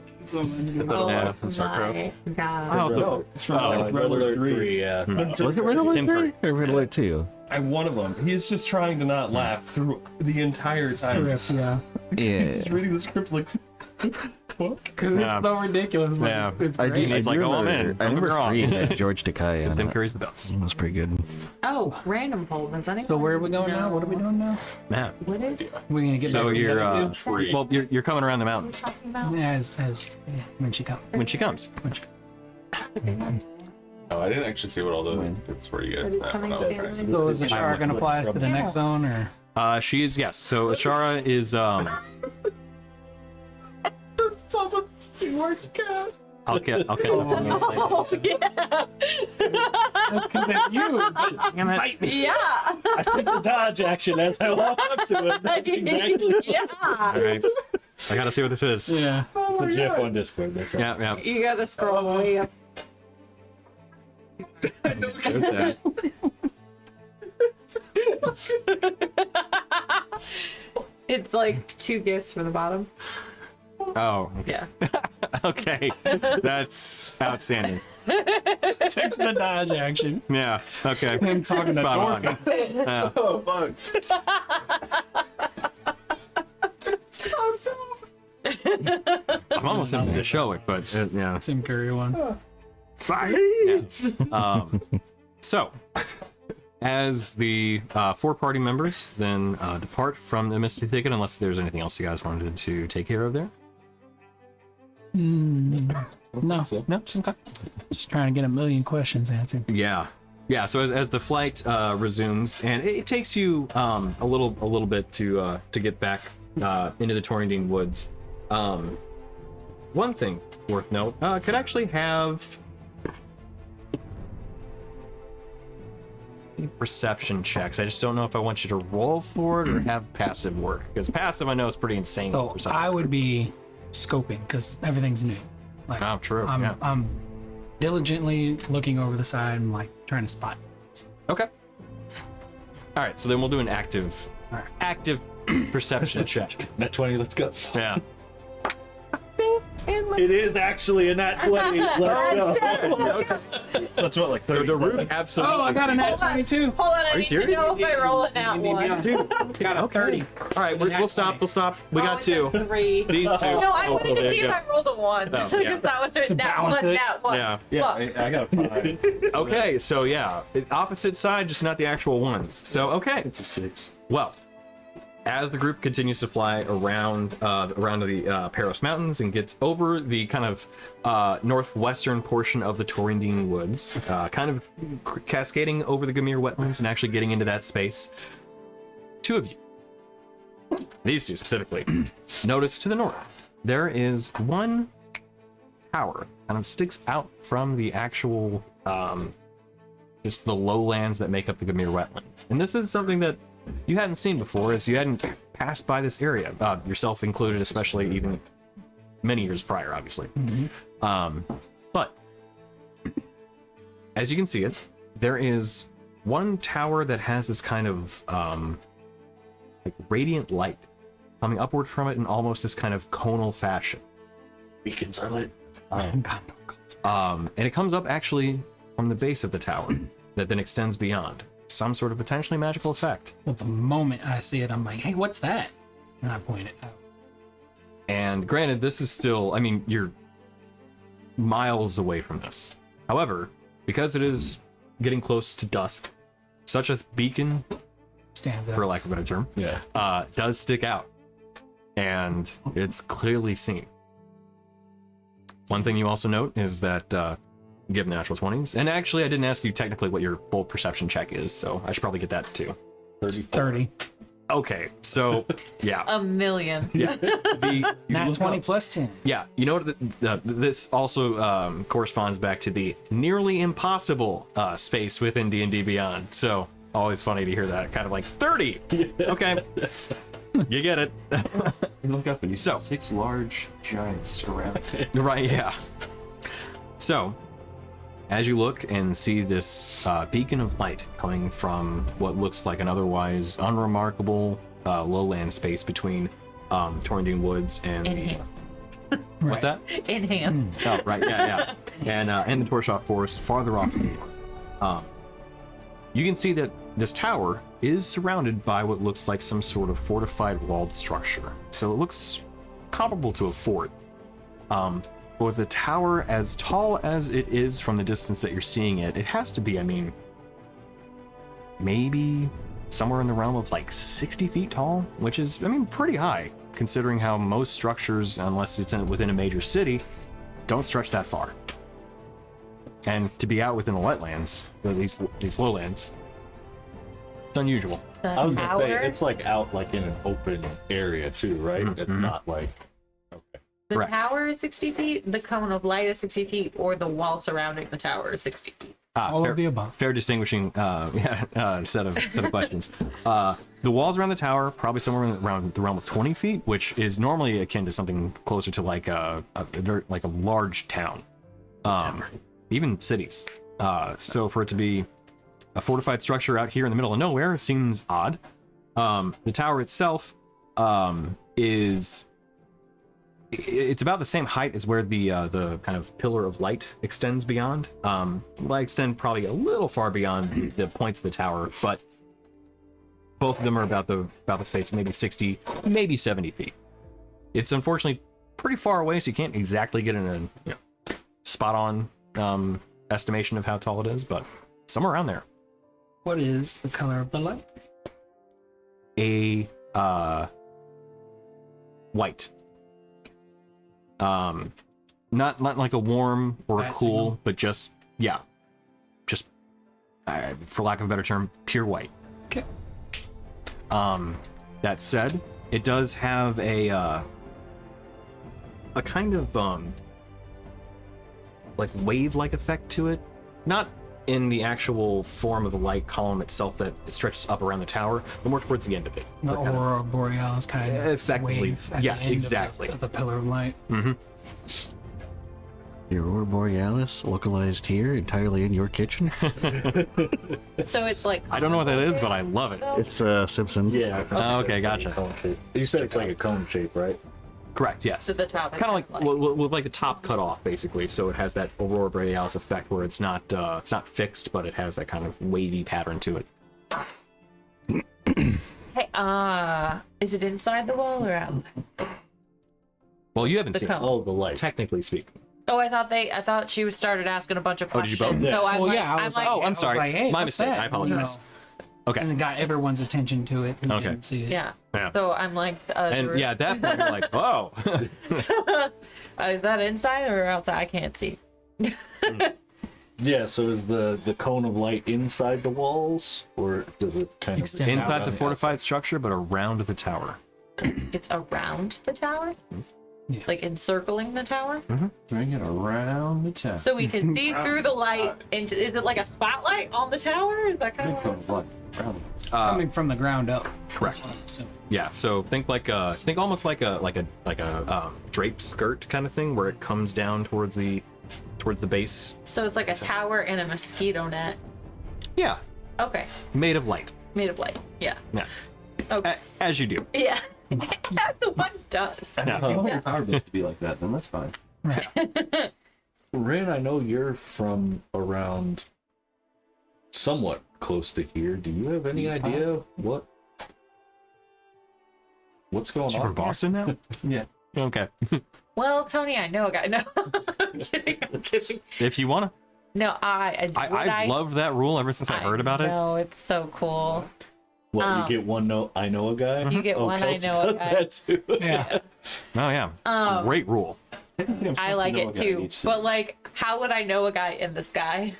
God. I also. It's from Red Alert 3, yeah. Was it Red Alert Tim 3 or Red Alert 2? One of them. He's just trying to not laugh through the entire time. Correct, yeah. Yeah. He's reading the script like. Because Yeah. it's so ridiculous. But Yeah. it's I do, great. It's like, oh, I'm in. I Don't get me remember wrong. 3 had George Takei on Tim it. carries the belts. It was pretty good. Oh, random poll. Does anyone So where are we going now? What are we doing now? Yeah. What is We're gonna get So back to you're that too? Tree. well, you're coming around the mountain talking about? Yeah, as yeah, when she comes. when she comes. Oh, I didn't actually see what all the bits were you guys Is it had coming when I was down? trying to see. So is Ashara gonna fly us to the next zone or? She is, yes. So Ashara is I'll get Oh, yeah. That's because it's you. Damn it. Yeah. I took the dodge action as I walked up to it. That's exactly Yeah. All right. I gotta see what this is. Yeah. the GIF on Discord. That's all. Yeah, yeah. You gotta scroll way up. There's that. It's like 2 gifts for the bottom. Oh, Yeah. okay. That's outstanding. Takes the dodge action. Yeah. Okay. Him talking to Spot on. Dorothy. Yeah. Oh, fuck. I'm almost tempted to show it, but yeah. Tim Curry one. Yeah. So, as the 4 party members then depart from the Misty Thicket, unless there's anything else you guys wanted to take care of there. No, No, just okay. just trying to get a million questions answered. Yeah, yeah. So as the flight resumes, and it takes you a little bit to get back into the Torrendine Woods. One thing worth note could actually have perception checks. I just don't know if I want you to roll for it or have passive work, because passive I know is pretty insane. So perception. I would be scoping because everything's new. Like Oh, true. I'm, Yeah. I'm diligently looking over the side and like trying to spot. Okay. All right. So then we'll do an active perception check. Nat 20, let's go. Yeah. It is actually a nat 20. Let's go. So that's what, like 30. The root absolutely. Oh, I got a nat 22. Hold on, I you need serious? to know if I roll it now one. Dude, got a 30. All right, we'll stop. We'll stop. We got 2. 3. These 2. No, I wanted to there see you if go. I rolled a 1. Oh, Because yeah. that was To that balance one, it. that one. Yeah. Yeah, Fuck. I got a 5. Okay, so yeah, opposite side, just not the actual ones. So okay. It's a 6. Well, as the group continues to fly around the Paros Mountains and gets over the kind of northwestern portion of the Torrendine Woods, kind of cascading over the Gamir wetlands and actually getting into that space, 2 of you, these 2 specifically, notice to the north, there is one tower kind of sticks out from the actual just the lowlands that make up the Gamir wetlands. And this is something that you hadn't seen before, as you hadn't passed by this area, yourself included, especially even many years prior, obviously. But as you can see it, there is one tower that has this kind of like radiant light coming upward from it in almost this kind of conal fashion. Beacons are lit. And it comes up actually from the base of the tower that then extends beyond. Some sort of potentially magical effect. But the moment I see it, I'm like, hey, what's that? And I point it out. And granted, this is still, I mean, you're miles away from this. However, because it is getting close to dusk, such a beacon, Stands for out. lack of a better term, Yeah. does stick out. And it's clearly seen. One thing you also note is that given natural 20s, and actually I didn't ask you technically what your full perception check is, so I should probably get that too. 30. Okay, so yeah. A million. Yeah. Not 20 plus 10. Yeah, you know what? This also corresponds back to the nearly impossible space within D&D Beyond. So always funny to hear that. Kind of like 30. Okay, you get it. You look up and you see So- 6 large giants surrounding it. Right? Yeah. So, as you look and see this beacon of light coming from what looks like an otherwise unremarkable lowland space between Torrendine Woods and Enhance. what's that? Enhance. Oh, right, yeah. And the Torshoff Forest farther off. You can see that this tower is surrounded by what looks like some sort of fortified walled structure. So it looks comparable to a fort. But with the tower as tall as it is from the distance that you're seeing it, it has to be, I mean, maybe somewhere in the realm of like 60 feet tall, which is, I mean, pretty high, considering how most structures, unless it's within a major city, don't stretch that far. And to be out within the wetlands, or these lowlands, it's unusual. The I was gonna tower. say, it's like out like in an open area too, right? It's not like The Correct. tower is 60 feet, the cone of light is 60 feet, or the wall surrounding the tower is 60 feet. All of the above. Fair distinguishing set of questions. The walls around the tower probably somewhere around the realm of 20 feet, which is normally akin to something closer to like a large town, even cities. So for it to be a fortified structure out here in the middle of nowhere seems odd. The tower itself is. It's about the same height as where the kind of pillar of light extends beyond. Will extend probably a little far beyond the points of the tower, but both of them are about the space, maybe 60, maybe 70 feet. It's unfortunately pretty far away, so you can't exactly get a spot on estimation of how tall it is, but somewhere around there. What is the color of the light? A white. Not like a warm or a Bad cool, signal. but just for lack of a better term, pure white. Okay. That said, it does have a kind of like wave-like effect to it, not in the actual form of the light column itself that it stretches up around the tower, but more towards the end of it. The Kind of- aurora borealis kind of Effectively, wave at yeah, the end exactly. of the pillar of light. The Aurora Borealis localized here entirely in your kitchen. So it's like. I don't know what that is, but I love it. It's Simpsons. yeah. Oh, okay, gotcha. Cone shape. You said it's like a cone shape, right? Correct, yes. To the top. Kind of like with like the top cut off, basically. So it has that aurora borealis effect where it's not fixed, but it has that kind of wavy pattern to it. Hey, is it inside the wall or out? Well, you haven't The seen cone. it, Oh, the light. technically speaking. Oh, I thought she started asking a bunch of Oh, did you questions. both? So I'm Well, like, yeah, I I'm was like, like, Oh, I'm I was sorry. like, hey, My what's mistake. that? I apologize. Okay. And it got everyone's attention to it. And Okay. didn't see it. yeah. Yeah. So I'm like, And yeah, at that point you're like, oh. is that inside or outside? I can't see. Yeah. So is the cone of light inside the walls, or does it kind of Extend Inside out the on fortified structure, but around the tower. It's around the tower. like encircling the tower, Bring it around the town. so we can see through the light. Into is it like a spotlight on the tower? Is that kind It of comes like around. Coming from the ground up. Correct. So, Yeah, so think almost like a draped skirt kind of thing, where it comes down towards the base. So it's like a tower and a mosquito net. Yeah, Okay, made of light. made of light. Yeah. Yeah, Okay. as you do. Yeah. That's what it does. I want your power bill to be like that, then that's fine. Rin, I know you're from around somewhat close to here. Do you have any idea what's going You're on? from Boston now? Yeah. Okay. Well, Tony, I know a guy. No, I'm kidding. I'm kidding. If you wanna, No, I loved that rule ever since I heard about it. No, it's so cool. What, you get one no I know a guy? You get one I Kelsey know a does guy. that too. yeah. Oh yeah, great rule. I like it too. But like, how would I know a guy in the sky?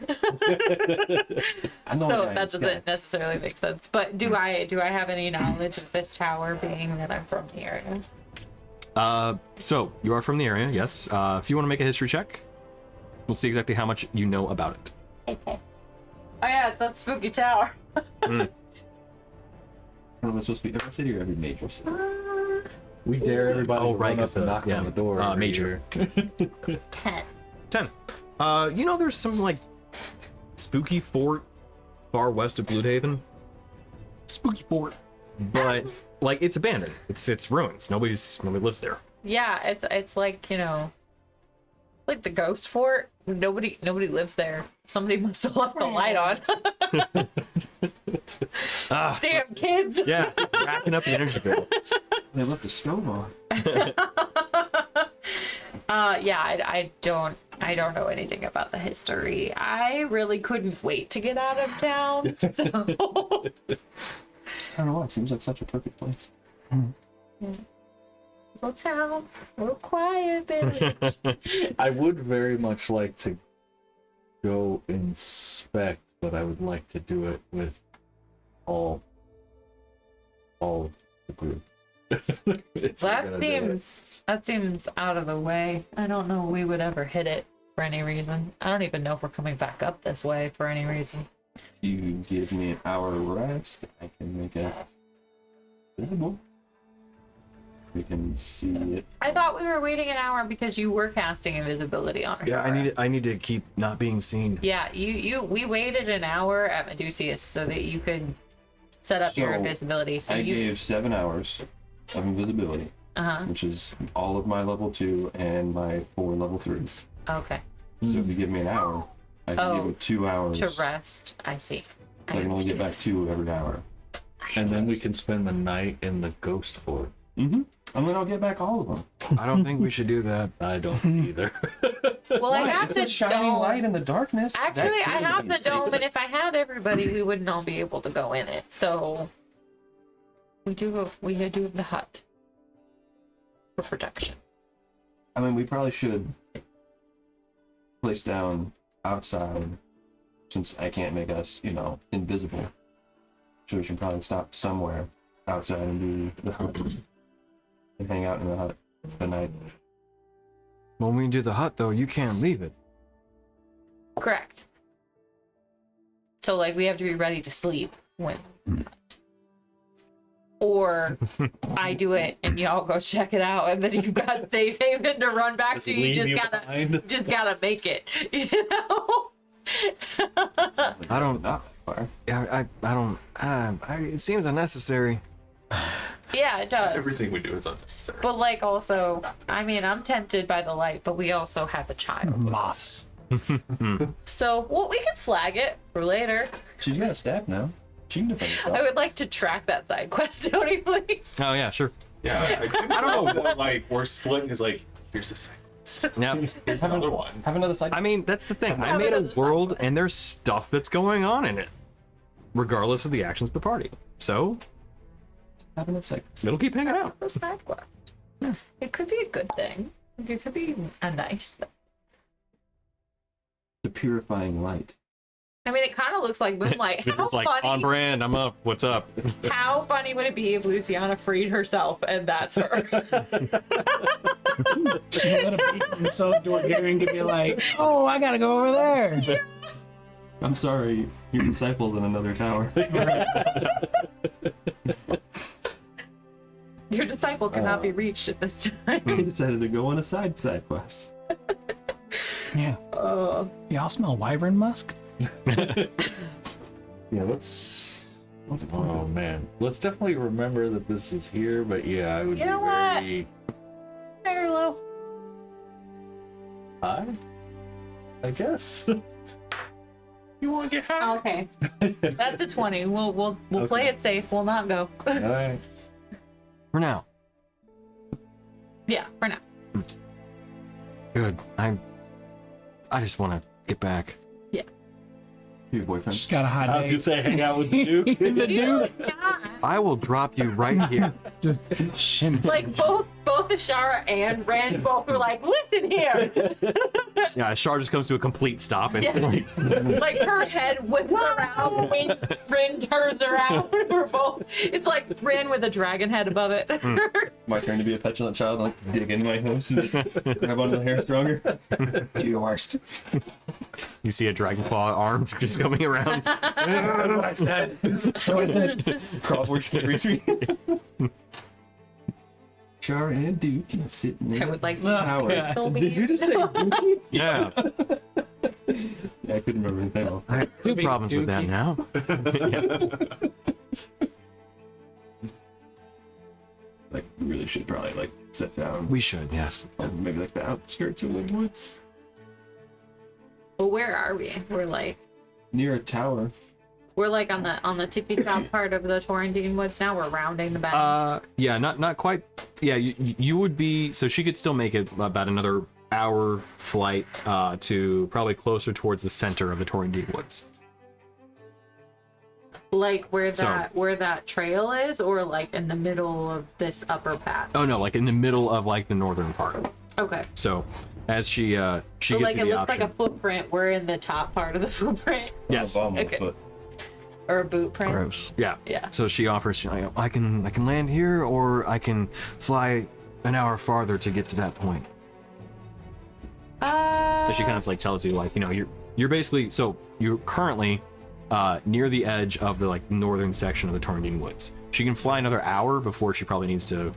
I know So a guy in that the doesn't sky. necessarily make sense. But do I have any knowledge of this tower, being that I'm from the area? So you are from the area, yes. If you want to make a history check, we'll see exactly how much you know about it. Okay. Oh yeah, it's that spooky tower. What am I supposed to be? Every city or every major city? We dare everybody Oh, to right, run up it's and the- knock yeah, on the door. every major. year. 10. 10. You know, there's some like spooky fort far west of Bloodhaven. Spooky fort, but like it's abandoned. It's ruins. Nobody lives there. Yeah, it's like, you know, like the ghost fort. Nobody lives there. Somebody must have left the light on. Ah, Damn kids. yeah, racking up the energy bill. They left the stove on. Yeah, I don't know anything about the history. I really couldn't wait to get out of town. So I don't know. It seems like such a perfect place. little town, little quiet village. I would very much like to go inspect, but I would like to do it with all the group. If we're gonna do it. That seems out of the way. I don't know we would ever hit it for any reason. I don't even know if we're coming back up this way for any reason. If you give me an hour rest, I can make it visible. We can see it. I thought we were waiting an hour because you were casting invisibility on her. Yeah, I need to keep not being seen. Yeah, we waited an hour at Medusius so that you could set up your So, invisibility. So I you gave 7 hours of invisibility, which is all of my level 2 and my 4 level 3s. okay. So if you give me an hour, I can give it 2 hours. To rest. I see. So I can only get back 2 every hour. And then we can spend the night in the ghost fort. Mm-hmm. And then I'll get back all of them. I don't think we should do that. I don't either. Well, I have It's a the shining dome. light in the darkness. Actually, I have the dome, and and if I had everybody, we wouldn't all be able to go in it. So we do have the hut for protection. I mean, we probably should place down outside, since I can't make us, invisible. So we should probably stop somewhere outside and do the hut. And hang out in the hut at night. When we do the hut, though, you can't leave it. Correct. So like we have to be ready to sleep when. Or I do it and y'all go check it out, and then you've got safe haven to run back to. You just gotta make it. You know. I don't. Not that far. Yeah, I don't. It seems unnecessary. Yeah, it does. Everything we do is unnecessary. But like also, I mean, I'm tempted by the light, but we also have a child. Moths. So, well, we can flag it for later. She's got a staff now. She can defend herself. I would like to track that side quest, Tony, please. Oh yeah, sure. Yeah, I don't know that like we're splitting is like here's the second. Yeah. Here's another one. Have another side. I mean, that's the thing. I made a world, and there's stuff that's going on in it, regardless of the actions of the party. So Have another side. it'll keep hanging out. For side quest. It could be a good thing. It could be a nice thing. The purifying light. I mean, it kind of looks like moonlight. How It's like funny? on brand. I'm up. What's up? How funny would it be if Luciana freed herself and that's her? She let a beat from the south door hearing to be like, oh, I gotta go over there. I'm sorry, your disciple's in another tower. Your disciple cannot be reached at this time. He decided to go on a side quest. Yeah. Y'all smell wyvern musk? Yeah, oh man, let's definitely remember that this is here. But yeah, I would You be know what? very High or low? high, I guess. You want to get high? Okay. That's a 20. We'll play it safe. We'll not go. All right. For now. Yeah, for now. Good. I just want to get back. Your boyfriend. She's got a hot I was day. gonna say hang out with the Duke. The dude I will drop you right here. just shimmy. Like both Ashara and Ren both were like, listen here. Yeah, Shar just comes to a complete stop and Like her head whips around when Ren turns around. We're both. It's like Ren with a dragon head above it. My turn to be a petulant child, like dig in my hooves and just grab onto the hair stronger. Do your worst. you see a dragonfly arms just coming around. So is it Crossword retreat. Char and Duke sitting in I would like the to tower. yeah. still be. Did you just say Dookie? Yeah. Yeah, I couldn't remember his name. I have two problems with that now. Like, we really should probably like sit down. We should, yes. Maybe like the outskirts of the woods, Well, where are we? We're like near a tower. on the tippy top part of the Torrentine Woods now. We're rounding the bend. Yeah, not quite. Yeah, you would be. So she could still make it about another hour flight to probably closer towards the center of the Torrentine Woods. Like where So- that trail is, or like in the middle of this upper path. Oh no, like in the middle of like the northern part. Okay. So as she So gets like to it the looks option. like a footprint. We're in the top part of the footprint, Yes. On the bottom Okay. of the foot. or a boot print. Gross. Yeah. Yeah. So she offers, I can land here, or I can fly an hour farther to get to that point. So she kind of like tells you, like, you're basically, so you're currently near the edge of the like northern section of the Torrentine Woods. She can fly another hour before she probably needs to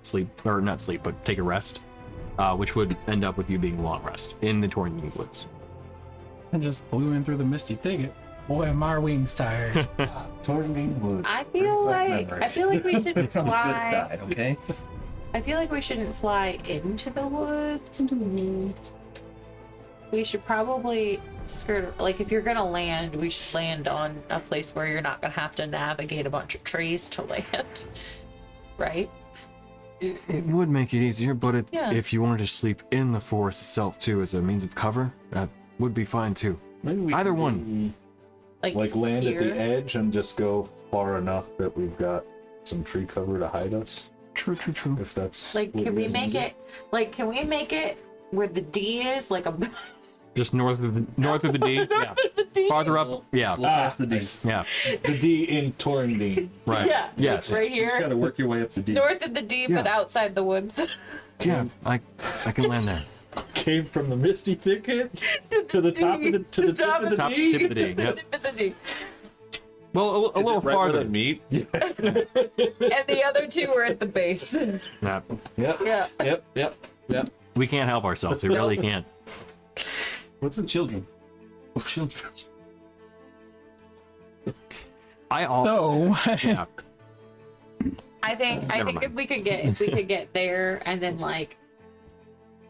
sleep, or not sleep, but take a rest, which would end up with you being long rest in the Torrentine Woods. I just flew in through the misty thicket. Boy, are my wings tired. Torrentine Woods. I feel like we shouldn't From the good fly. side, okay? I feel like we shouldn't fly into the woods. We should probably skirt. Like if you're gonna land, we should land on a place where you're not gonna have to navigate a bunch of trees to land. Right? It would make it easier, but Yeah. if you wanted to sleep in the forest itself too as a means of cover, that would be fine too. Maybe we Either can one. like land here? at the edge and just go far enough that we've got some tree cover to hide us. True. If that's Like what can you we guys make wanna it? Like can we make it where the D is? Like a Just north of the D. Yeah. D. Farther up. Yeah. Look past the D. Yeah. do? The D in Torrentine. Right. Yeah. Yes. Like right You just here. gotta work your way up the D. North of the D, but Yeah. outside the woods. Yeah. I can land there. Came from the misty thicket to the top of the tip of the Top D. tip of the D. Yep. Tip of the D. Well, a little Right where farther. they meet. And the other two are at the base. Nah, Yep. Yeah. Yep. we can't help ourselves. We really can't. What's the children? So, Yeah. I think mind. if we could get there and then like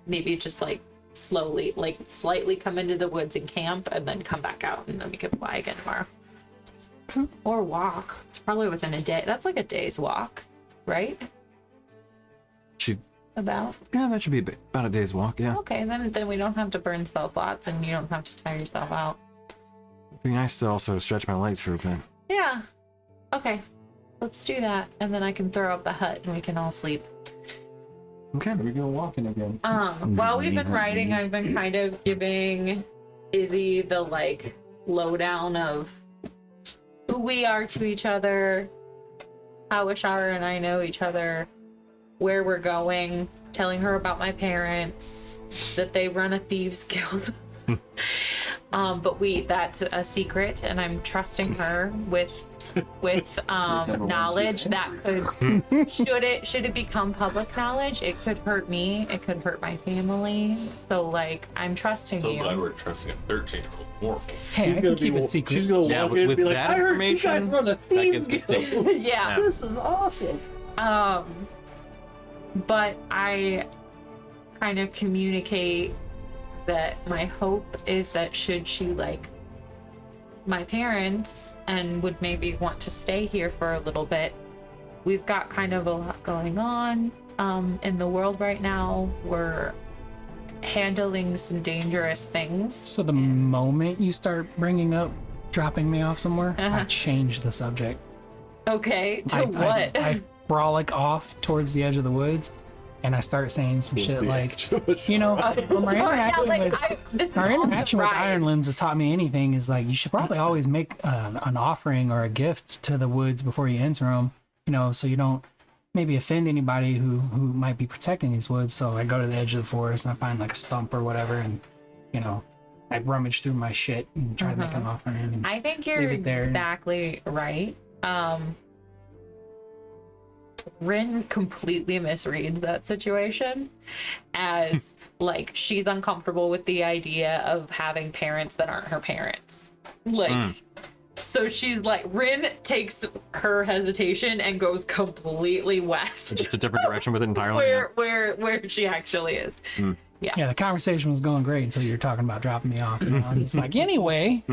maybe just like slowly, like slightly come into the woods and camp and then come back out and then we can fly again tomorrow. Or walk. It's probably within a day. That's like a day's walk, right? About. Yeah, that should be about a day's walk. Yeah. Okay, then we don't have to burn spell slots and you don't have to tire yourself out. It'd be nice to also stretch my legs for a bit. Yeah. Okay. Let's do that. And then I can throw up the hut and we can all sleep. Okay. Are we going walking again? While we've been riding, I've been kind of giving Izzy the like lowdown of who we are to each other, how Ishara and I know each other, where we're going, telling her about my parents, that they run a thieves guild. But that's a secret, and I'm trusting her with knowledge that could should it become public knowledge, it could hurt me, it could hurt my family. So like, I'm trusting So you. glad we're trusting a 13-year-old mortal. Hey, I can keep a secret. She's gonna Yeah, walk in and with be like, that I heard you guys information, run a that thieves gets the guild. stake. Yeah. This is awesome. But I kind of communicate that my hope is that should she like my parents and would maybe want to stay here for a little bit, we've got kind of a lot going on in the world right now. We're handling some dangerous things. So the moment you start bringing up dropping me off somewhere, I change the subject. Okay, to I what? I frolic off towards the edge of the woods, and I start saying some shit like, you know, our interaction with Iron Limbs has taught me anything is like, you should probably always make an offering or a gift to the woods before you enter them, you know, so you don't maybe offend anybody who might be protecting these woods. So I go to the edge of the forest and I find like a stump or whatever, and, you know, I rummage through my shit and try to make an offering. And I think you're leave it there. exactly right. Rin completely misreads that situation as like she's uncomfortable with the idea of having parents that aren't her parents. Like, so she's like, Rin takes her hesitation and goes completely west. It's a different direction with it entirely. where she actually is. Yeah, the conversation was going great until you're talking about dropping me off. You know? I'm just like, anyway.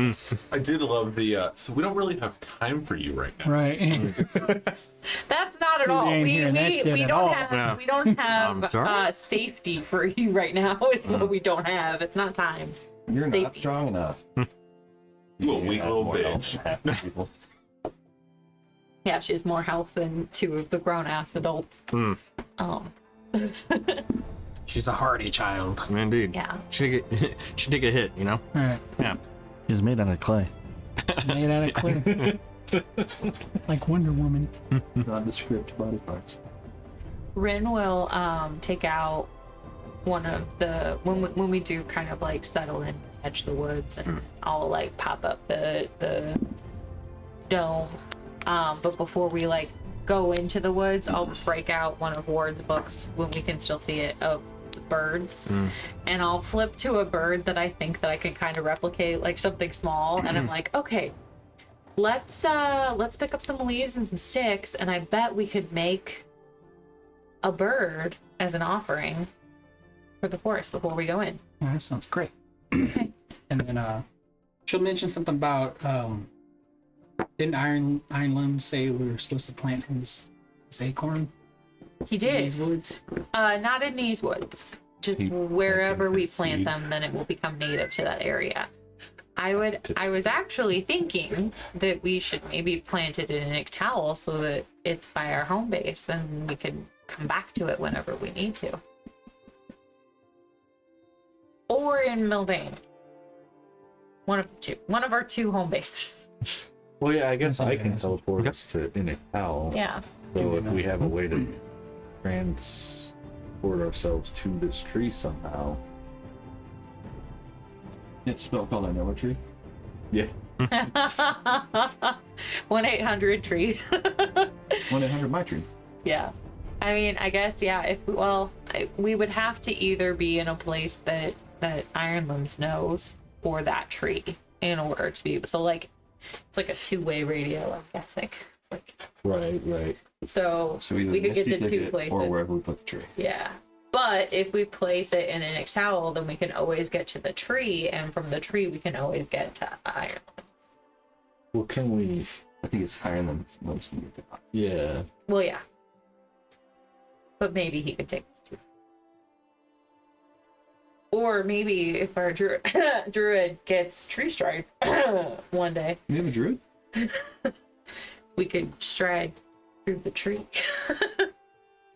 I did love the so we don't really have time for you right now. Right. That's not at You all. ain't We hearing that shit at don't all. have Yeah. we don't have sorry. safety for you right now. It's what we don't have. It's not time. You're They- not strong enough. You a weak little bitch. People. Yeah, she has more health than two of the grown ass adults. She's a hardy child. Indeed. Yeah. She take a hit, you know? All right. Yeah. He's made out of clay. Made out of clay. Like Wonder Woman. Nondescript body parts. Rin will take out one of the when we do kind of like settle in edge of the woods, and I'll like pop up the dome. But before we like go into the woods, I'll break out one of Ward's books when we can still see it of birds, and I'll flip to a bird that I think that I can kind of replicate, like something small, and I'm like, okay, let's pick up some leaves and some sticks, and I bet we could make a bird as an offering for the forest before we go in. Yeah, that sounds great. And then she'll mention something about didn't Iron Limbs say we were supposed to plant his acorn He in did. these woods? Not in these woods. Just Seed. wherever we plant Seed. them, then it will become native to that area. I was actually thinking that we should maybe plant it in an Ictal so that it's by our home base and we can come back to it whenever we need to. Or in Milvain. One of the two. One of our two home bases. Well, yeah, I guess I can teleport us to Iniktal. Yeah. So if we have a way to transport ourselves to this tree somehow. It's a spell called I know a tree. Yeah. 1-800-tree. 1-800 my tree. Yeah. I mean, I guess, yeah, if we would have to either be in a place that Iron Limbs knows or that tree in order to be, so like, it's like a two-way radio, I'm guessing. Like, Right. so either we could get Misty to two Ticket places. or wherever we put the tree. Yeah. But if we place it in an Ixtowel, then we can always get to the tree, and from the tree we can always get to Iron Limbs. Well, can we? I think it's higher than most of the us. Yeah. Well, yeah. But maybe he could take us too. Or maybe if our druid gets tree stride one day, You have a druid? we could stride through the tree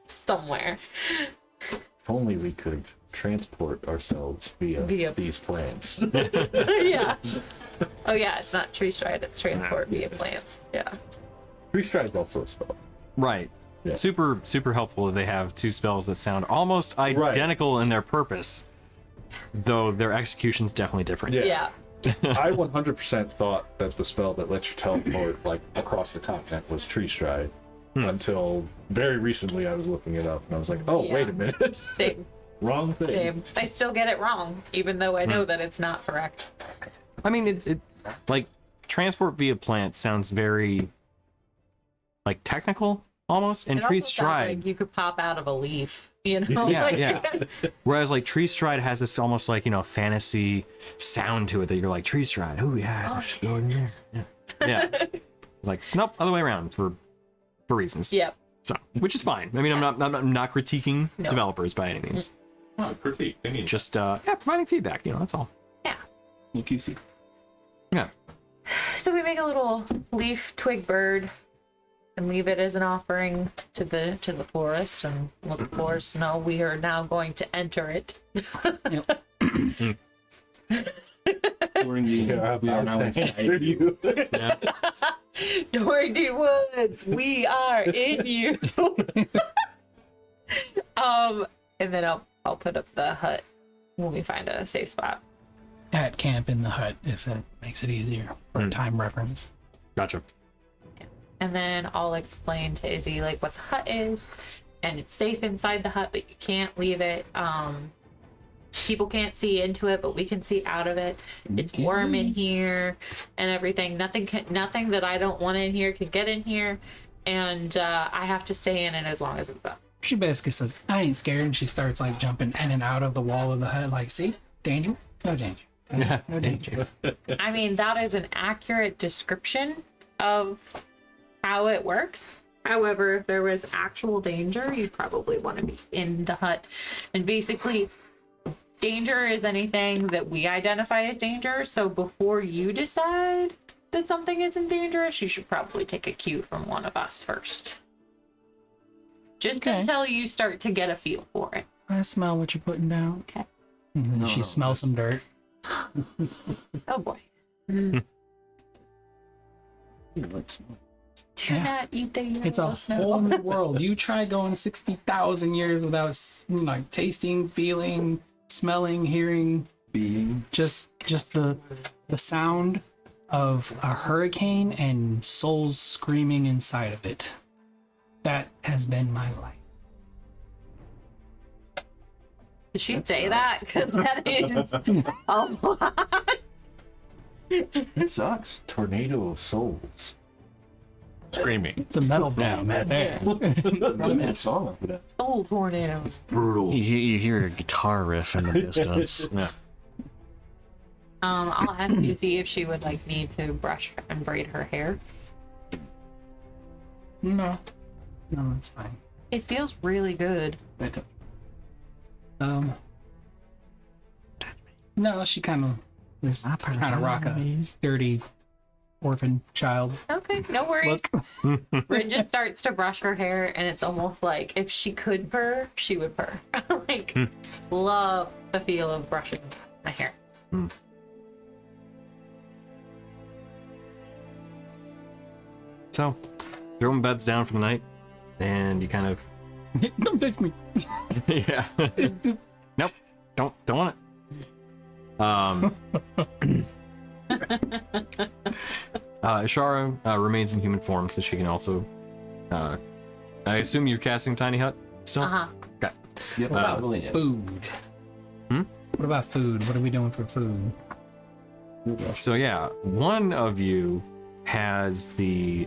somewhere. If only we could transport ourselves via these plants. Yeah. Oh yeah, it's not tree stride, it's transport via plants. Yeah. Tree stride's also a spell. Right. Yeah. Super helpful that they have two spells that sound almost identical in their purpose, though their execution's definitely different. Yeah. I 100% thought that the spell that lets you teleport like across the continent was Tree Stride until very recently. I was looking it up and I was like, oh, Yeah. wait a minute. Same. Wrong thing. Same. I still get it wrong, even though I know that it's not correct. I mean, it like transport via plant sounds very like technical almost, and It Tree also sounds Stride. like you could pop out of a leaf, you know? Yeah, Like- yeah. Whereas like Tree Stride has this almost like, you know, fantasy sound to it that you're like, Tree Stride, oh yeah, I should go in there. Yeah. Like, nope, other way around for reasons. Yep. So, which is fine. I mean, I'm not critiquing No. developers by any means. Oh, critique. They need Just providing feedback, you know, that's all. Yeah. QC. Yeah. So we make a little leaf twig bird and leave it as an offering to the forest, and let the forest know we are now going to enter it. Touring the we are now inside. you. Yeah. Dorothy Woods, we are in you. And then I'll put up the hut when we find a safe spot. At camp in the hut, if it makes it easier for time reference. Gotcha. And then I'll explain to Izzy like what the hut is, and it's safe inside the hut, but you can't leave it. People can't see into it, but we can see out of it. It's warm in here and everything. Nothing that I don't want in here can get in here, and I have to stay in it as long as it's up. She basically says, I ain't scared, and she starts like jumping in and out of the wall of the hut, like, see? Danger? No danger. No danger. I mean, that is an accurate description of how it works. However, if there was actual danger, you'd probably want to be in the hut. And basically, danger is anything that we identify as danger. So before you decide that something isn't dangerous, you should probably take a cue from one of us first. Just Okay. until you start to get a feel for it. I smell what you're putting down. Okay. And then she smells some dirt. Oh boy. Do Yeah. not eat the yellow It's a snow. whole new world. You try going 60,000 years without like tasting, feeling, smelling, hearing, Being. just the sound of a hurricane and souls screaming inside of it. That has been my life. Did she say that? Because that is a lot. It sucks. Tornado of souls. screaming. It's a metal band right there. That song. Soul tornado. Brutal. You hear a guitar riff in the distance. Yeah. I'll ask Izzy if she would like me to brush and braid her hair. No, it's fine. It feels really good. No, she kind of is trying to rock a dirty orphan child. Okay, no worries. Look. Rin just starts to brush her hair, and it's almost like if she could purr, she would purr. Like, love the feel of brushing my hair. So, throwing beds down for the night, and you kind of Don't touch me. yeah. Nope. Don't want it. Ishara remains in human form, so she can also. I assume you're casting Tiny Hut still. Uh huh. Okay. Yep. Brilliant. Food. What about food? What are we doing for food? So yeah, one of you has the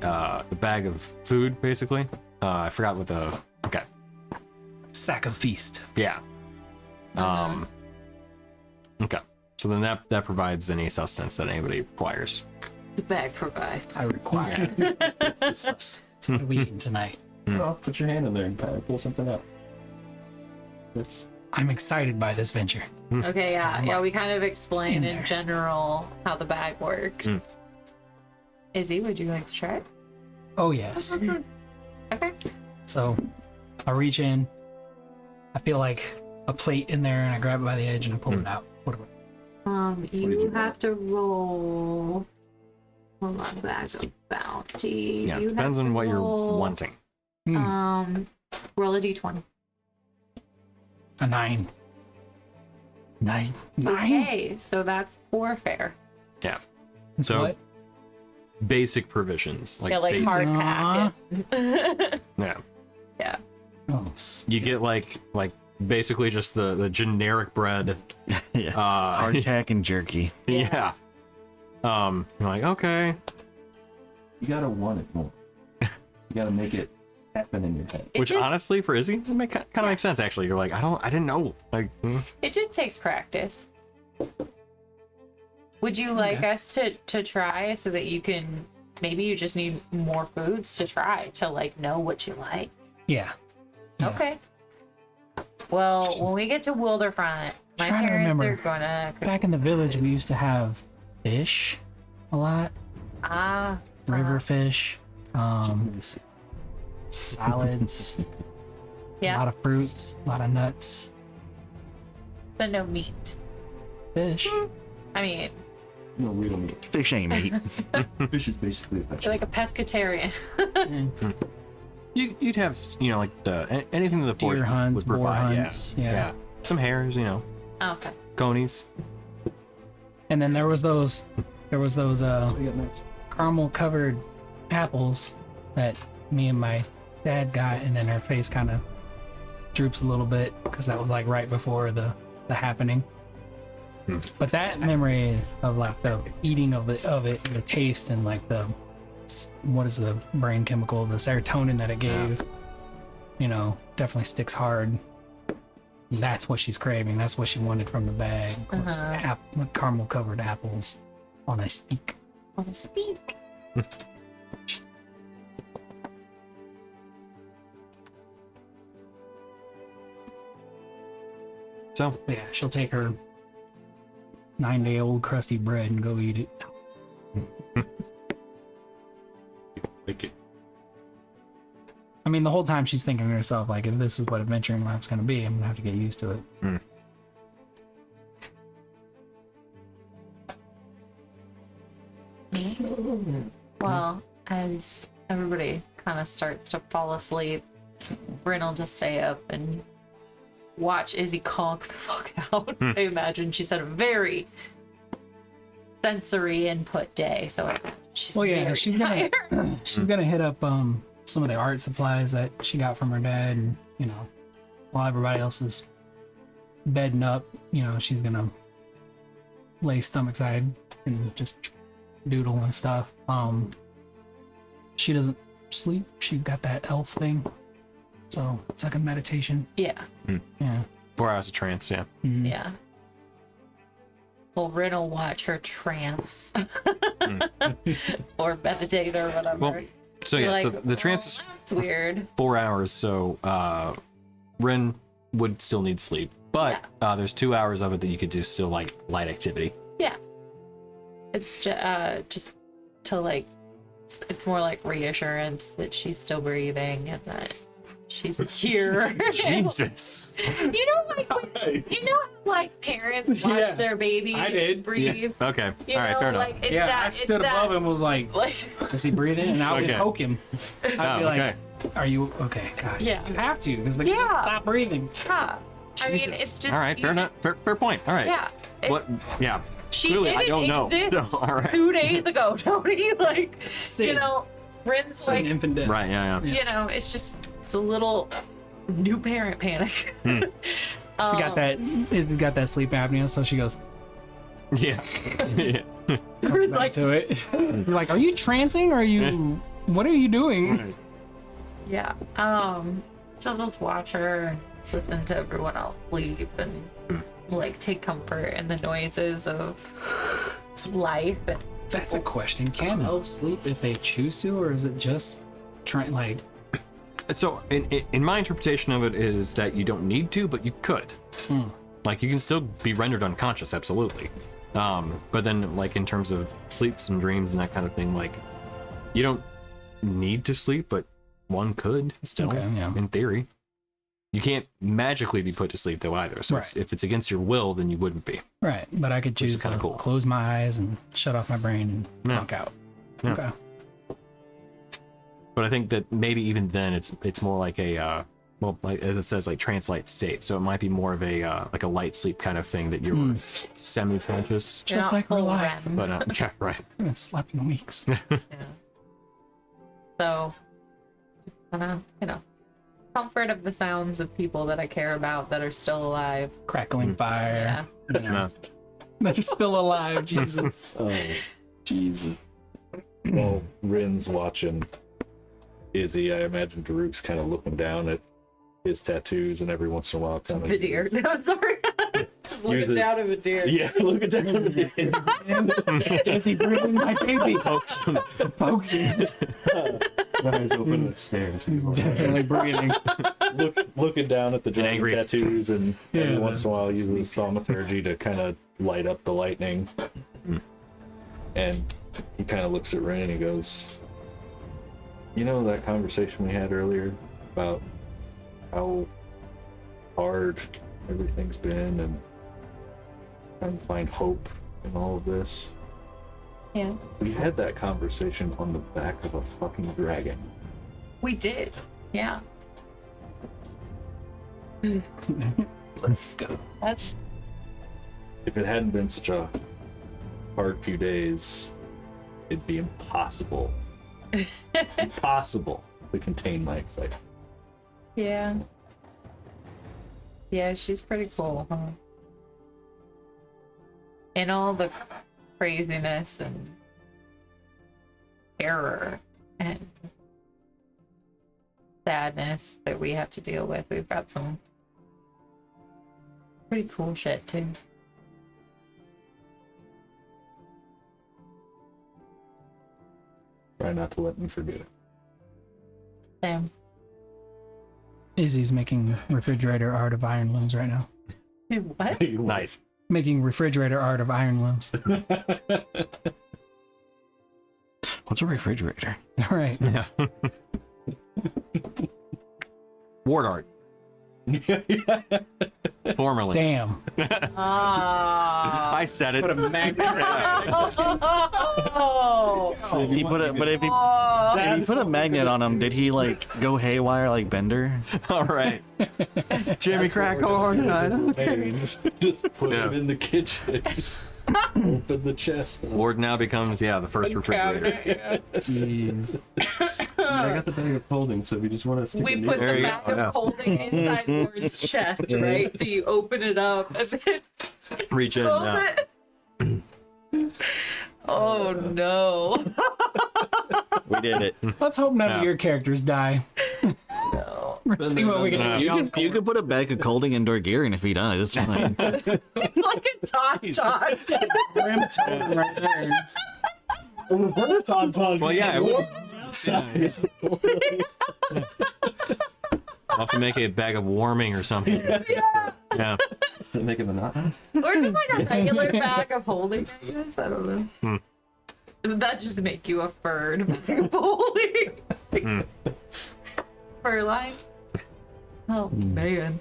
bag of food, basically. I forgot what the. Okay. Sack of feast. Yeah. Okay. So then that provides any sustenance that anybody requires. The bag provides. I require sustenance. What are we eating tonight? Well, put your hand in there and pull something up. That's I'm excited by this venture. Okay, yeah. We kind of explain In in there. general how the bag works. Izzy, would you like to try it? Oh yes. Okay. So I reach in. I feel like a plate in there, and I grab it by the edge and I pull it out. What do You have to roll. Hold on, bag of bounty. Yeah, You depends have on to what you're roll wanting. Roll a d20. A 9. 9. Okay, so that's 4 fair. Yeah. So What? basic provisions, like, Yeah, like basic, hard Aw. pack. yeah. Yeah. Oh, You get like basically just the generic bread. Yeah. Hardtack and jerky. Yeah. You're like, okay. You gotta want it more. You gotta make it happen in your head. It Which just- honestly, for Izzy, it kind of makes sense. Actually, you're like, I didn't know. Like, It just takes practice. Would you like us to try so that you can, maybe you just need more foods to try to like know what you like? yeah. Yeah. Okay. Well, when we get to Wilderfront, my Trying to parents remember. are gonna Back in the village, we used to have fish a lot, river fish, salads, a yeah, lot of fruits, a lot of nuts, but no meat. fish. I mean, No real meat. Fish ain't meat. Fish is basically a you're vegetable. like a pescatarian. you'd have like anything that the forest Deer hunts, would boar provide. hunts, Yeah. yeah. Some hares, Okay. conies. And then there was those We got nuts. caramel covered apples that me and my dad got, and then her face kind of droops a little bit because that was like right before the happening. But that memory of like the eating of it, the taste, and like the what is the brain chemical, the serotonin that it gave, definitely sticks hard. That's what she's craving. That's what she wanted from the bag. Was caramel covered apples on a steak. On a steak. So Yeah, she'll take her 9-day-old crusty bread and go eat it. I mean, the whole time she's thinking to herself, like, if this is what adventuring life's gonna be, I'm gonna have to get used to it. Well, as everybody kind of starts to fall asleep, Bryn will just stay up and watch Izzy conk the fuck out. I imagine she's had a very sensory input day, so she's very she's tired. she's gonna hit up some of the art supplies that she got from her dad, and while everybody else is bedding up, she's gonna lay stomach side and just doodle and stuff. She doesn't sleep. She's got that elf thing, so it's like a meditation. Yeah, Yeah. 4 hours of trance. Yeah. Mhm. yeah. Well, Bryn will watch her trance or meditate or whatever. Well, so You're yeah. So like, the trance is It's weird. 4 hours. So Ren would still need sleep, but there's 2 hours of it that you could do still like light activity. Yeah. It's just to like, it's more like reassurance that she's still breathing and that she's here. Jesus. Like parents watch Yeah, their baby I did. breathe. Okay. You All right. know, Fair enough. like, it's Yeah, that, I it's stood that, above him and was like, like, is he breathing? And I would Okay. poke him. I'd be Oh, like, okay. are you okay? God, Yeah. you have to, because they Yeah. stop breathing. huh. I mean, Jesus. it's just All right. you Fair just- enough. Fair point. All right. Yeah. It- What? Yeah. She Clearly, didn't I don't know. exist So, all right. 2 days ago, Tony. Like, Sid. Bryn's Sudden like, infant death. Right. Yeah. Yeah. it's a little new parent panic. Hmm. She got that. Izzy got that sleep apnea, so she goes Yeah. Yeah. back like, to it. You're like, are you trancing? Or are you? What are you doing? yeah. She'll just watch her and listen to everyone else sleep and like take comfort in the noises of life. And That's a question. Can elves sleep if they choose to, or is it just trying like? So, in my interpretation of it is that you don't need to, but you could. Like, you can still be rendered unconscious, absolutely. But then, like, in terms of sleeps and dreams and that kind of thing, like, you don't need to sleep, but one could still, Okay, yeah. in theory. You can't magically be put to sleep, though, either. So, if it's against your will, then you wouldn't be. Right, but I could Which is choose to kinda cool. close my eyes and shut off my brain and knock out. Yeah. Okay. But I think that maybe even then it's more like a well, like, as it says, like trance-like state. So it might be more of a like a light sleep kind of thing that you're semi-conscious. Just not like full relax. REM. But yeah, right. I haven't slept in weeks. Yeah. So, comfort of the sounds of people that I care about that are still alive. Crackling fire. Yeah. Yeah. They're still alive, Jesus. Oh, Jesus. Well, Rin's watching Izzy. I imagine Daruk's kind of looking down at his tattoos, and every once in a while, kind of Vidir. No, sorry. Just looking Uses- down at Vidir. Yeah, looking down at his Is he breathing my baby? Pokes him. Eyes open and stares. He's definitely breathing. looking down at the giant angry. tattoos, and every Yeah, once in a while uses thaumaturgy to kind of light up the lightning. And he kind of looks at Rin and he goes, "You know that conversation we had earlier about how hard everything's been and trying to find hope in all of this? Yeah. We had that conversation on the back of a fucking dragon." We did. Yeah. Let's go. That's If it hadn't been such a hard few days, it'd be impossible to contain my excitement. yeah. Yeah, she's pretty cool, huh? And all the craziness and terror and sadness that we have to deal with, we've got some pretty cool shit too. Try not to let me forget it. Damn. Izzy's making refrigerator art of iron looms right now. Dude, what? Nice. Making refrigerator art of iron looms. What's a refrigerator? All right. Yeah. Ward art. Formerly. Damn. Ah. I said it. Put a magnet. Oh. He put a, but if he put a magnet on him, did he like go haywire like Bender? All right. Jimmy Crack hard tonight. Just put Yeah. it in the kitchen. Open the chest. Ward now becomes the first refrigerator. Jeez. I got the bag of holding, so if you just want to stick We it put near There the you back go, of yeah. holding inside Ward's chest, right? So you open it up and then Reach in. close Yeah. it. Oh no. We did it. Let's hope none Yeah. of your characters die. Let's see what we can do. You can put a bag of Colding in Dorgarian if he does. It's fine. It's like a tauntaun. Grim totem right there. Well, yeah. It would. I'll have to make a bag of warming or something. Yeah. Is it making the knot? Or just like a regular bag of holding, I guess. I don't know. Would that just make you a furred bag of holding? Fur line? Oh man.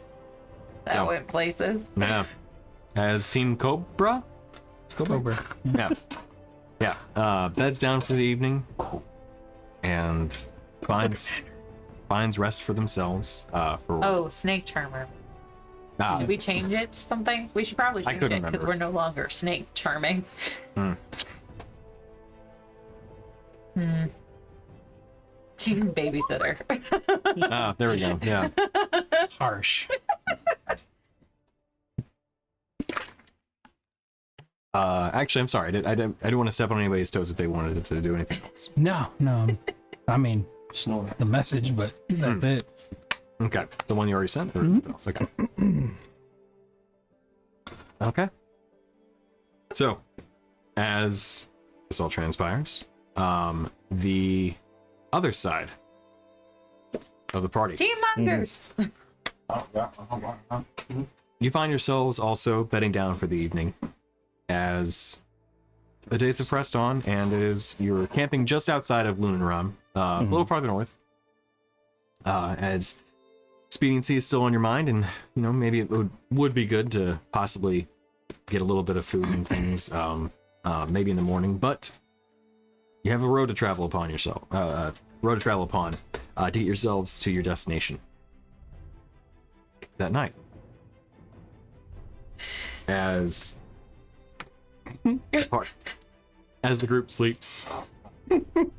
That So- went places. Yeah. As Team Cobra? Cobra. Yeah. Yeah. Beds down for the evening. And finds rest for themselves. Oh, snake charmer. Did we change it to something? We should probably I change couldn't it because remember. we're no longer snake charming. Team babysitter. There we go. Yeah. Harsh. Actually, I'm sorry. I didn't want to step on anybody's toes if they wanted to do anything else. No. I mean, Snore. the message, but that's it. Okay. The one you already sent? Or anything else? Okay. Okay. So, as this all transpires, the other side of the party, Team Mongers. you find yourselves also bedding down for the evening as the days have pressed on, and you're camping just outside of Lunaram, a little farther north. As Speeding Sea is still on your mind, and maybe it would be good to possibly get a little bit of food and things, maybe in the morning. But you have a road to travel upon yourself, road to travel upon to get yourselves to your destination that night. As as the group sleeps.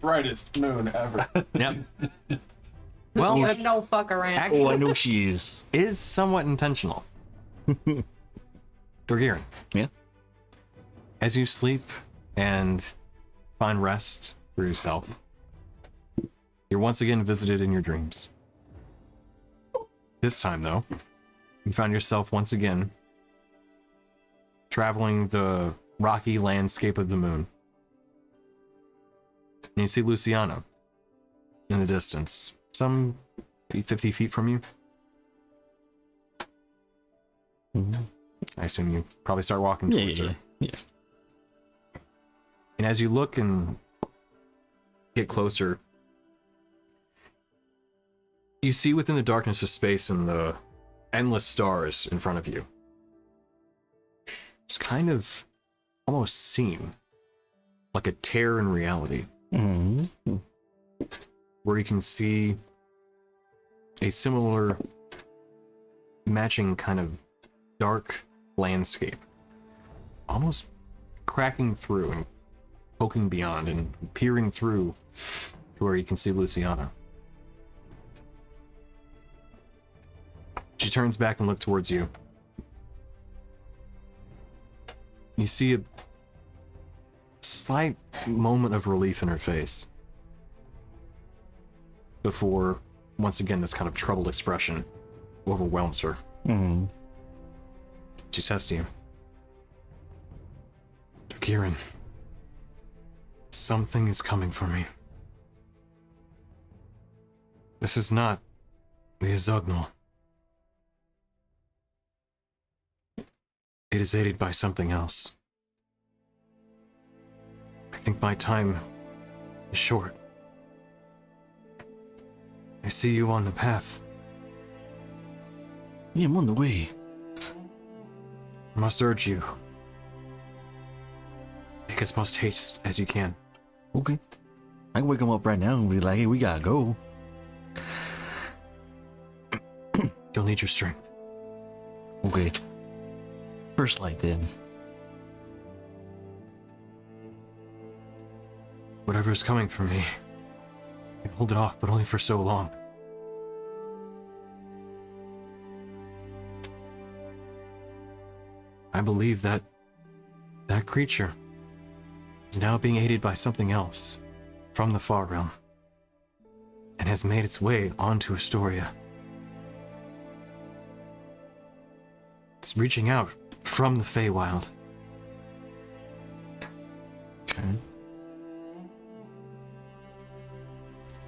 Brightest moon ever. Yep. Well, There's no fuck around. Oh, I know she is. is somewhat intentional. Dorgiran. Yeah. As you sleep and find rest for yourself, you're once again visited in your dreams. This time, though, you find yourself once again traveling the rocky landscape of the moon. And you see Luciana in the distance, some 50 feet from you. I assume you probably start walking towards her. Yeah. And as you look and get closer, you see within the darkness of space and the endless stars in front of you, it's kind of almost seem like a tear in reality, where you can see a similar matching kind of dark landscape, almost cracking through and poking beyond and peering through to where you can see Luciana. She turns back and looks towards you. You see a slight moment of relief in her face before, once again, this kind of troubled expression overwhelms her. She says to you, Kieran, something is coming for me. This is not the Azognal. It is aided by something else. I think my time is short. I see you on the path. Yeah, I'm on the way. I must urge you. Make as much haste as you can. Okay. I can wake him up right now and be like, hey, we gotta go. You'll need your strength. Okay. First light then. Whatever is coming for me, I can hold it off, but only for so long. I believe that that creature is now being aided by something else from the Far Realm and has made its way onto Istoria. It's reaching out from the Feywild. Okay.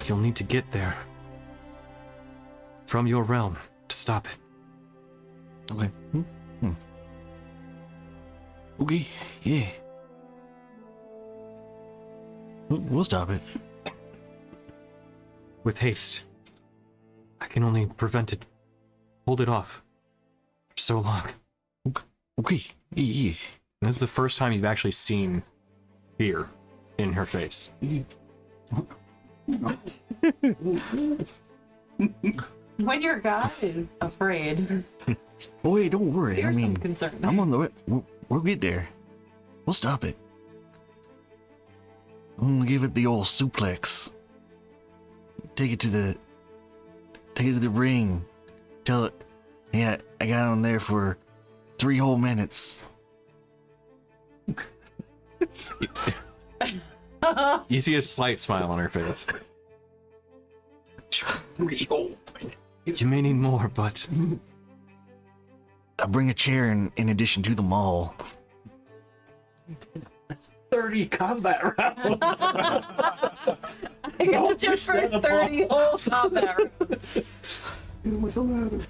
You'll need to get there from your realm to stop it. Okay. Okay, yeah. We'll stop it. With haste, I can only prevent it, hold it off for so long. Okay, yeah. And this is the first time you've actually seen fear in her face. When your god is afraid, Oh, wait, don't worry. there's I mean, some concern. I'm on the way. We'll get there. We'll stop it. I'm gonna give it the old suplex. Take it to the ring. Tell it, yeah, I got on there for 3 whole minutes. You see a slight smile on her face. 3 whole. You may need more, but I'll bring a chair in addition to the mall. 30 combat rounds. I got you for 30 whole combat rounds.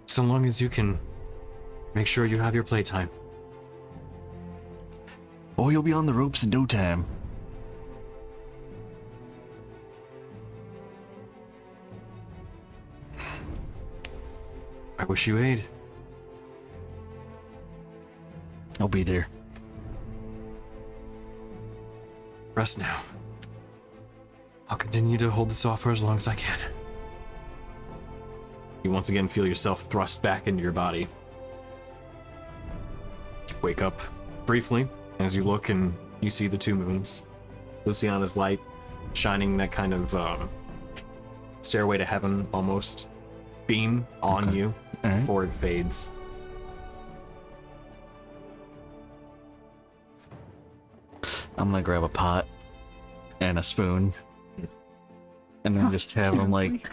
so long as you can make sure you have your playtime. Oh, you'll be on the ropes in no time. I wish you aid. I'll be there. Rest now. I'll continue to hold this off for as long as I can. You once again feel yourself thrust back into your body. You wake up briefly as you look and you see the two moons. Luciana's light shining that kind of stairway to heaven almost beam on you before it fades. I'm gonna grab a pot and a spoon and then just have them like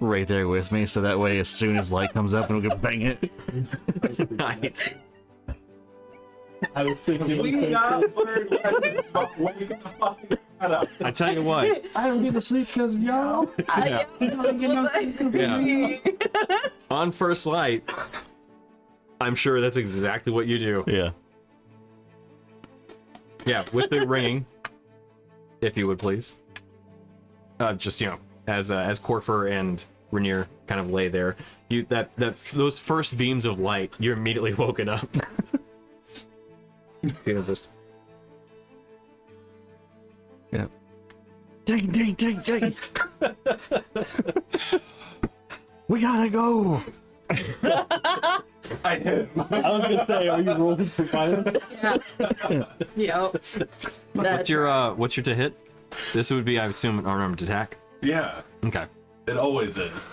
right there with me, so that way as soon as light comes up and we can bang it. Nice. I was thinking. We not learned lessons about waking the fucking shut up. I tell you what. I don't get to sleep because of y'all. Yeah. I don't get no sleep because of me. On first light, I'm sure that's exactly what you do. Yeah. Yeah, with the ringing, if you would please. Just as Corfer and Rainier kind of lay there, those first beams of light, you're immediately woken up. Just Yeah. Ding, ding, ding, ding. We gotta go. I hit him. I was gonna say, are you rolling for violence? Yeah. Yep. what's your to hit? This would be, I assume, an unarmed attack. Yeah, Okay, it always is.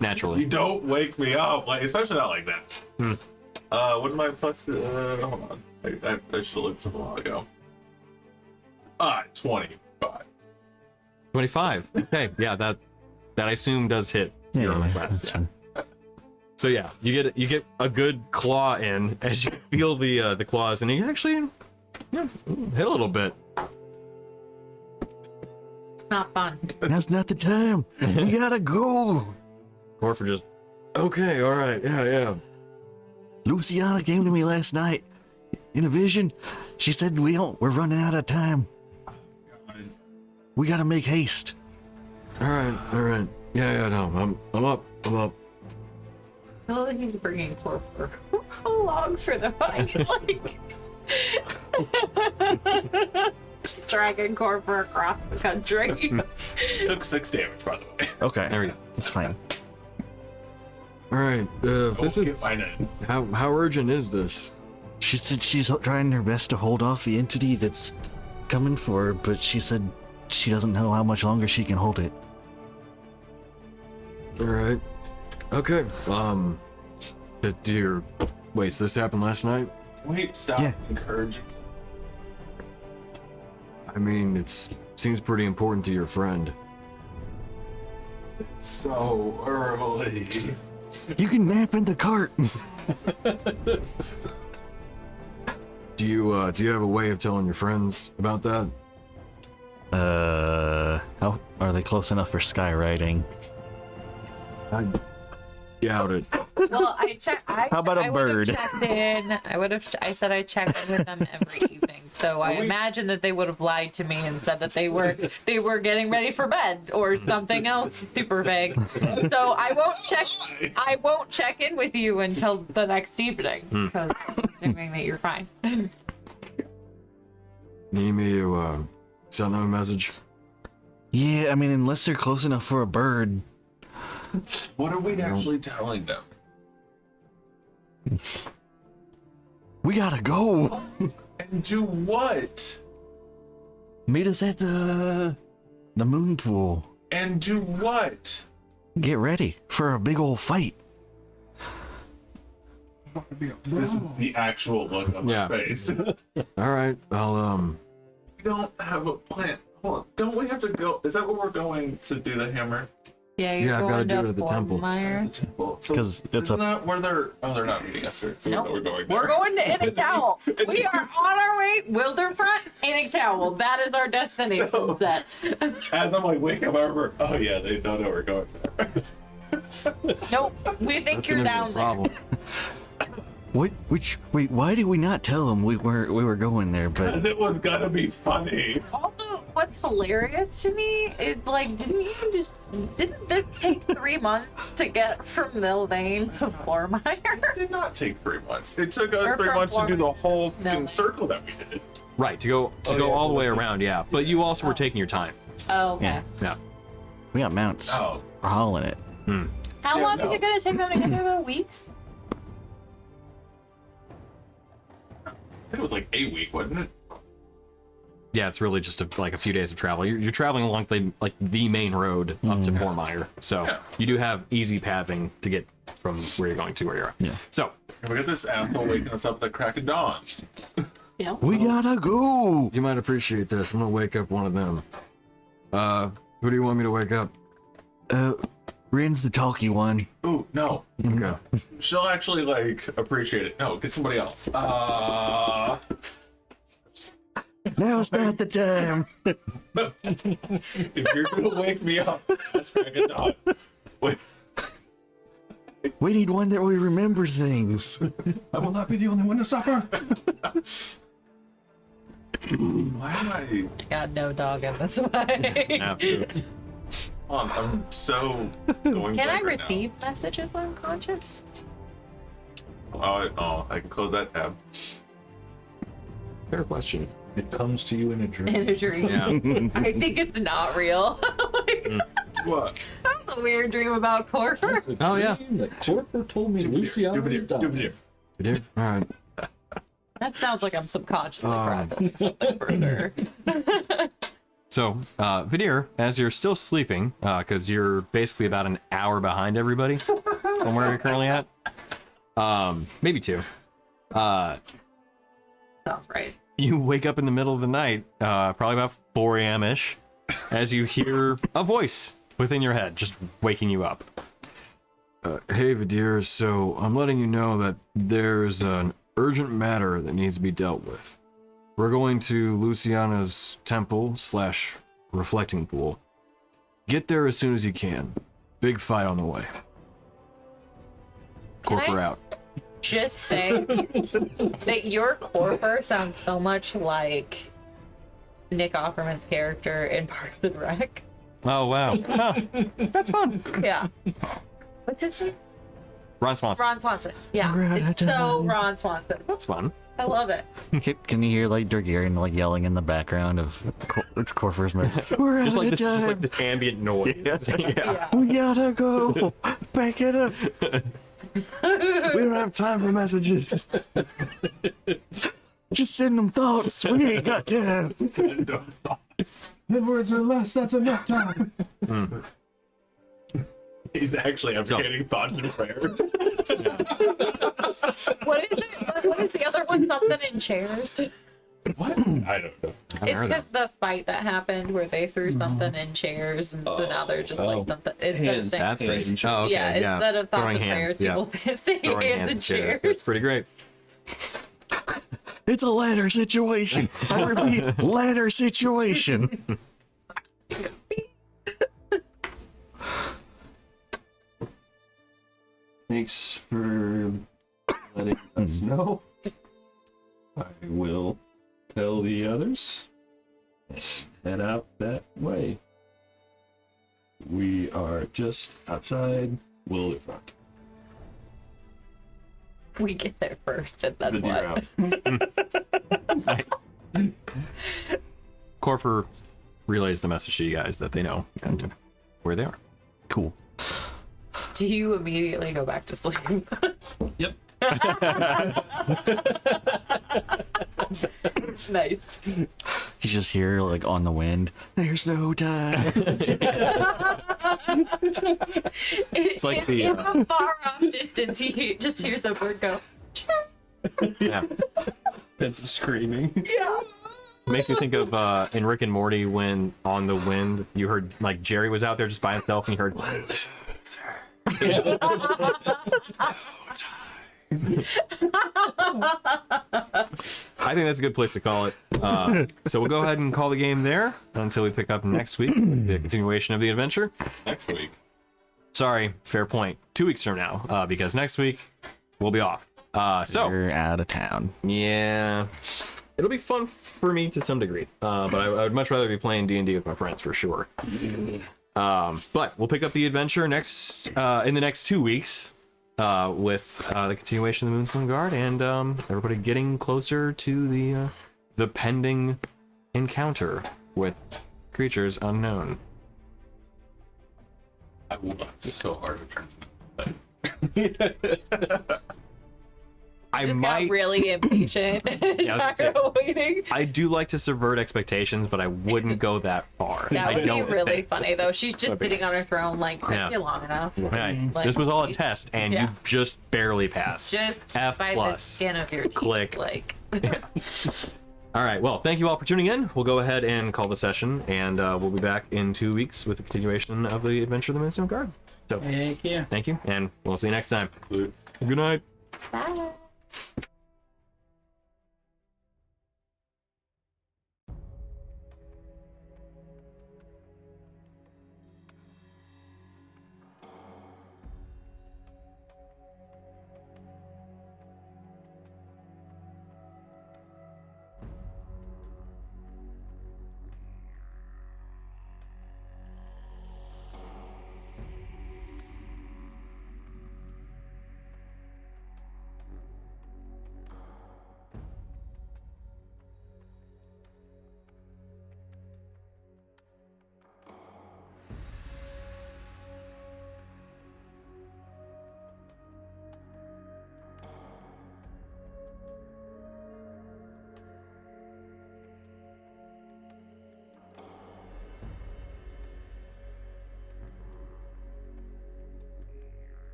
naturally. You don't wake me up, like especially not like that. What am I plus? Hold on, I should have looked a while ago. 25. 25. Okay, yeah, that I assume does hit your Yeah, request. that's fine. So yeah, you get a good claw in as you feel the claws, and you actually hit a little bit. It's not fun. Now's not the time. We gotta go. Corfer just, okay, all right, yeah. Luciana came to me last night in a vision. She said we're running out of time. We gotta make haste. All right. Yeah, no, I'm up. I feel like he's bringing Corfer along for the fight. Like, dragging Corfer across the country. Took 6 damage, by the way. Okay. There we go. It's fine. All right, this Don't is get my name. how urgent is this? She said she's trying her best to hold off the entity that's coming for her, but she said she doesn't know how much longer she can hold it. All right, okay. Dear, wait, so this happened last night? Wait, stop Yeah. encouraging. I mean, seems pretty important to your friend. It's so early. You can nap in the cart. Do you have a way of telling your friends about that? How are they close enough for skywriting? I doubt it. Well, I checked. How about a bird? Checked in. I said I checked in with them every evening. So I imagine that they would have lied to me and said that they were getting ready for bed or something else super vague. So I won't check in with you until the next evening because I'm assuming that you're fine. Need me to send them a message? Yeah, I mean, unless they're close enough for a bird. What are we actually telling them? We gotta go. And do what? Meet us at the moon pool. And do what? Get ready for a big old fight. This is the actual look on Yeah. my face. All right, I'll We don't have a plan. Hold on. Don't we have to go? Is that what we're going to do, the hammer? Yeah, you're Yeah, I've gotta going do to it at the temple. Meyer. Well, so 'Cause it's isn't a- that where they're? Oh, they're not meeting us. So Nope. we're going there. We're going to Istoria. We are on our way. Wilderfront, Istoria. That is our destination set. As I'm like waking up, over. Oh yeah, they don't know we're going there. Nope, we think that's you're gonna be down a there. problem. Wait, why did we not tell them we were going there? But It was gonna be funny. Also, what's hilarious to me is like, didn't this take 3 months to get from Milvane to Floormire? It did not take 3 months. It took us Or 3 from months to do the whole No. fucking circle that we did. Right, to go all the way around, yeah. But you also were taking your time. Oh, okay. Yeah. Yeah. We got mounts. Oh, We're hauling it. How Yeah, long no. is it gonna take them to get there? About weeks? I think it was like 8 week, wasn't it? Yeah, it's really just like a few days of travel. You're traveling along the main road up to Formire, so Yeah. you do have easy pathing to get from where you're going to where you are. Yeah. So And we got this asshole waking us up at the crack of dawn. Yeah. We gotta go. you might appreciate this. I'm gonna wake up one of them. Who do you want me to wake up? Rin's the talky one. Ooh, no. Okay. She'll actually, like, appreciate it. No, get somebody else. Now's not the time. If you're gonna wake me up, that's crack of dawn. Wait, We need one that will remember things. I will not be the only one to suffer. why am I... Got no dog in this way. Absolutely. I'm so going Can I blank right receive messages when conscious? now. Oh, I can close that tab. Fair question. It comes to you in a dream. In a dream. Yeah. I think it's not real. What? That's a weird dream about Corfer. Oh yeah. Like Torfer told me Luciana was dying. All right. That sounds like I'm subconsciously processing something further. So, Vidir, as you're still sleeping, because you're basically about an hour behind everybody from where you're currently at, maybe 2. Sounds right. You wake up in the middle of the night, probably about 4 a.m. ish, as you hear a voice within your head, just waking you up. Hey, Vidir, so I'm letting you know that there's an urgent matter that needs to be dealt with. We're going to Luciana's temple / reflecting pool. Get there as soon as you can. Big fight on the way. Can Corfer I- out. Just say that your Corfer sounds so much like Nick Offerman's character in Parks and Rec. Oh, wow. Oh, that's fun. Yeah. What's his name? Ron Swanson. Ron Swanson. Yeah. It's so Ron Swanson. That's fun. I love it. Can you hear like Durgarian like yelling in the background of Corfer's move? We're Just having like a this, time. ambient noise. Yeah. We gotta go. Back it up. We don't have time for messages. Just send them thoughts. We ain't got time. Then words are less. That's enough time. He's actually advocating thoughts and prayers. What is it? What is the other one? Something in chairs. What? I don't know. It's heard because the fight that happened where they threw something in chairs, and so now they're just like something. Instead of Hands. saying, That's right. Hands. Oh, okay. yeah, Yeah. instead of thoughts Throwing and hands. prayers, Yeah. people say Throwing hands and chairs. That's pretty great. It's a ladder situation. I repeat, ladder situation. Thanks for letting us know. I will tell the others. Head out that way. We are just outside Wilderfront. We get there first, and then The what? deer out. Corfer relays the message to you guys that they know and where they are. Cool. Do you immediately go back to sleep? Yep. Nice. You just hear like on the wind. There's no time. It's like the, in the far off distance, he just hears a bird go. Yeah. It's screaming. Yeah. Makes me think of in Rick and Morty when on the wind you heard like Jerry was out there just by himself and you heard I think that's a good place to call it. So we'll go ahead and call the game there until we pick up next week, the continuation of the adventure. Next week. Sorry, fair point. 2 weeks from now, because next week we'll be off. So You're out of town. yeah, it'll be fun for me to some degree, but I would much rather be playing D&D with my friends for sure. But we'll pick up the adventure next in the next 2 weeks with the continuation of the Moonstone Guard and everybody getting closer to the pending encounter with creatures unknown. I will laugh so hard if it turns into I Just might. got really impatient. Yeah, I was gonna Tired of waiting. I do like to subvert expectations, but I wouldn't go that far. That I would be don't really think. funny though. She's just Would be. sitting on her throne, like, Yeah. you long enough. Right. Like, This was all a test, and yeah. you just barely passed. Just F by the plus. skin of your teeth. Click. Like, All right. Well, thank you all for tuning in. We'll go ahead and call the session, and we'll be back in 2 weeks with the continuation of the adventure of the Moonstone Guard. So, Heck yeah. thank you, and we'll see you next time. Good night. bye.